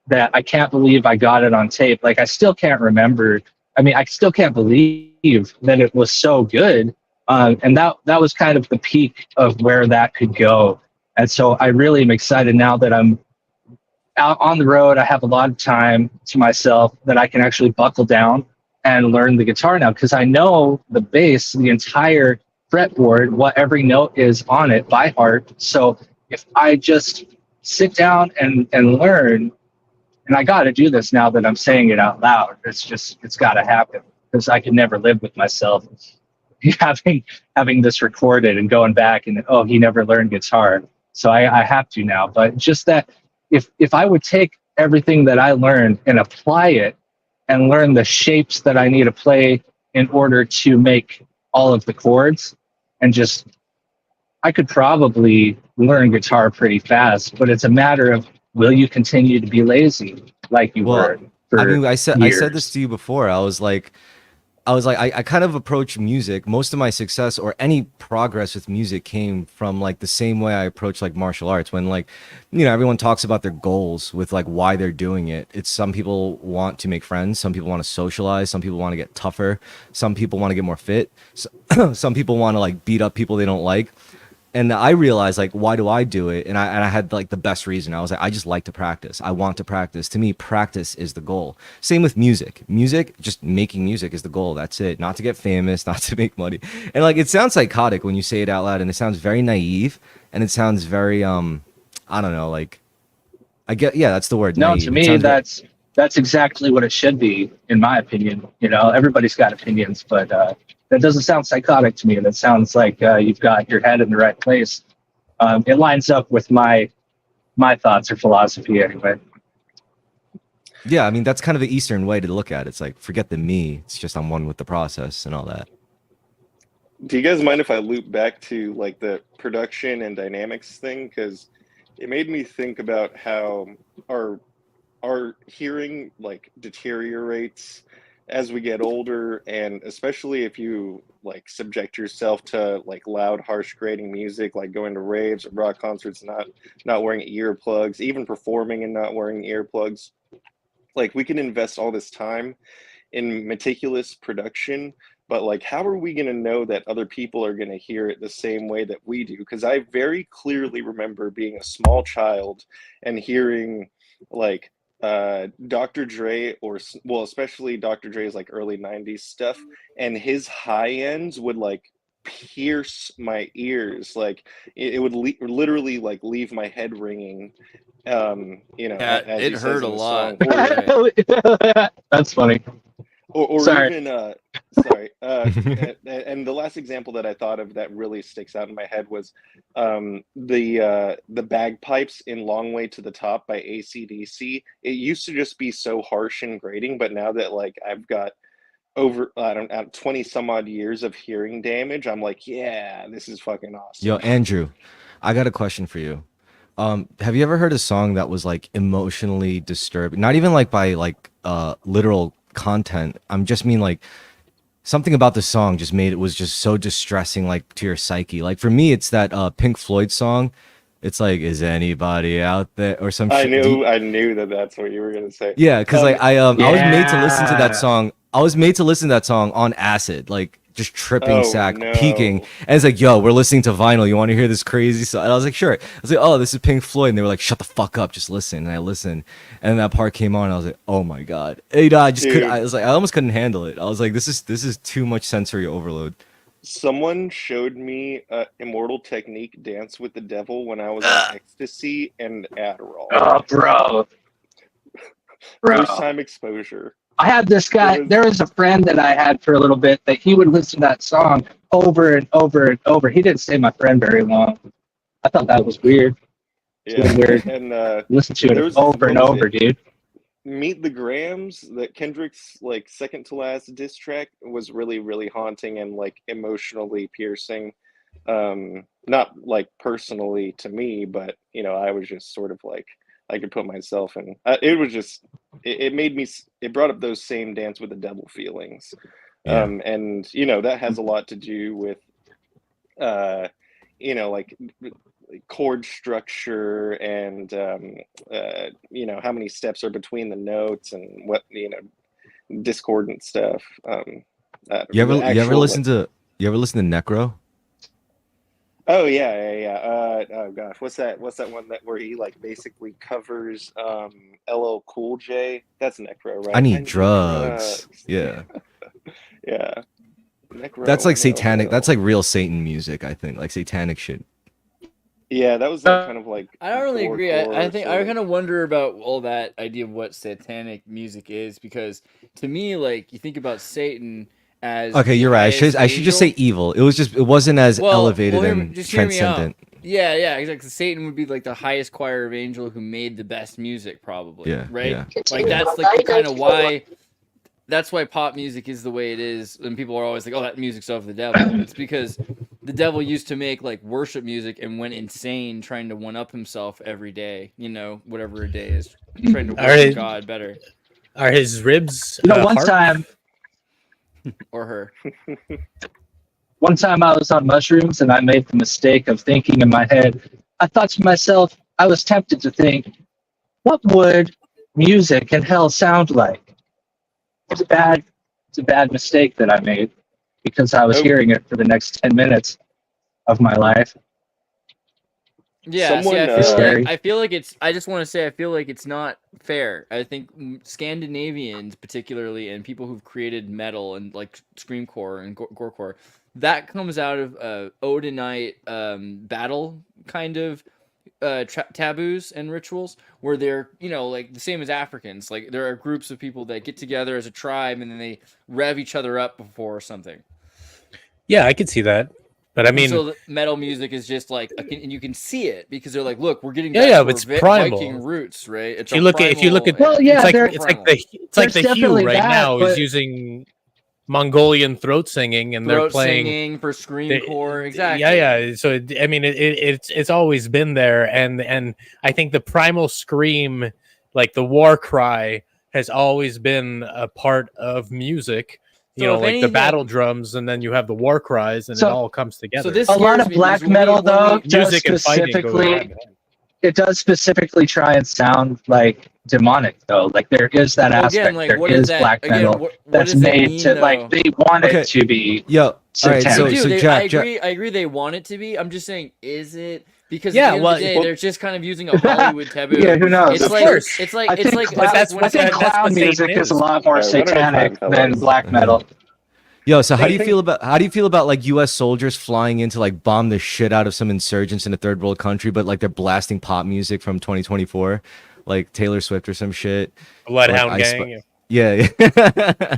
that I can't believe I got it on tape. Like, I still can't remember. I mean, I still can't believe that it was so good. And that was kind of the peak of where that could go. And so I really am excited now that I'm out on the road. I have a lot of time to myself that I can actually buckle down and learn the guitar now, because I know the bass, the entire fretboard, what every note is on it by heart. So if I just sit down and learn, and I got to do this now that I'm saying it out loud, it's got to happen, because I could never live with myself having this recorded and going back and, oh, he never learned guitar. So I have to now. But just that, if I would take everything that I learned and apply it and learn the shapes that I need to play in order to make all of the chords, and just, I could probably learn guitar pretty fast. But it's a matter of, will you continue to be lazy like you were for I said years? this to you before. I was like, I kind of approach music. Most of my success or any progress with music came from like the same way I approach like martial arts. When, like, you know, everyone talks about their goals with like why they're doing it. It's, some people want to make friends, some people want to socialize, some people want to get tougher, some people want to get more fit, some people want to like beat up people they don't like. And I realized, like, why do I do it? And I had like the best reason. I was like, I just like to practice. I want to practice. To me, practice is the goal. Same with music. Music, just making music is the goal. That's it. Not to get famous, not to make money. And like, it sounds psychotic when you say it out loud, and it sounds very naive, and it sounds very I don't know, like, I get, yeah, that's the word. No, naive. to me, that's exactly what it should be, in my opinion. You know, everybody's got opinions, but that doesn't sound psychotic to me. That sounds like you've got your head in the right place. It lines up with my thoughts or philosophy anyway. Yeah, I mean, that's kind of the Eastern way to look at it. It's like, forget the me. It's just I'm one with the process and all that. Do you guys mind if I loop back to like the production and dynamics thing? Because it made me think about how our hearing like deteriorates as we get older, and especially if you like subject yourself to like loud, harsh, grating music, like going to raves or rock concerts, not wearing earplugs, even performing and not wearing earplugs. Like, we can invest all this time in meticulous production, but like, how are we going to know that other people are going to hear it the same way that we do? Because I very clearly remember being a small child and hearing like Dr. Dre, or well, especially Dr. Dre's like early 90s stuff, and his high ends would like pierce my ears. Like, it would literally like leave my head ringing. You know, Yeah, as it he hurt says a in the lot. song. That's funny. Or Sorry. even sorry. And the last example that I thought of that really sticks out in my head was the bagpipes in Long Way to the Top by AC/DC. It used to just be so harsh and grating, but now that like I've got over 20 some odd years of hearing damage, I'm like, yeah, this is fucking awesome. Yo, Andrew, I got a question for you. Have you ever heard a song that was like emotionally disturbing? Not even like by like literal content. I'm just mean like something about the song just made it was just so distressing, like to your psyche. Like for me, it's that Pink Floyd song. It's like, is anybody out there, or some I shit. knew that that's what you were gonna say. Yeah, because like I was made to listen to that Yeah. song. I was made to listen to that song on acid, like just tripping, Oh, sack, no. peaking. And it's like, yo, we're listening to vinyl. You want to hear this crazy song? And I was like, sure. I was like, oh, this is Pink Floyd. And they were like, shut the fuck up, just listen. And I listened. And then that part came on. And I was like, oh my god. And, you know, I just couldn't. I was like, I almost couldn't handle it. I was like, this is too much sensory overload. Someone showed me Immortal Technique Dance with the Devil when I was on ecstasy and Adderall. Oh, bro. First time exposure. I had this guy, there was a friend that I had for a little bit that he would listen to that song over and over and over. He didn't stay my friend very long. I thought that was weird. It's Yeah, weird. and Listen to there it was- over and what was over, it? dude. Meet the Grams, that Kendrick's like second to last diss track was really, really haunting and like emotionally piercing. Not like personally to me, but I was just sort of like I could put myself in. It was just it made me. It brought up those same dance with the devil feelings, Yeah. and that has a lot to do with like chord structure and how many steps are between the notes and what discordant stuff. You ever listen to Necro? Oh yeah. Oh gosh, what's that one where he like basically covers LL Cool J? That's Necro, right? I need drugs. Yeah. Yeah. Necro, That's like I know, satanic. well. That's like real Satan music, I think. Like satanic shit. Yeah, that was that kind of like. I don't really agree. I horrorcore think sort I of- kind of wonder about all that idea of what satanic music is, because to me, like, you think about Satan as Okay, the you're right. highest I should just say angel. evil. It wasn't as elevated well, and just hear me out. transcendent. Yeah, exactly. Satan would be like the highest choir of angel who made the best music, probably. Yeah, right. yeah. Like that's like kind of why. That's why pop music is the way it is, and people are always like, "Oh, that music's of the devil." It's because the devil used to make like worship music and went insane trying to one up himself every day. Whatever a day is, trying to worship God better. Are his ribs? One hard? time, Or her. one time I was on mushrooms and I made the mistake of thinking in my head. I thought to myself, I was tempted to think, what would music in hell sound like? It's a bad mistake that I made because I was hearing it for the next 10 minutes of my life. Yeah, Someone, I feel like it's. I just want to say, I feel like it's not fair. I think Scandinavians, particularly, and people who've created metal and like screamcore and gorecore, that comes out of Odinite battle kind of taboos and rituals, where they're like the same as Africans. Like there are groups of people that get together as a tribe and then they rev each other up before something. Yeah, I could see that. But I mean, so the metal music is just like, and you can see it because they're like, look, we're getting Yeah, back yeah, to but our it's primal. Viking roots, right? It's if you look at, Well, yeah, it's like there- it's like there's the Hue definitely right that, now is but- using Mongolian throat singing, and they're throat playing singing for screamcore, exactly. Yeah. So I mean, it's always been there, and I think the primal scream, like the war cry, has always been a part of music. So if Like anything- the battle drums, and then you have the war cries, and So- it all comes together. So this A lot scares of me black because metal, though, does music and fighting go hand in specifically hand. it does specifically try and sound like demonic, though. Like there is that Well, aspect. again, like, there what is is that? black Again, metal what that's does it made mean, to like though? they want Okay. it to be Yo, all right, satanic. so I Jack, agree they want it to be. I'm just saying, is it? Because Yeah, at the end well, of the day, well- they're just kind of using a Hollywood taboo. Yeah, who knows? It's Of like course. it's like I it's think like clown, that's I what think that's what clown Satan music is is. a lot more All right, one at a time, satanic fellas. than black metal. Yo, so how do you They feel about like U.S. soldiers flying in to like bomb the shit out of some insurgents in a third world country, but like they're blasting pop music from 2024, like Taylor Swift or some shit? Bloodhound Like, Gang, Yeah,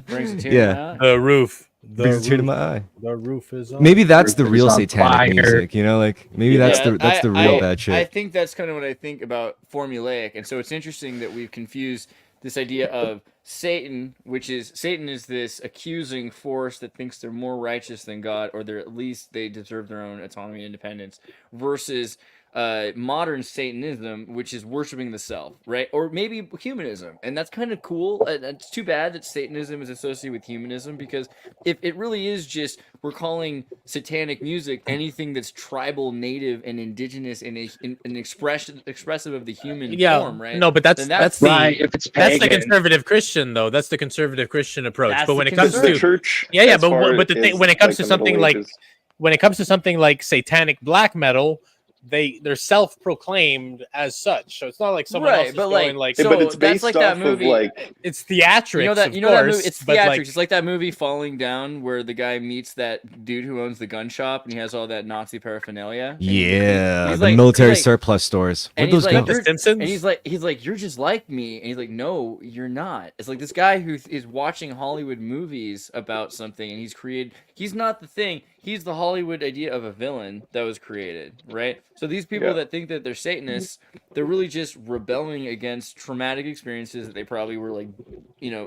brings a tear yeah. to my eye. the roof, Brings a tear to my eye. the roof is on. Maybe that's the Roof is real on satanic fire. music, like maybe that's Yeah, the real bad I shit. think that's kind of what I think about Formulaic, and so it's interesting that we've confused this idea of Satan is this accusing force that thinks they're more righteous than God, or they're at least they deserve their own autonomy and independence, versus modern Satanism, which is worshiping the self, right? Or maybe humanism, and that's kind of cool. It's too bad that Satanism is associated with humanism, because if it really is just we're calling satanic music anything that's tribal, native, and indigenous, and an expressive of the human form, right? No, but that's Then that's the Right, if it's that's the pagan. conservative Christian though. That's the conservative Christian approach. That's But the when it comes the to church. yeah, as but far but the thing as, when it comes like, to the something Middle like Ages. when it comes to something like satanic black metal, they're self-proclaimed as such. So it's not like someone else is but going like, like Yeah, so but it's that's based like off that movie. of like it's theatrics. You know that of you know that course, movie. It's but, theatrics. like, It's like that movie Falling Down, where the guy meets that dude who owns the gun shop, and he has all that Nazi paraphernalia. And Yeah, he's the like- military he's like- surplus stores. Where'd and those he's go? like, The "You're-" Simpsons? and he's like, you're just like me, and he's like, no, you're not. It's like this guy who is watching Hollywood movies about something, and he's not the thing. He's the Hollywood idea of a villain that was created, right? So these people Yeah. that think that they're Satanists they're really just rebelling against traumatic experiences that they probably were like,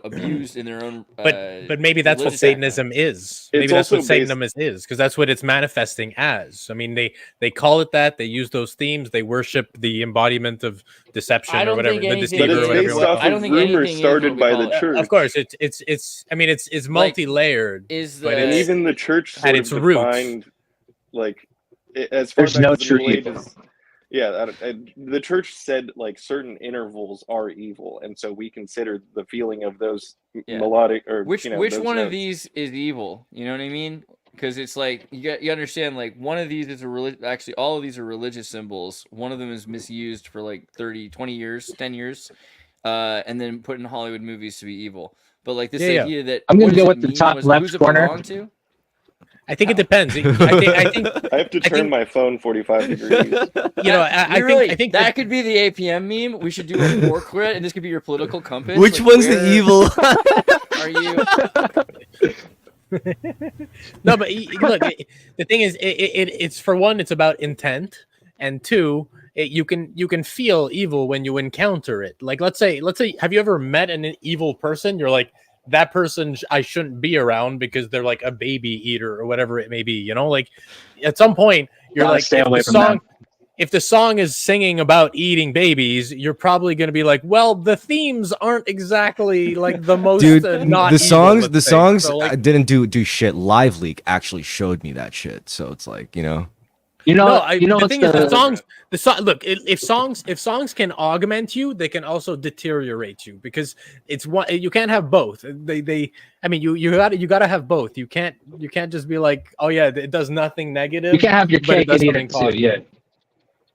abused in their own. But maybe that's what religious Satanism is. Maybe It's that's what also Satanism is, because that's what it's manifesting as. I mean, they call it that. They use those themes. They worship the embodiment of deception I or don't whatever, think the anything But deceiver it's or whatever. based off I don't of think rumors anything is started what we by call the it. church. Of course, it's multi-layered. Is but the And it's- even the church at sort of its roots. defined, like, as far There's back no as the true Middle evil. Ages. Yeah, the church said like certain intervals are evil, and so we consider the feeling of those Yeah. melodic or which those one of notes. these is evil? You know what I mean? Because it's like you understand, like one of these is actually all of these are religious symbols. One of them is misused for like 30, 20 years, 10 years, and then put in Hollywood movies to be evil. But like this idea that I'm gonna what does go it with the mean? top left Who's it corner. belong to? I think it depends. I think I have to turn think- my phone 45 degrees. I think that could be the APM meme. We should do a portrait, and this could be your political compass. Which like, one's the where evil? Are you? No, but look, the thing is, it's for one, it's about intent, and two, you can feel evil when you encounter it. Like, let's say, have you ever met an evil person? You're like, that person I shouldn't be around because they're like a baby eater or whatever it may be. You know, like at some point you're Gotta like, stay away from them. if the song is singing about eating babies, you're probably going to be like, well, the themes aren't exactly like the most Dude, not the evil, songs let's the say. songs So, like, didn't do shit. Live Leak actually showed me that shit, so it's like, You know, the what's thing is, the song. Look, if songs can augment you, they can also deteriorate you, because it's one. You can't have both. I mean, you gotta have both. You can't just be like, oh yeah, it does nothing negative. You can't have your but it cake does and eat something it too. positive. Yeah.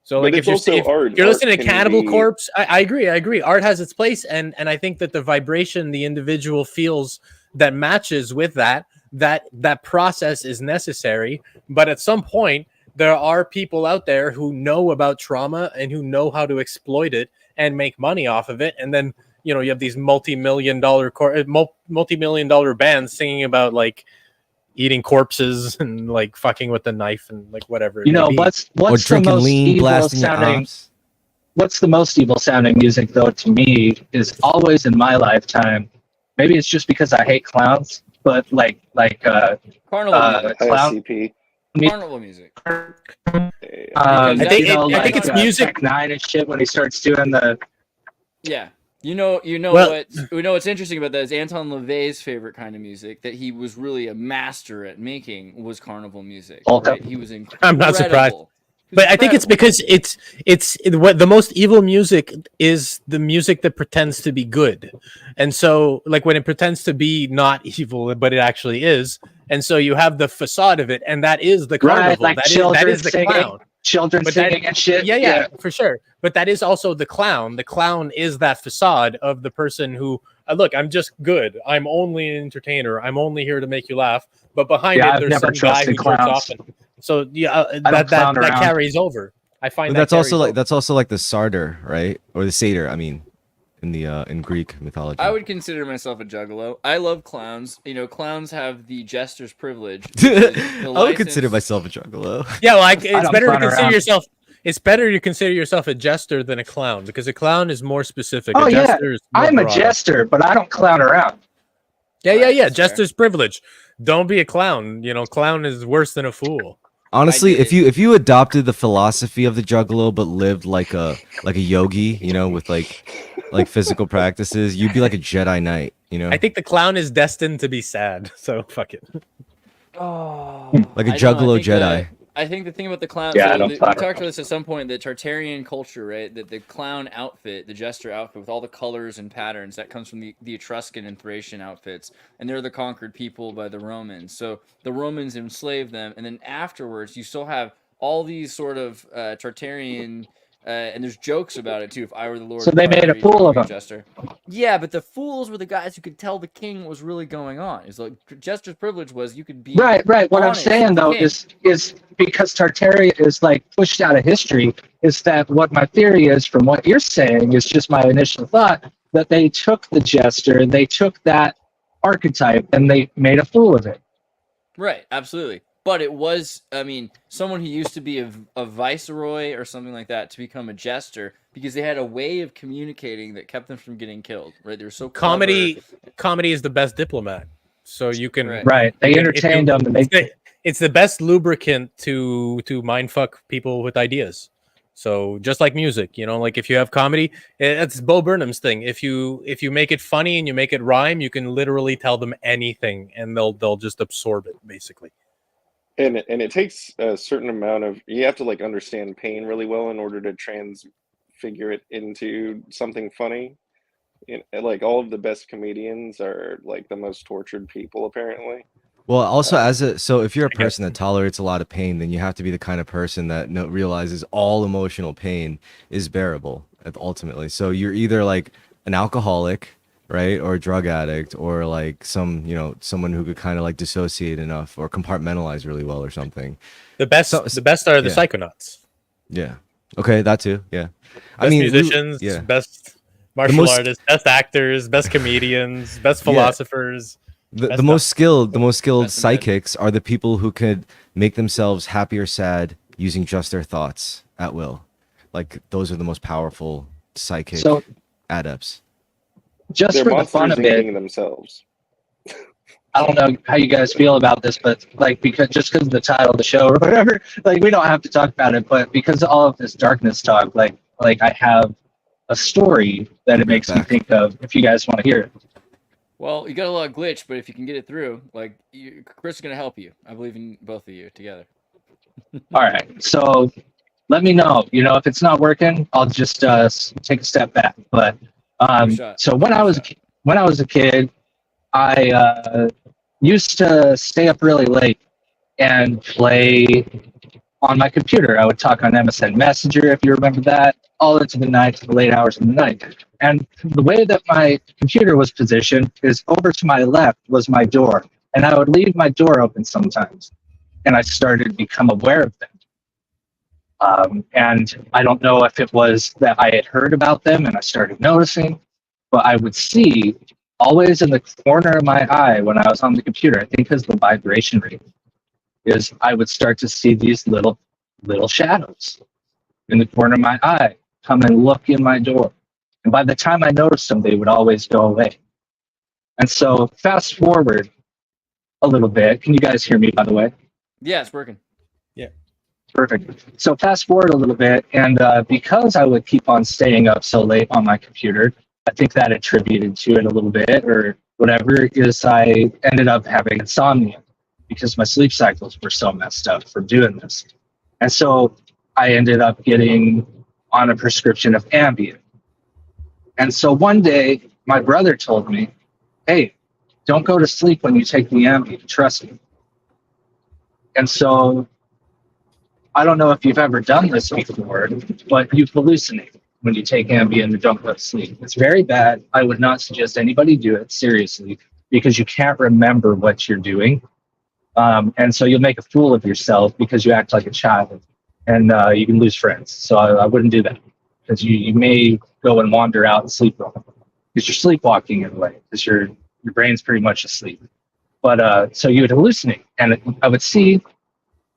So But like, it's if also you're art. you're listening Art to can Cannibal be- Corpse, I agree. Art has its place, and I think that the vibration the individual feels that matches with that process is necessary. But at some point, there are people out there who know about trauma and who know how to exploit it and make money off of it. And then, you have these multi-million dollar bands singing about like eating corpses and like fucking with the knife and like whatever. it may be. What's or the drinking most lean, evil blasting your sounding? ops. What's the most evil sounding music though to me is always in my lifetime. Maybe it's just because I hate clowns, but Carnival music. clown. ICP. Carnival music. I think it's music. Tech Nine and shit when he starts doing the. Yeah. Well- What's interesting about that is Anton LaVey's favorite kind of music that he was really a master at making was carnival music. Polka. Right? He was incredible. I'm not surprised. He was But I think it's incredible. because what the most evil music is the music that pretends to be good. And so like when it pretends to be not evil, but it actually is. And so you have the facade of it, and that is the carnival. Right, like that children is the singing. clown. Children But singing and shit. Yeah, for sure. But that is also the clown. The clown is that facade of the person who, look, I'm just good. I'm only an entertainer. I'm only here to make you laugh. But behind Yeah, it, I've there's never some guy who trusted jerks clowns. off. So yeah, don't that clown around. carries over. I find But that that's also carries like over. that's also like the Sarder, right? Or the Satyr, I mean, in the in Greek mythology. I would consider myself a juggalo. I love clowns. Clowns have the jester's privilege. I would consider myself a juggalo. Yeah, well, it's don't better to clown consider around. yourself. It's better to consider yourself a jester than a clown, because a clown is more specific. Oh a yeah, jester is more I'm a broad. jester, but I don't clown around. Yeah. That's fair. Jester's privilege. Don't be a clown. Clown is worse than a fool. Honestly, did if you adopted the philosophy of the juggalo but lived like a yogi, with like physical practices, you'd be like a Jedi Knight, I think the clown is destined to be sad. So fuck it. Oh, like a I don't know, juggalo I think Jedi. I think the thing about the clown, Yeah, I so don't we clown talked around. about this at some point, the Tartarian culture, right? That the clown outfit, the jester outfit with all the colors and patterns, that comes from the Etruscan and Thracian outfits. And they're the conquered people by the Romans. So the Romans enslaved them. And then afterwards, you still have all these sort of Tartarian, and there's jokes about it too. If I were the Lord, So of they made a Tartary, fool of I'd be him. Jester. Yeah, but the fools were the guys who could tell the king what was really going on. It's like jester's privilege was you could be Right. What I'm honest saying with the though king. is because Tartaria is like pushed out of history. Is that what my theory is from what you're saying? Is just my initial thought that they took the jester and they took that archetype and they made a fool of it. Right, absolutely. but it was, I mean, someone who used to be a viceroy or something like that to become a jester because they had a way of communicating that kept them from getting killed. Right? They were so Comedy clever. is the best diplomat. So you can Right. They entertained them. It's the best lubricant to mindfuck people with ideas. So just like music, you know, like if you have comedy, that's Bo Burnham's thing. If you make it funny and you make it rhyme, you can literally tell them anything and they'll just absorb it basically. And it takes a certain amount of, you have to like understand pain really well in order to transfigure it into something funny. Like all of the best comedians are like the most tortured people apparently. Well, also so if you're a person that tolerates a lot of pain, then you have to be the kind of person that realizes all emotional pain is bearable ultimately. So you're either like an alcoholic, right, or a drug addict, or like someone who could kind of like dissociate enough or compartmentalize really well or something. The best are the psychonauts. Yeah. Okay, that too. Yeah. Best musicians, best martial artists, best actors, best comedians, best philosophers. The most skilled psychics are the people who could make themselves happy or sad using just their thoughts at will. Like those are the most powerful psychic adepts. Just They're for the fun of it, themselves. I don't know how you guys feel about this, but like because of the title of the show or whatever, like we don't have to talk about it. But because of all of this darkness talk, like I have a story that it makes me think of. If you guys want to hear it. Well, you got a lot of glitch, but if you can get it through, like Chris is gonna help you. I believe in both of you together. All right, so let me know. You know, if it's not working, I'll just take a step back. But so when I was a kid, I used to stay up really late and play on my computer. I would talk on MSN Messenger, if you remember that, all into the night, to the late hours of the night. And the way that my computer was positioned is over to my left was my door. And I would leave my door open sometimes. And I started to become aware of them. And I don't know if it was that I had heard about them and I started noticing, but I would see always in the corner of my eye when I was on the computer, I think because the vibration rate is I would start to see these little shadows in the corner of my eye come and look in my door. And by the time I noticed them, they would always go away. And so fast forward a little bit. Can you guys hear me, by the way? Yeah, it's working. Yeah. Perfect. So fast forward a little bit. And because I would keep on staying up so late on my computer, I think that attributed to it a little bit or whatever, is I ended up having insomnia because my sleep cycles were so messed up from doing this. And so I ended up getting on a prescription of Ambien. And so one day, my brother told me, hey, don't go to sleep when you take the Ambien, trust me. And so I don't know if you've ever done this before, but you hallucinate when you take Ambien and don't go to sleep. It's very bad. I would not suggest anybody do it, seriously, because you can't remember what you're doing. And so you'll make a fool of yourself because you act like a child, and you can lose friends. So I wouldn't do that, because you may go and wander out and sleep because you're sleepwalking in a way, because your brain's pretty much asleep. But so you would hallucinate, and I would see,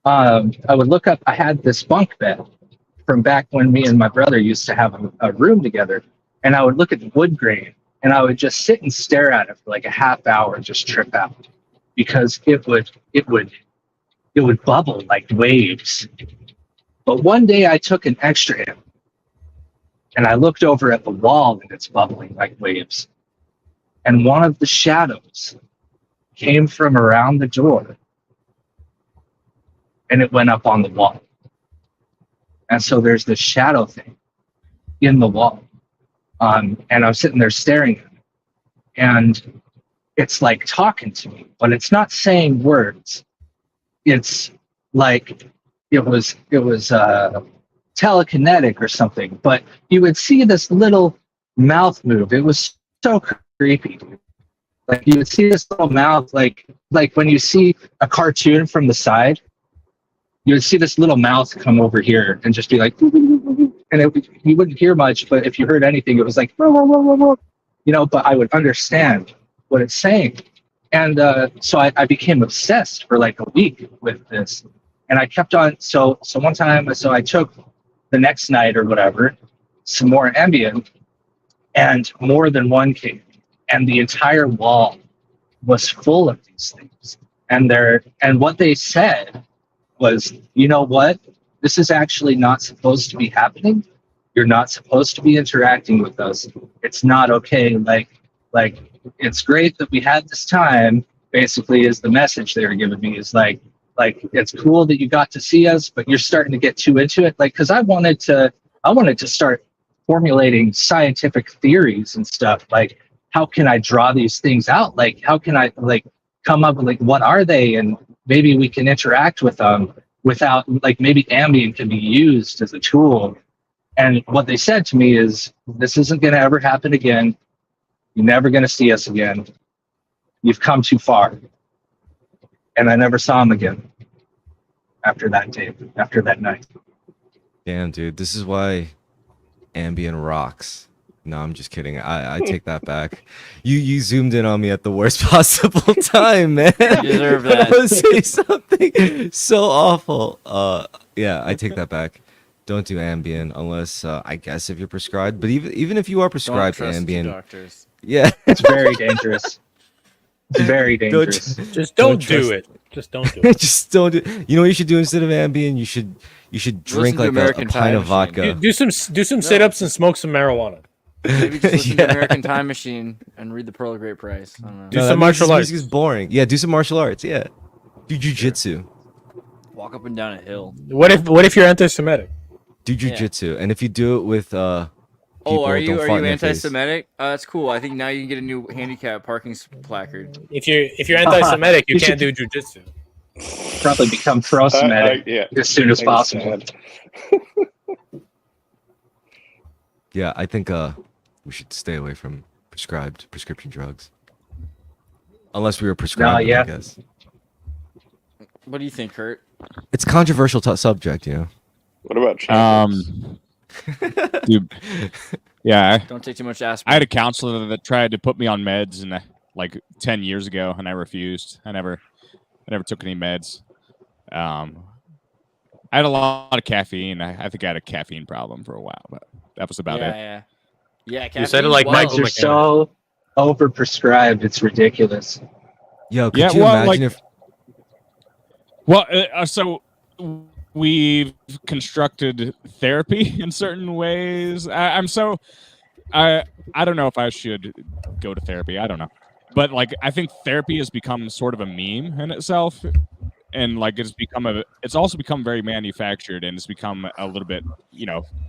I would look up, I had this bunk bed from back when me and my brother used to have a room together, and I would look at the wood grain, and I would just sit and stare at it for like a half hour and just trip out, because it would bubble like waves. But one day I took an extra hit, and I looked over at the wall, and it's bubbling like waves. And one of the shadows came from around the door, and it went up on the wall. And so there's this shadow thing in the wall. And I'm sitting there staring at it. And it's like talking to me, but it's not saying words. It's like it was telekinetic or something, but you would see this little mouth move. It was so creepy. Like you would see this little mouth, like when you see a cartoon from the side, you would see this little mouth come over here and just be like, and you wouldn't hear much, but if you heard anything, it was like, you know, but I would understand what it's saying. And so I became obsessed for like a week with this. And I kept on. So one time, so I took the next night or whatever, some more Ambien, and more than one came. And the entire wall was full of these things. And what they said was, you know what? This is actually not supposed to be happening. You're not supposed to be interacting with us. It's not okay. Like it's great that we had this time, basically, is the message they were giving me, is like it's cool that you got to see us, but you're starting to get too into it. Like, because I wanted to start formulating scientific theories and stuff. Like, how can I draw these things out? Like, how can I like come up with like what are they, and maybe we can interact with them without, like, maybe Ambien can be used as a tool. And what they said to me is, this isn't going to ever happen again. You're never going to see us again. You've come too far. And I never saw him again after that day, after that night. Damn, dude, this is why Ambien rocks. No, I'm just kidding. I take that back. You zoomed in on me at the worst possible time, man. You deserve that. I would say something so awful. Yeah, I take that back. Don't do Ambien unless I guess if you're prescribed. But even if you are prescribed Ambien, doctors. yeah, It's very dangerous. It's very dangerous. Just don't trust- do it. Just don't do it. just don't do. You know what you should do instead of Ambien? You should drink to like a American pint of Pie vodka. Do some sit-ups and smoke some marijuana. Maybe just listen Yeah. to American Time Machine and read The Pearl of Great Price. I don't know. Do No, some that means martial this arts. music is boring. Yeah, do some martial arts. Yeah, do jujitsu. Walk up and down a hill. What if you're anti-Semitic? Do jujitsu, and if you do it with Oh, people, are don't you fart in their face. anti-Semitic? That's cool. I think now you can get a new handicap parking placard. If you're anti-Semitic, you You can't should- do jujitsu. Probably become pro-Semitic yeah. as soon as I possible. understand. Yeah, I think we should stay away from prescription drugs, unless we were prescribed. them, yeah. I guess What do you think, Kurt? it's a controversial subject, you know. What about champions? Dude, yeah, Don't take too much I aspirin. had a counselor that tried to put me on meds, and like 10 years ago, and I refused. I never took any meds. I had a lot of caffeine. I think I had a caffeine problem for a while, but that was about it. Yeah. You said it like caffeine's Michael wild. They're so overprescribed, it's ridiculous. Yo, could Yeah, you well, imagine like- if? Well, so we've constructed therapy in certain ways. I don't know if I should go to therapy. I don't know, but like I think therapy has become sort of a meme in itself, and like it's also become very manufactured, and it's become a little bit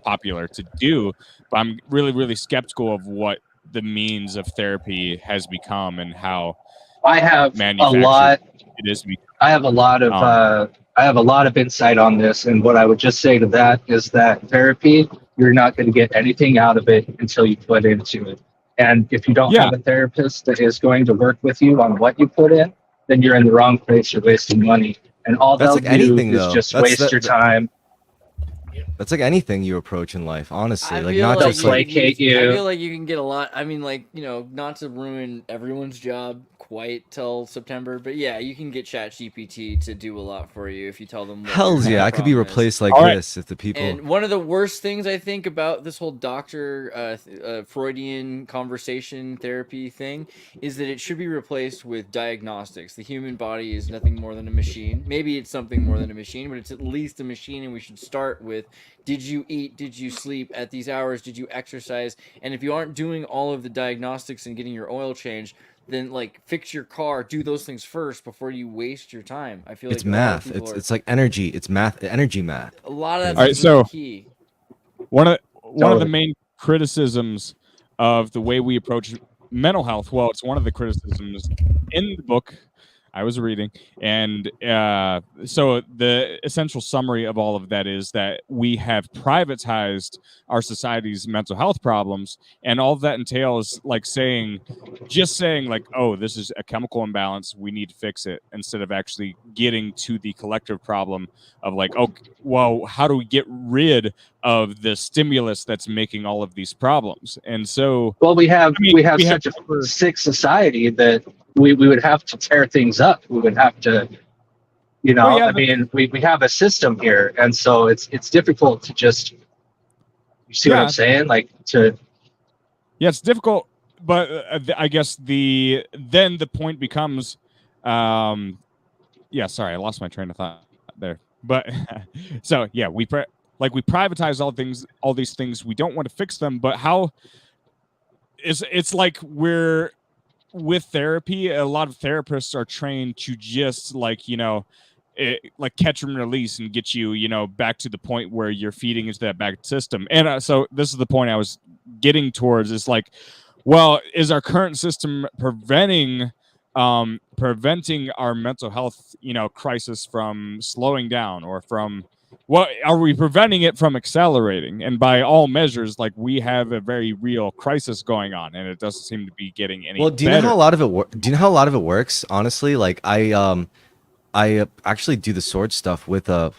popular to do. But I'm really skeptical of what the means of therapy has become and how I have a manufactured lot. it is. I have a lot of I have a lot of insight on this, and what I would just say to that is that therapy, you're not going to get anything out of it until you put into it. And if you don't Yeah. have a therapist that is going to work with you on what you put in, then you're in the wrong place. You're wasting money, and all That's they'll like anything, do is though. just That's waste your time. That's like anything you approach in life, honestly. I Like feel not like just you- like placate I you. feel like you can get a lot. I mean, like, not to ruin everyone's job quite till September, but yeah, you can get ChatGPT to do a lot for you if you tell them. What hells your yeah, I could be problem is. replaced like All right. this if the people. And one of the worst things I think about this whole doctor Freudian conversation therapy thing is that it should be replaced with diagnostics. The human body is nothing more than a machine. Maybe it's something more than a machine, but it's at least a machine, and we should start with: did you eat? Did you sleep at these hours? Did you exercise? And if you aren't doing all of the diagnostics and getting your oil changed, then like fix your car, do those things first before you waste your time. I feel It's like a lot of math. people It's like energy. It's math. Energy math. a lot of that's All right, so- key. One of the Totally. main criticisms of the way we approach mental health, well, it's one of the criticisms in the book I was reading, and so the essential summary of all of that is that we have privatized our society's mental health problems, and all that entails like just saying like, oh, this is a chemical imbalance, we need to fix it, instead of actually getting to the collective problem of like, oh, well, how do we get rid of the stimulus that's making all of these problems. And so, Well, we have I mean, we have we such have- a sick society that we would have to tear things up. We would have to, you know, Well, yeah, I mean, we have a system here, and so it's difficult to just, you see what Yeah. I'm saying? Like to, yeah, it's difficult, but I guess then the point becomes, yeah, sorry, I lost my train of thought there. But so yeah, we privatize all these things. We don't want to fix them, but how is it's like we're with therapy. A lot of therapists are trained to just like like catch and release and get you back to the point where you're feeding into that back system. And so this is the point I was getting towards. Is like, well, is our current system preventing our mental health crisis from slowing down, or from what are we preventing it from accelerating? And by all measures, like, we have a very real crisis going on, and it doesn't seem to be getting any Well, do you better. know how a lot of it do you know how a lot of it works? Honestly, like I actually do the sword stuff with a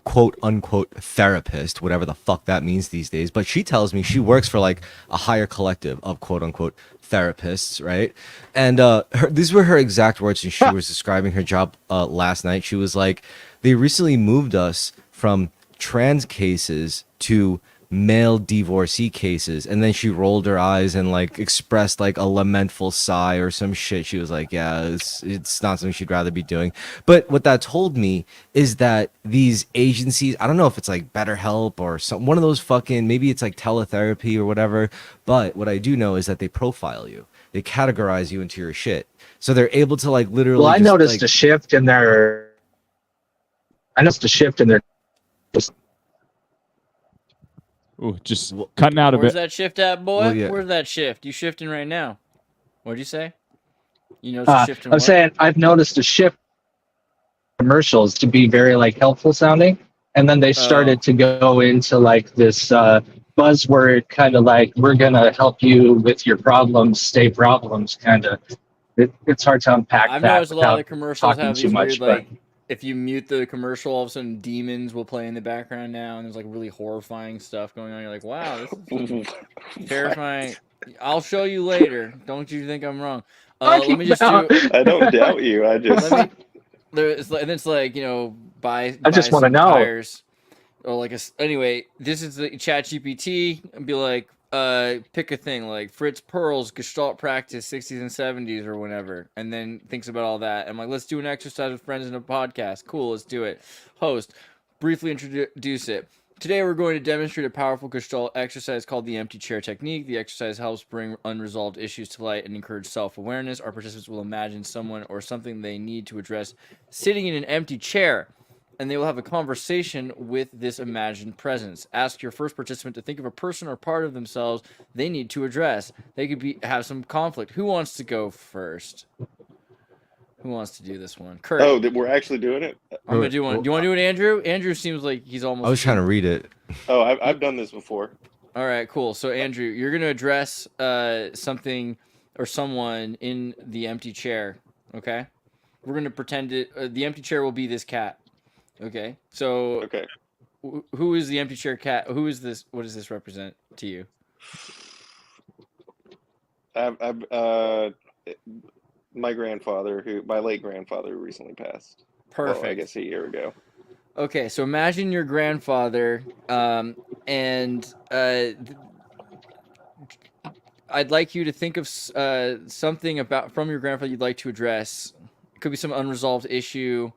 quote unquote therapist, whatever the fuck that means these days. But she tells me she works for like a higher collective of quote unquote therapists, right? And these were her exact words, and she was describing her job last night. She was like, they recently moved us from trans cases to male divorcee cases, and then she rolled her eyes and like expressed like a lamentful sigh or some shit. She was like, yeah, it's not something she'd rather be doing. But what that told me is that these agencies, I don't know if it's like BetterHelp or one of those fucking, maybe it's like teletherapy or whatever, but what I do know is that they profile you, they categorize you into your shit, so they're able to like literally well, I just, noticed like, a shift in their, Ooh, just cutting out a Where's bit. that shift at, boy? Well, yeah. Where's that shift? You shifting right now? What'd you say? You noticed a shift in I'm what? saying I've noticed a shift in commercials to be very like helpful sounding, and then they started to go into like this buzzword kind of like, we're gonna help you with your problems, stay problems kind of. It's hard to unpack I've that noticed a lot of the without commercials talking have too these much, weird, but like, if you mute the commercial, all of a sudden demons will play in the background now, and there's like really horrifying stuff going on. You're like, wow, this is terrifying. I'll show you later. Don't you think I'm wrong? Let me just do. I don't doubt you. I just Let me. There's and it's like, buy just wanna some know. tires, or like anyway. This is the Chat GPT, and be like, pick a thing like Fritz Perls Gestalt practice 60s and 70s or whatever, and then thinks about all that. I'm like, let's do an exercise with friends in a podcast. Cool, let's do it. Host, briefly introduce it. Today we're going to demonstrate a powerful Gestalt exercise called the empty chair technique. The exercise helps bring unresolved issues to light and encourage self-awareness. Our participants will imagine someone or something they need to address sitting in an empty chair, and they will have a conversation with this imagined presence. Ask your first participant to think of a person or part of themselves they need to address. They could have some conflict. Who wants to go first? Who wants to do this one? Kurt. Oh, we're actually doing it. I'm gonna do one. Do you want to do it, Andrew? Andrew seems like he's almost. I was trying to read it. Oh, I've done this before. All right, cool. So Andrew, you're gonna address something or someone in the empty chair. Okay. We're gonna pretend it. The empty chair will be this cat. Okay. So. Okay. Who is the empty chair cat? Who is this? What does this represent to you? My grandfather, my late grandfather, who recently passed. Perfect. Well, I guess a year ago. Okay, so imagine your grandfather, and I'd like you to think of something from your grandfather you'd like to address. It could be some unresolved issue.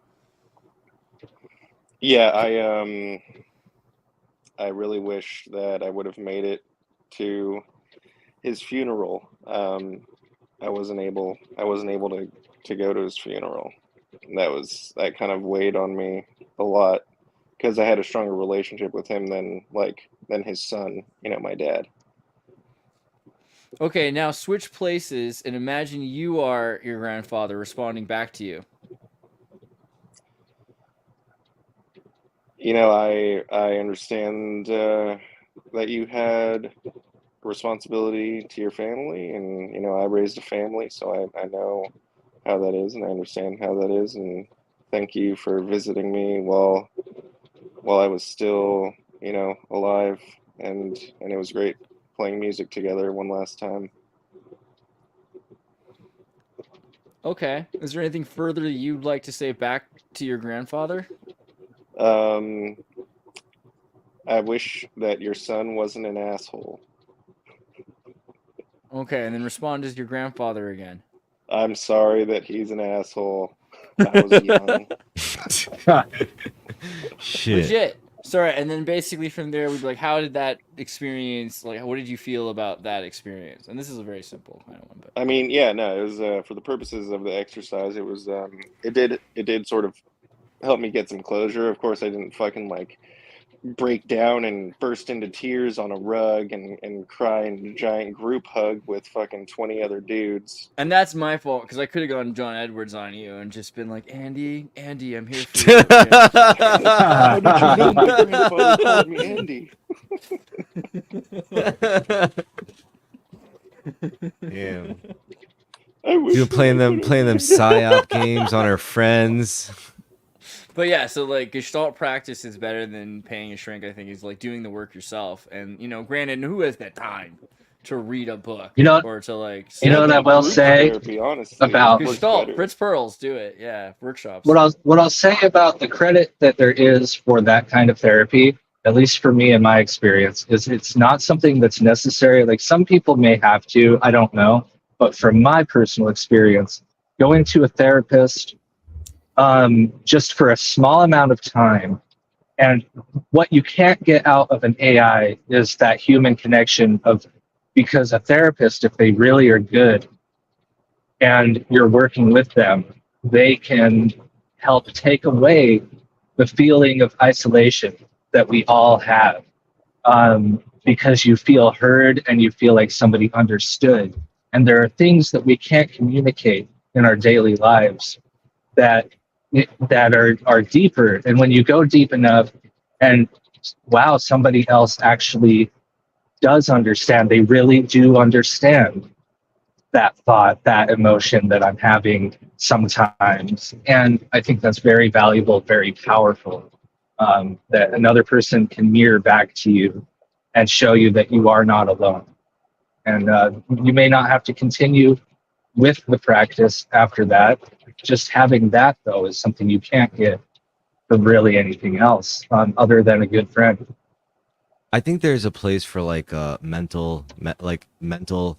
Yeah, I really wish that I would have made it to his funeral. I wasn't able to go to his funeral. That kind of weighed on me a lot, because I had a stronger relationship with him than his son, my dad. Okay, now switch places and imagine you are your grandfather responding back to you. I understand that you had responsibility to your family, and I raised a family, so I know how that is, and I understand how that is, and thank you for visiting me while I was still you know, alive, and it was great playing music together one last time. Okay. Is there anything further you'd like to say back to your grandfather? I wish that your son wasn't an asshole. Okay, and then respond as your grandfather again. I'm sorry that he's an asshole. I was young. Shit. Legit. Sorry, and then basically from there we'd be like, how did that experience, like, what did you feel about that experience? And this is a very simple kind of one, but I mean, yeah, no, it was for the purposes of the exercise. It was it did sort of help me get some closure. Of course, I didn't fucking like break down and burst into tears on a rug and cry in a giant group hug with fucking 20 other dudes. and that's my fault because I could have gone John Edwards on you and just been like, Andy, I'm here for you. How did you know my grandfather called me Andy? Damn. I wish Dude, playing them psyop games on our friends. But yeah, so like Gestalt practice is better than paying a shrink. I think is like doing the work yourself, and you know, granted, who has that time to read a book, You know- or to like You know what I will Group say therapy, honestly, about- works Gestalt, better. Fritz Perls do it, yeah, workshops. what I'll say about the credit that there is for that kind of therapy, at least for me in my experience, is it's not something that's necessary. Like some people may have to, I don't know, but from my personal experience, going to a therapist just for a small amount of time, and what you can't get out of an AI is that human connection of, because a therapist, if they really are good and you're working with them, they can help take away the feeling of isolation that we all have, because you feel heard and you feel like somebody understood. And there are things that we can't communicate in our daily lives that are deeper. And when you go deep enough and wow, somebody else actually does understand, they really do understand that thought, that emotion that I'm having sometimes. And I think that's very valuable, very powerful, that another person can mirror back to you and show you that you are not alone. And you may not have to continue with the practice after that. Just having that, though, is something you can't get from really anything else other than a good friend. I think there's a place for like mental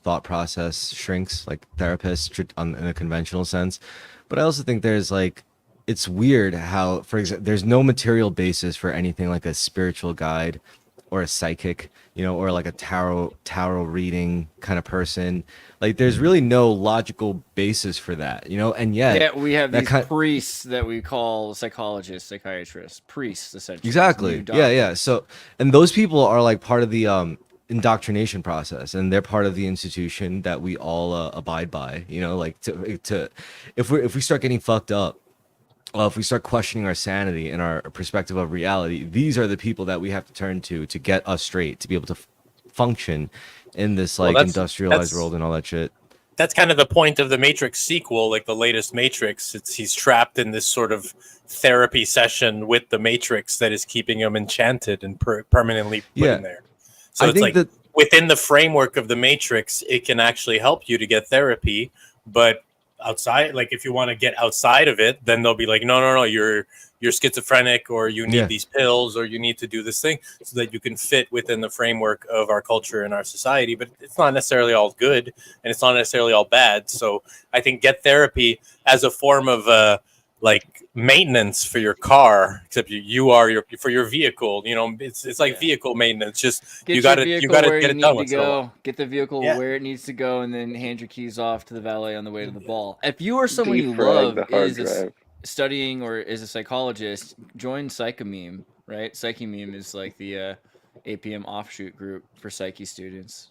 thought process shrinks, like therapists in a conventional sense. But I also think there's like, it's weird how, for example, there's no material basis for anything like a spiritual guide or a psychic, you know, or like a tarot reading kind of person. Like there's really no logical basis for that, you know. And yet, yeah, we have that these priests that we call psychologists, psychiatrists, priests essentially. Exactly. Yeah. So, and those people are like part of the indoctrination process, and they're part of the institution that we all abide by. You know, like to if we start getting fucked up, if we start questioning our sanity and our perspective of reality, these are the people that we have to turn to get us straight, to be able to function in this like industrialized world and all that shit. That's kind of the point of the Matrix sequel, like the latest Matrix. He's trapped in this sort of therapy session with the Matrix that is keeping him enchanted and permanently put in there. So it's like within the framework of the Matrix, it can actually help you to get therapy, but outside, like if you want to get outside of it, then they'll be like, no, you're schizophrenic, or you need these pills, or you need to do this thing, so that you can fit within the framework of our culture and our society. But it's not necessarily all good, and it's not necessarily all bad. So I think get therapy as a form of like maintenance for your car, except you are for your vehicle. You know, it's like vehicle maintenance. Just you gotta get it done once in a while. Get the vehicle where it needs to go, and then hand your keys off to the valet on the way to the ball. If you are someone you love is studying or is a psychologist, join Psychomeme, right? Psychomeme is like the APM offshoot group for psyche students.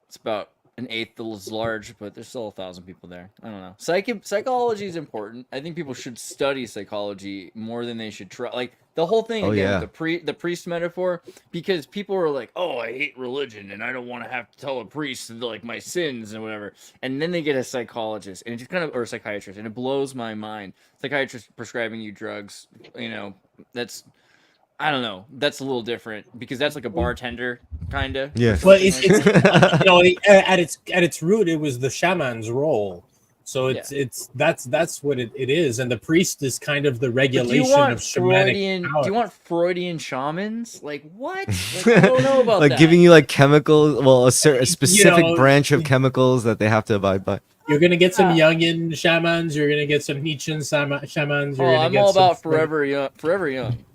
It's about an eighth as large, but there's still 1,000 people there. I don't know. Psychology is important. I think people should study psychology more than they should try. Like the whole thing again, with the priest metaphor, because people are like, "Oh, I hate religion, and I don't want to have to tell a priest like my sins and whatever." And then they get a psychologist, and it just kind of, or a psychiatrist, and it blows my mind. Psychiatrist prescribing you drugs, you know, that's I don't know. That's a little different because that's like a bartender kind of. Yeah. Well, it's you know, at its root, it was the shaman's role. So that's what it is, and the priest is kind of the regulation of shamanic power. Do you want Freudian shamans? Like what? Like, I don't know about like that. giving you like chemicals, well, a specific branch of chemicals that they have to abide by. You're gonna get some Jungian shamans. You're gonna get some Nietzschean shamans. You're I'm all about forever young,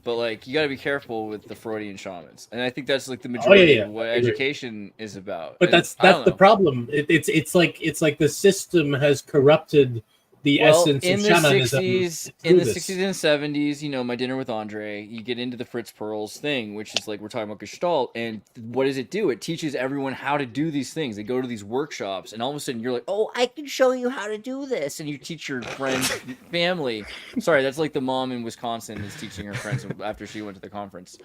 but like you got to be careful with the Freudian shamans, and I think that's like the majority of what education is about. But that's the problem. It's like the system has corrupted the essence of shamanism. In the 60s and 70s, you know, My Dinner with Andre, you get into the Fritz Perls thing, which is like we're talking about Gestalt, and what does it do? It teaches everyone how to do these things. They go to these workshops, and all of a sudden you're like, oh, I can show you how to do this, and you teach your friends, family. Sorry, that's like the mom in Wisconsin is teaching her friends after she went to the conference.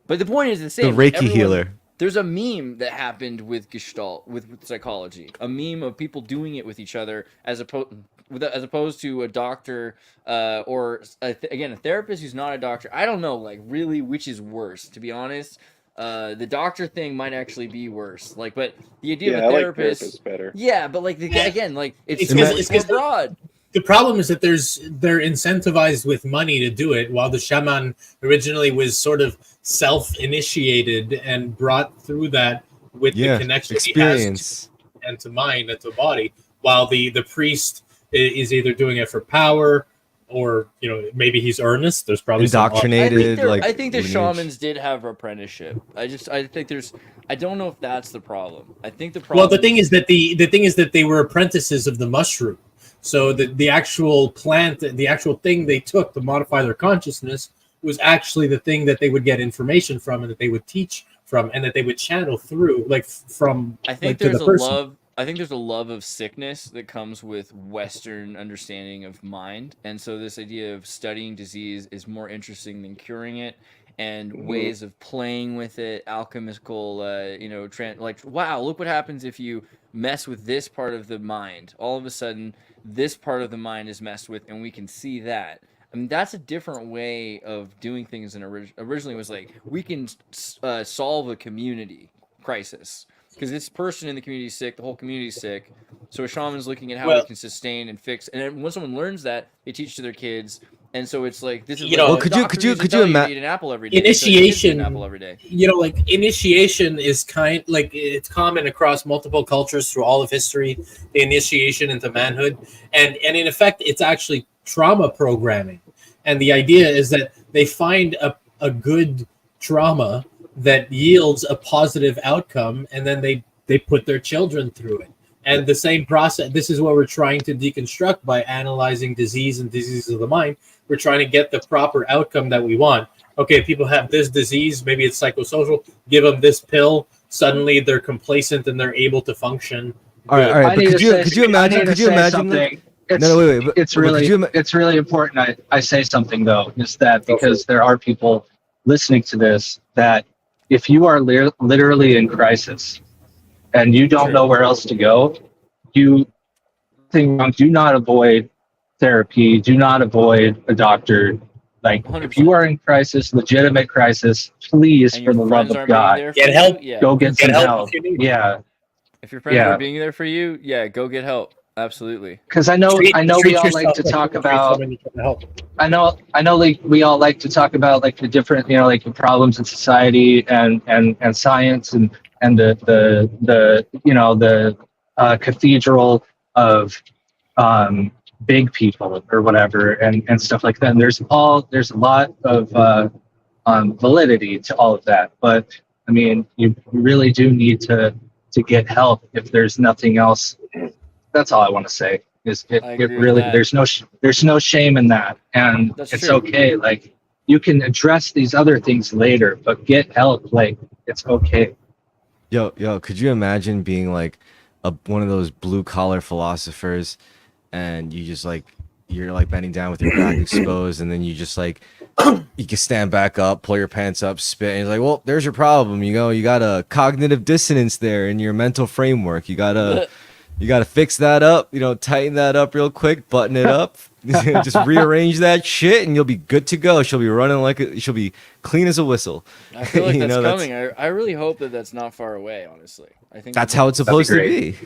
But the point is the same. The Reiki healer. There's a meme that happened with Gestalt, with psychology. A meme of people doing it with each other as opposed to a doctor or, again, a therapist who's not a doctor. I don't know, like, really which is worse, to be honest. The doctor thing might actually be worse. Like, but the idea of a therapist... I like therapist better. Yeah, but, like, again, like, it's more broad. The problem is that they're incentivized with money to do it, while the shaman originally was sort of self-initiated and brought through that with the connection experience he has to mind and to body, while the priest is either doing it for power or, you know, maybe he's earnest. There's probably indoctrinated. I think the shamans did have apprenticeship. I don't know if that's the problem. I think the problem. Well, the thing is that they were apprentices of the mushroom. So the actual plant, the actual thing they took to modify their consciousness was actually the thing that they would get information from and that they would teach from and that they would channel through, like from. I think there's a love. I think there's a love of sickness that comes with Western understanding of mind, and so this idea of studying disease is more interesting than curing it. And ways of playing with it, alchemical, like, wow, look what happens if you mess with this part of the mind. All of a sudden, this part of the mind is messed with, and we can see that. I mean, that's a different way of doing things than originally was like, we can solve a community crisis. Because this person in the community is sick, the whole community is sick. So a shaman's looking at how we can sustain and fix. And then when someone learns that, they teach to their kids. And so it's like this is could you imagine eat an apple every day? Initiation, an apple every day. You know, like initiation is it's common across multiple cultures through all of history. The initiation into manhood, and in effect, it's actually trauma programming. And the idea is that they find a good trauma that yields a positive outcome, and then they put their children through it. And the same process, this is what we're trying to deconstruct by analyzing disease and diseases of the mind. We're trying to get the proper outcome that we want. Okay, people have this disease, maybe it's psychosocial, give them this pill, suddenly they're complacent and they're able to function. All right. But could you imagine something? Wait. It's really important I say something, though, is that because there are people listening to this, that if you are literally in crisis and you don't know where else to go, do not avoid therapy, do not avoid a doctor. Like 100%. If you are in crisis, legitimate crisis, please, for the love of God, get help. Go get some help. Yeah. If your friends are being there for you, go get help. Absolutely. Because I know we all like to talk about. I know like we all like to talk about like the different, you know, like the problems in society and science and the you know the cathedral of big people or whatever and stuff like that. And there's a lot of validity to all of that. But I mean, you really do need to get help if there's nothing else. That's all I want to say. Is it really? There's no shame in that, and it's okay. Like you can address these other things later, but get help. Like it's okay. Yo, could you imagine being like one of those blue collar philosophers, and you just like you're like bending down with your back exposed, and then you just like you can stand back up, pull your pants up, spit, and it's like, well, there's your problem. You know, you got a cognitive dissonance there in your mental framework. You got a You got to fix that up, tighten that up real quick, button it up, just rearrange that shit, and you'll be good to go. She'll be running she'll be clean as a whistle. I feel like that's coming. I really hope that that's not far away, honestly. I think that's how it's supposed to be.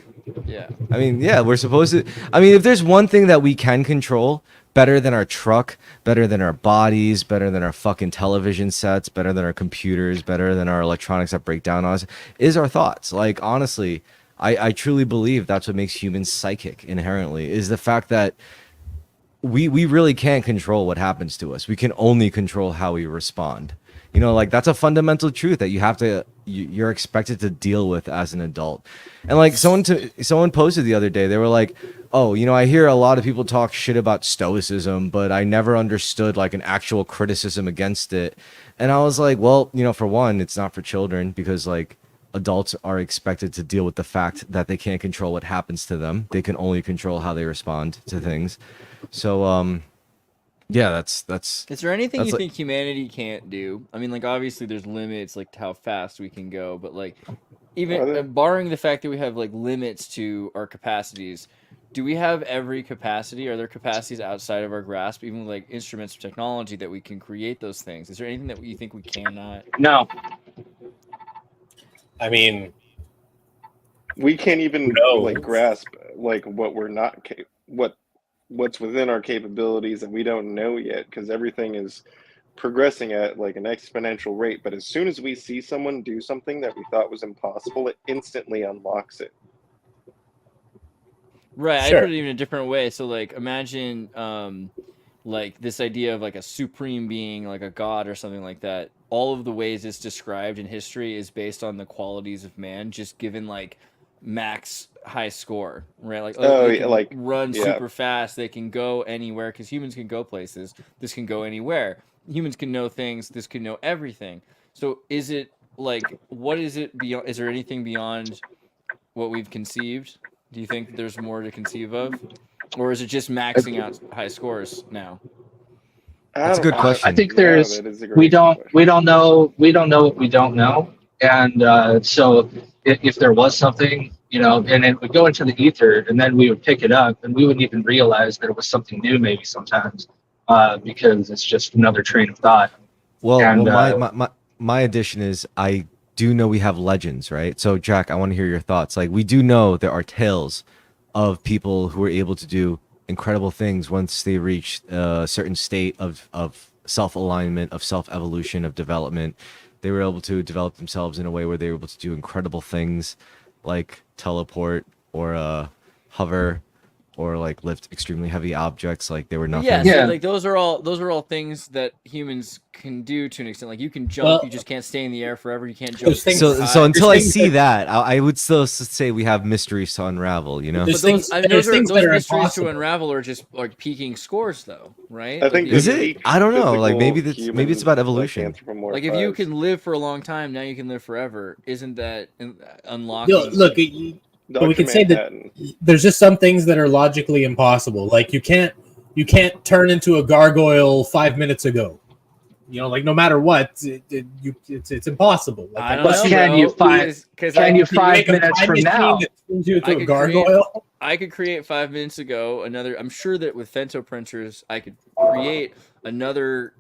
Yeah. I mean, yeah, we're supposed to. I mean, if there's one thing that we can control better than our truck, better than our bodies, better than our fucking television sets, better than our computers, better than our electronics that break down on us, is our thoughts. Like, honestly, I truly believe that's what makes humans psychic inherently, is the fact that we really can't control what happens to us. We can only control how we respond. Like, that's a fundamental truth that you're expected to deal with as an adult. And like someone posted the other day, they were like, oh, I hear a lot of people talk shit about stoicism, but I never understood like an actual criticism against it. And I was like, well, for one, it's not for children, because like adults are expected to deal with the fact that they can't control what happens to them. They can only control how they respond to things. So, yeah, that's. Is there anything you like, think humanity can't do? I mean, like, obviously there's limits, like to how fast we can go, but like, even barring the fact that we have like limits to our capacities, do we have every capacity? Are there capacities outside of our grasp, even with like instruments of technology, that we can create those things? Is there anything that you think we cannot? No. I mean, we can't even like grasp like what we're not what's within our capabilities that we don't know yet, because everything is progressing at like an exponential rate. But as soon as we see someone do something that we thought was impossible, it instantly unlocks it. Right. Sure. I put it even a different way. So like, imagine like this idea of like a supreme being, like a god or something like that. All of the ways it's described in history is based on the qualities of man, just given like max high score, right? Like, they can like run super fast. They can go anywhere, because humans can go places. This can go anywhere. Humans can know things. This can know everything. So is it like, what is it beyond? Is there anything beyond what we've conceived? Do you think there's more to conceive of, or is it just maxing out high scores now? That's a good question. I think there's we don't know what we don't know, and so if there was something, and it would go into the ether, and then we would pick it up, and we wouldn't even realize that it was something new, maybe sometimes, because it's just another train of thought. Well, my addition is, I do know we have legends, right? So Jack, I want to hear your thoughts. Like, we do know there are tales of people who were able to do incredible things once they reached a certain state of self-alignment, of self-evolution, of development. They were able to develop themselves in a way where they were able to do incredible things, like teleport or hover, or like lift extremely heavy objects like they were nothing. Yeah, so like those are all things that humans can do to an extent. Like, you can jump, you just can't stay in the air forever. You can't jump. So until I see that, I would still say we have mysteries to unravel. But those mysteries to unravel are just like peaking scores, though, right? I think is it? I don't know. Like, maybe it's about evolution. Like, if you can live for a long time, now you can live forever. Isn't that unlocking? Look, but we can say that there's just some things that are logically impossible. Like, you can't turn into a gargoyle 5 minutes ago. Like, no matter what, it's impossible. Like, I don't know, can you 5 minutes from now? I could create 5 minutes ago another. I'm sure that with femtoprinters, I could create another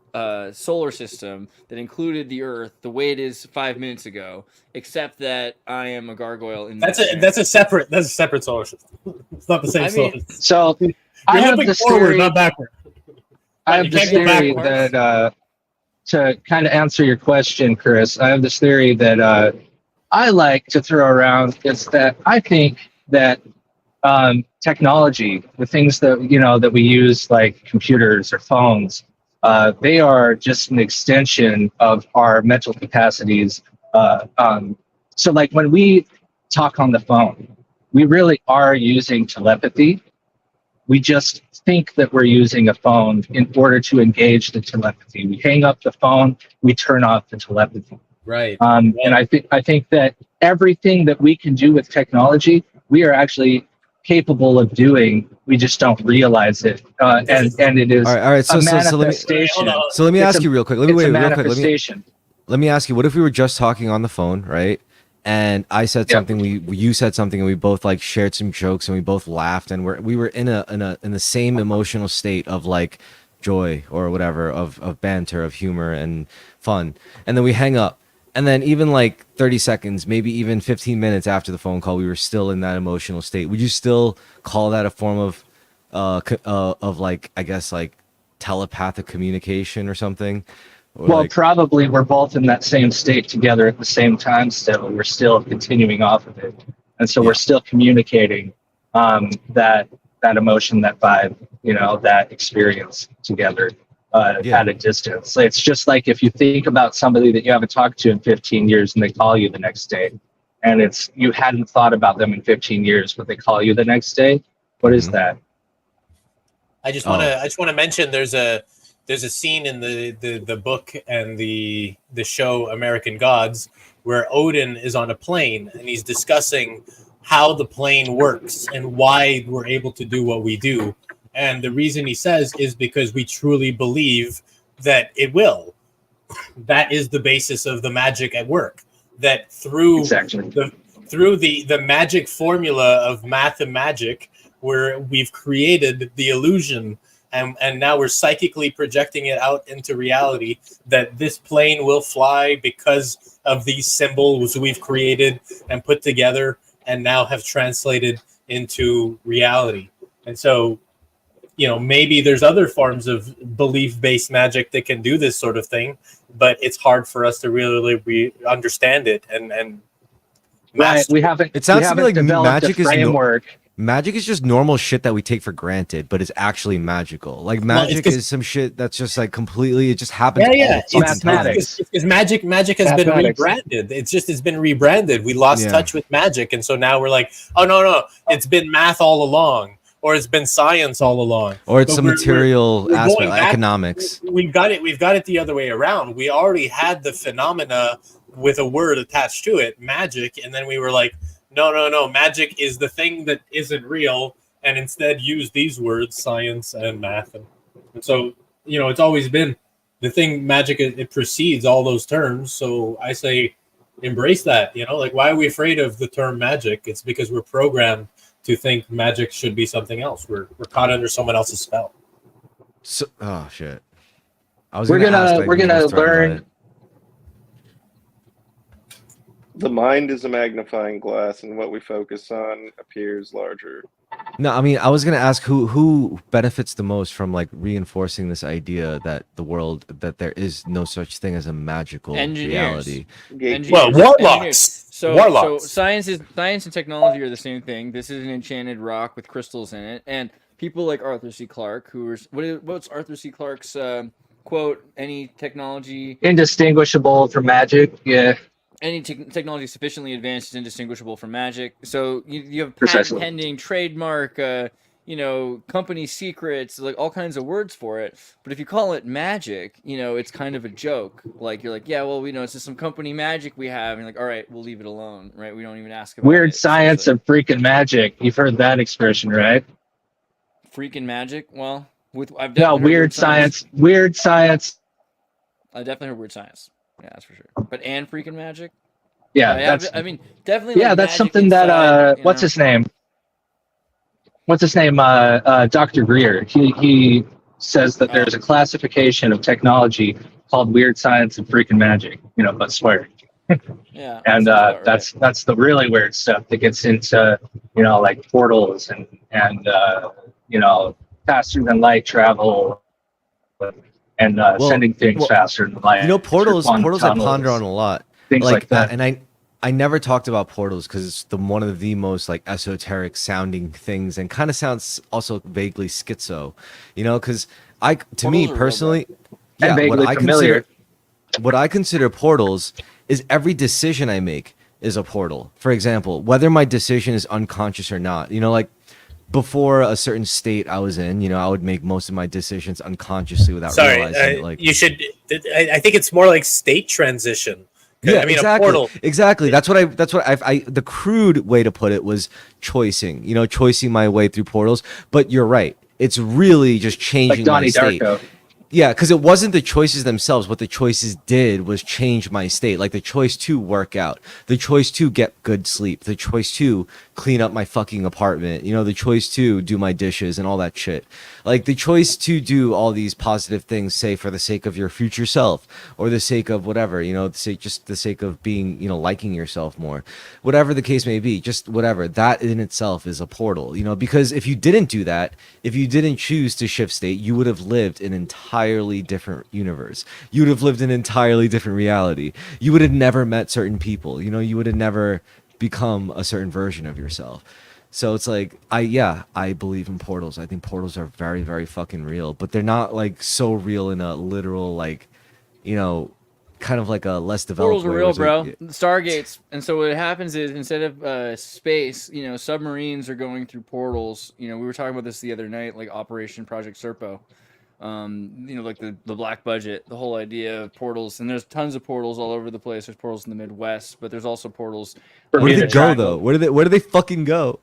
solar system that included the Earth the way it is 5 minutes ago, except that I am a gargoyle. That's a separate solar system. It's not the same solar system. So you're moving forward, not backward. I have this theory that to kind of answer your question, Chris, I have this theory that I like to throw around. Is that I think that technology, the things that that we use, like computers or phones, they are just an extension of our mental capacities. So like when we talk on the phone, we really are using telepathy. We just think that we're using a phone in order to engage the telepathy. We hang up the phone, we turn off the telepathy. Right. And I think that everything that we can do with technology, we are actually capable of doing. We just don't realize it. And it is all right. So let me ask you real quick. Let me ask you, what if we were just talking on the phone, right? and I said Yeah. something, you said something, and we both like shared some jokes, and we both laughed, and we were in the same emotional state of like joy or whatever, of banter, of humor and fun. And then we hang up, and then even like 30 seconds, maybe even 15 minutes after the phone call, we were still in that emotional state. Would you still call that a form of like, I guess, like telepathic communication or something? Or Well, like, probably we're both in that same state together at the same time still. We're still continuing off of it. And so we're still communicating that emotion, that vibe, that experience together at a distance. It's just like if you think about somebody that you haven't talked to in 15 years and they call you the next day, and you hadn't thought about them in 15 years, but they call you the next day. What is that? I just want to mention there's a scene in the book and the show American Gods where Odin is on a plane and he's discussing how the plane works and why we're able to do what we do. And the reason he says is because we truly believe that it will. That is the basis of the magic at work. That through the magic formula of math and magic, where we've created the illusion and now we're psychically projecting it out into reality that this plane will fly because of these symbols we've created and put together and now have translated into reality. And so, maybe there's other forms of belief-based magic that can do this sort of thing, but it's hard for us to really understand it and master. We haven't. It sounds to me like developed magic a framework. Magic is just normal shit that we take for granted, but it's actually magical. Like magic is some shit that's just like completely, it just happens. Yeah, all the it's fucking time. mathematics. Because magic has been rebranded. It's been rebranded. We lost touch with magic, and so now we're like, oh no, it's been math all along, or it's been science all along, or it's some material aspect, like economics. We've got it the other way around. We already had the phenomena with a word attached to it, magic, and then we were like, no, magic is the thing that isn't real, and instead use these words, science and math. And so, it's always been the thing, magic, it precedes all those terms. So I say, embrace that, like, why are we afraid of the term magic? It's because we're programmed to think magic should be something else. We're caught under someone else's spell. So, oh shit. We're gonna learn. The mind is a magnifying glass, and what we focus on appears larger. No, I mean, I was gonna ask who benefits the most from like reinforcing this idea that there is no such thing as a magical reality. Well, warlocks. So science and technology are the same thing. This is an enchanted rock with crystals in it, and people like Arthur C. Clarke, what's Arthur C. Clarke's quote? Any technology Indistinguishable from magic. Yeah. Any technology sufficiently advanced is indistinguishable from magic. So you have Precisely. patent pending, trademark, company secrets, like all kinds of words for it. But if you call it magic, it's kind of a joke. Like you're like, yeah, well, it's just some company magic we have. And you're like, all right, we'll leave it alone, right? We don't even ask about Weird it. science of freaking magic. You've heard that expression, right? Freaking magic? Well, I've No, definitely heard weird science. Weird science. I definitely heard weird science. Yeah, that's for sure. But and freaking magic? Yeah, definitely. Yeah, like that's magic something that inside, what's his name? Dr. Greer. He says that there's a classification of technology called weird science and freaking magic, but swear. Yeah. And that's that's the really weird stuff that gets into, like portals and faster than light travel and sending things faster than light. Portals I ponder on a lot. Things like that. And I never talked about portals because it's one of the most like esoteric sounding things, and kind of sounds also vaguely schizo, because to me personally, what I consider portals is every decision I make is a portal. For example, whether my decision is unconscious or not, like before a certain state I was in, I would make most of my decisions unconsciously without realizing it. Like you should, I think it's more like state transition. Yeah, I mean, exactly. a portal. Exactly. That's what I the crude way to put it was choicing my way through portals. But you're right. It's really just changing like Donnie my state. Darko. Yeah, because it wasn't the choices themselves. What the choices did was change my state. Like the choice to work out, the choice to get good sleep, the choice to clean up my fucking apartment, you know, the choice to do my dishes and all that shit. Like the choice to do all these positive things, say for the sake of your future self or the sake of whatever, you know, just the sake of being, you know, liking yourself more, whatever the case may be, just whatever. That in itself is a portal, you know, because if you didn't do that, if you didn't choose to shift state, you would have lived an entirely different universe. You would have lived an entirely different reality. You would have never met certain people, you know, you would have never become a certain version of yourself. So it's like, I believe in portals. I think portals are very, very fucking real, but they're not like so real in a literal, like, you know, kind of like a less developed Portals are way, real, which, bro. like, Stargates. And so what happens is instead of space, you know, submarines are going through portals. You know, we were talking about this the other night, like Operation Project Serpo. You know, like the black budget, the whole idea of portals, and there's tons of portals all over the place. There's portals in the Midwest, but there's also portals. where do they go Triangle. though? Where do they fucking go?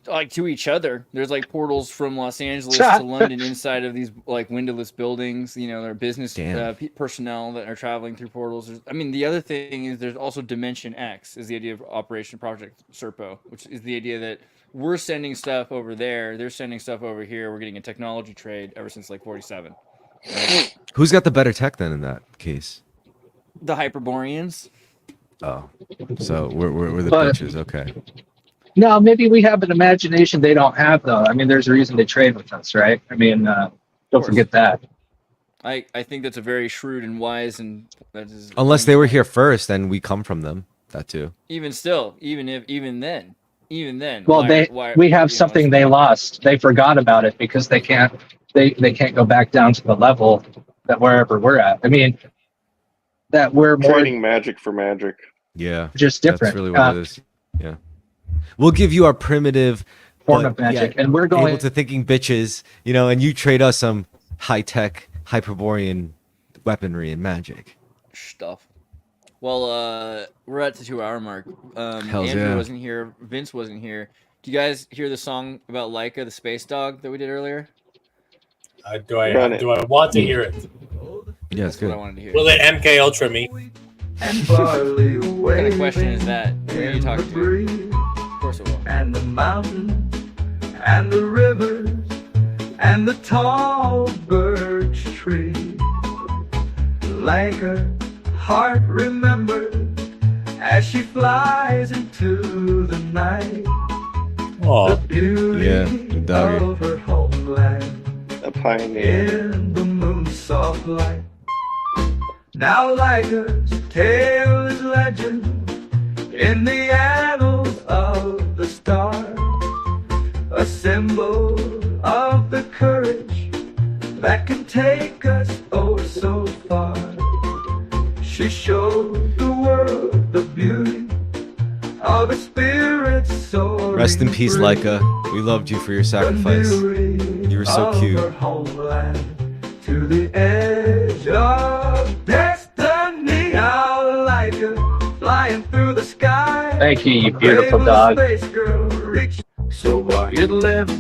Like to each other. There's like portals from Los Angeles to London inside of these like windowless buildings. You know, there are business personnel that are traveling through portals. I mean, the other thing is there's also Dimension X is the idea of Operation Project Serpo, which is the idea that we're sending stuff over there, they're sending stuff over here. We're getting a technology trade ever since like 47. Right? Who's got the better tech then in that case? The Hyperboreans. Oh, so we're the But- bitches. Okay. No, maybe we have an imagination they don't have, though. I mean, there's a reason they trade with us, right? I mean, don't forget that. I think that's a very shrewd and wise, and that is Unless they were here first, then we come from them. That too. even still, even then. Well, we have something they lost. They forgot about it because they can't go back down to the level that wherever we're at. I mean, that we're more Trading magic for magic. Yeah. just different. That's really what it is. Yeah. We'll give you our primitive form but of magic, yet and we're going able to thinking bitches, you know, and you trade us some high tech Hyperborean weaponry and magic. stuff. Well, we're at the 2-hour mark. Hells Andrew yeah. wasn't here. Vince wasn't here. Do you guys hear the song about Laika, the space dog that we did earlier? Do I Run it. want to hear it? Yeah, it's That's what I good. wanted to hear. Will it MK Ultra me? And barley What kind of question is that? Who are you in the talking to? breeze, Of course it will. and the mountains, and the rivers, and the tall birch tree. Like her heart remembers as she flies into the night. The Oh, beauty Yeah, the doggy. of her homeland A pioneer. in the moon's soft light. Now Laika's tale is legend in the annals of the stars, a symbol of the courage that can take us oh so far. She showed the world the beauty of a spirit soaring Rest in peace, free. Laika. We loved you for your sacrifice. You were so cute. Her homeland to the edge of destiny. Now Laika flying through the sky. Thank you, you beautiful Brave dog. little space girl reach. So while you're living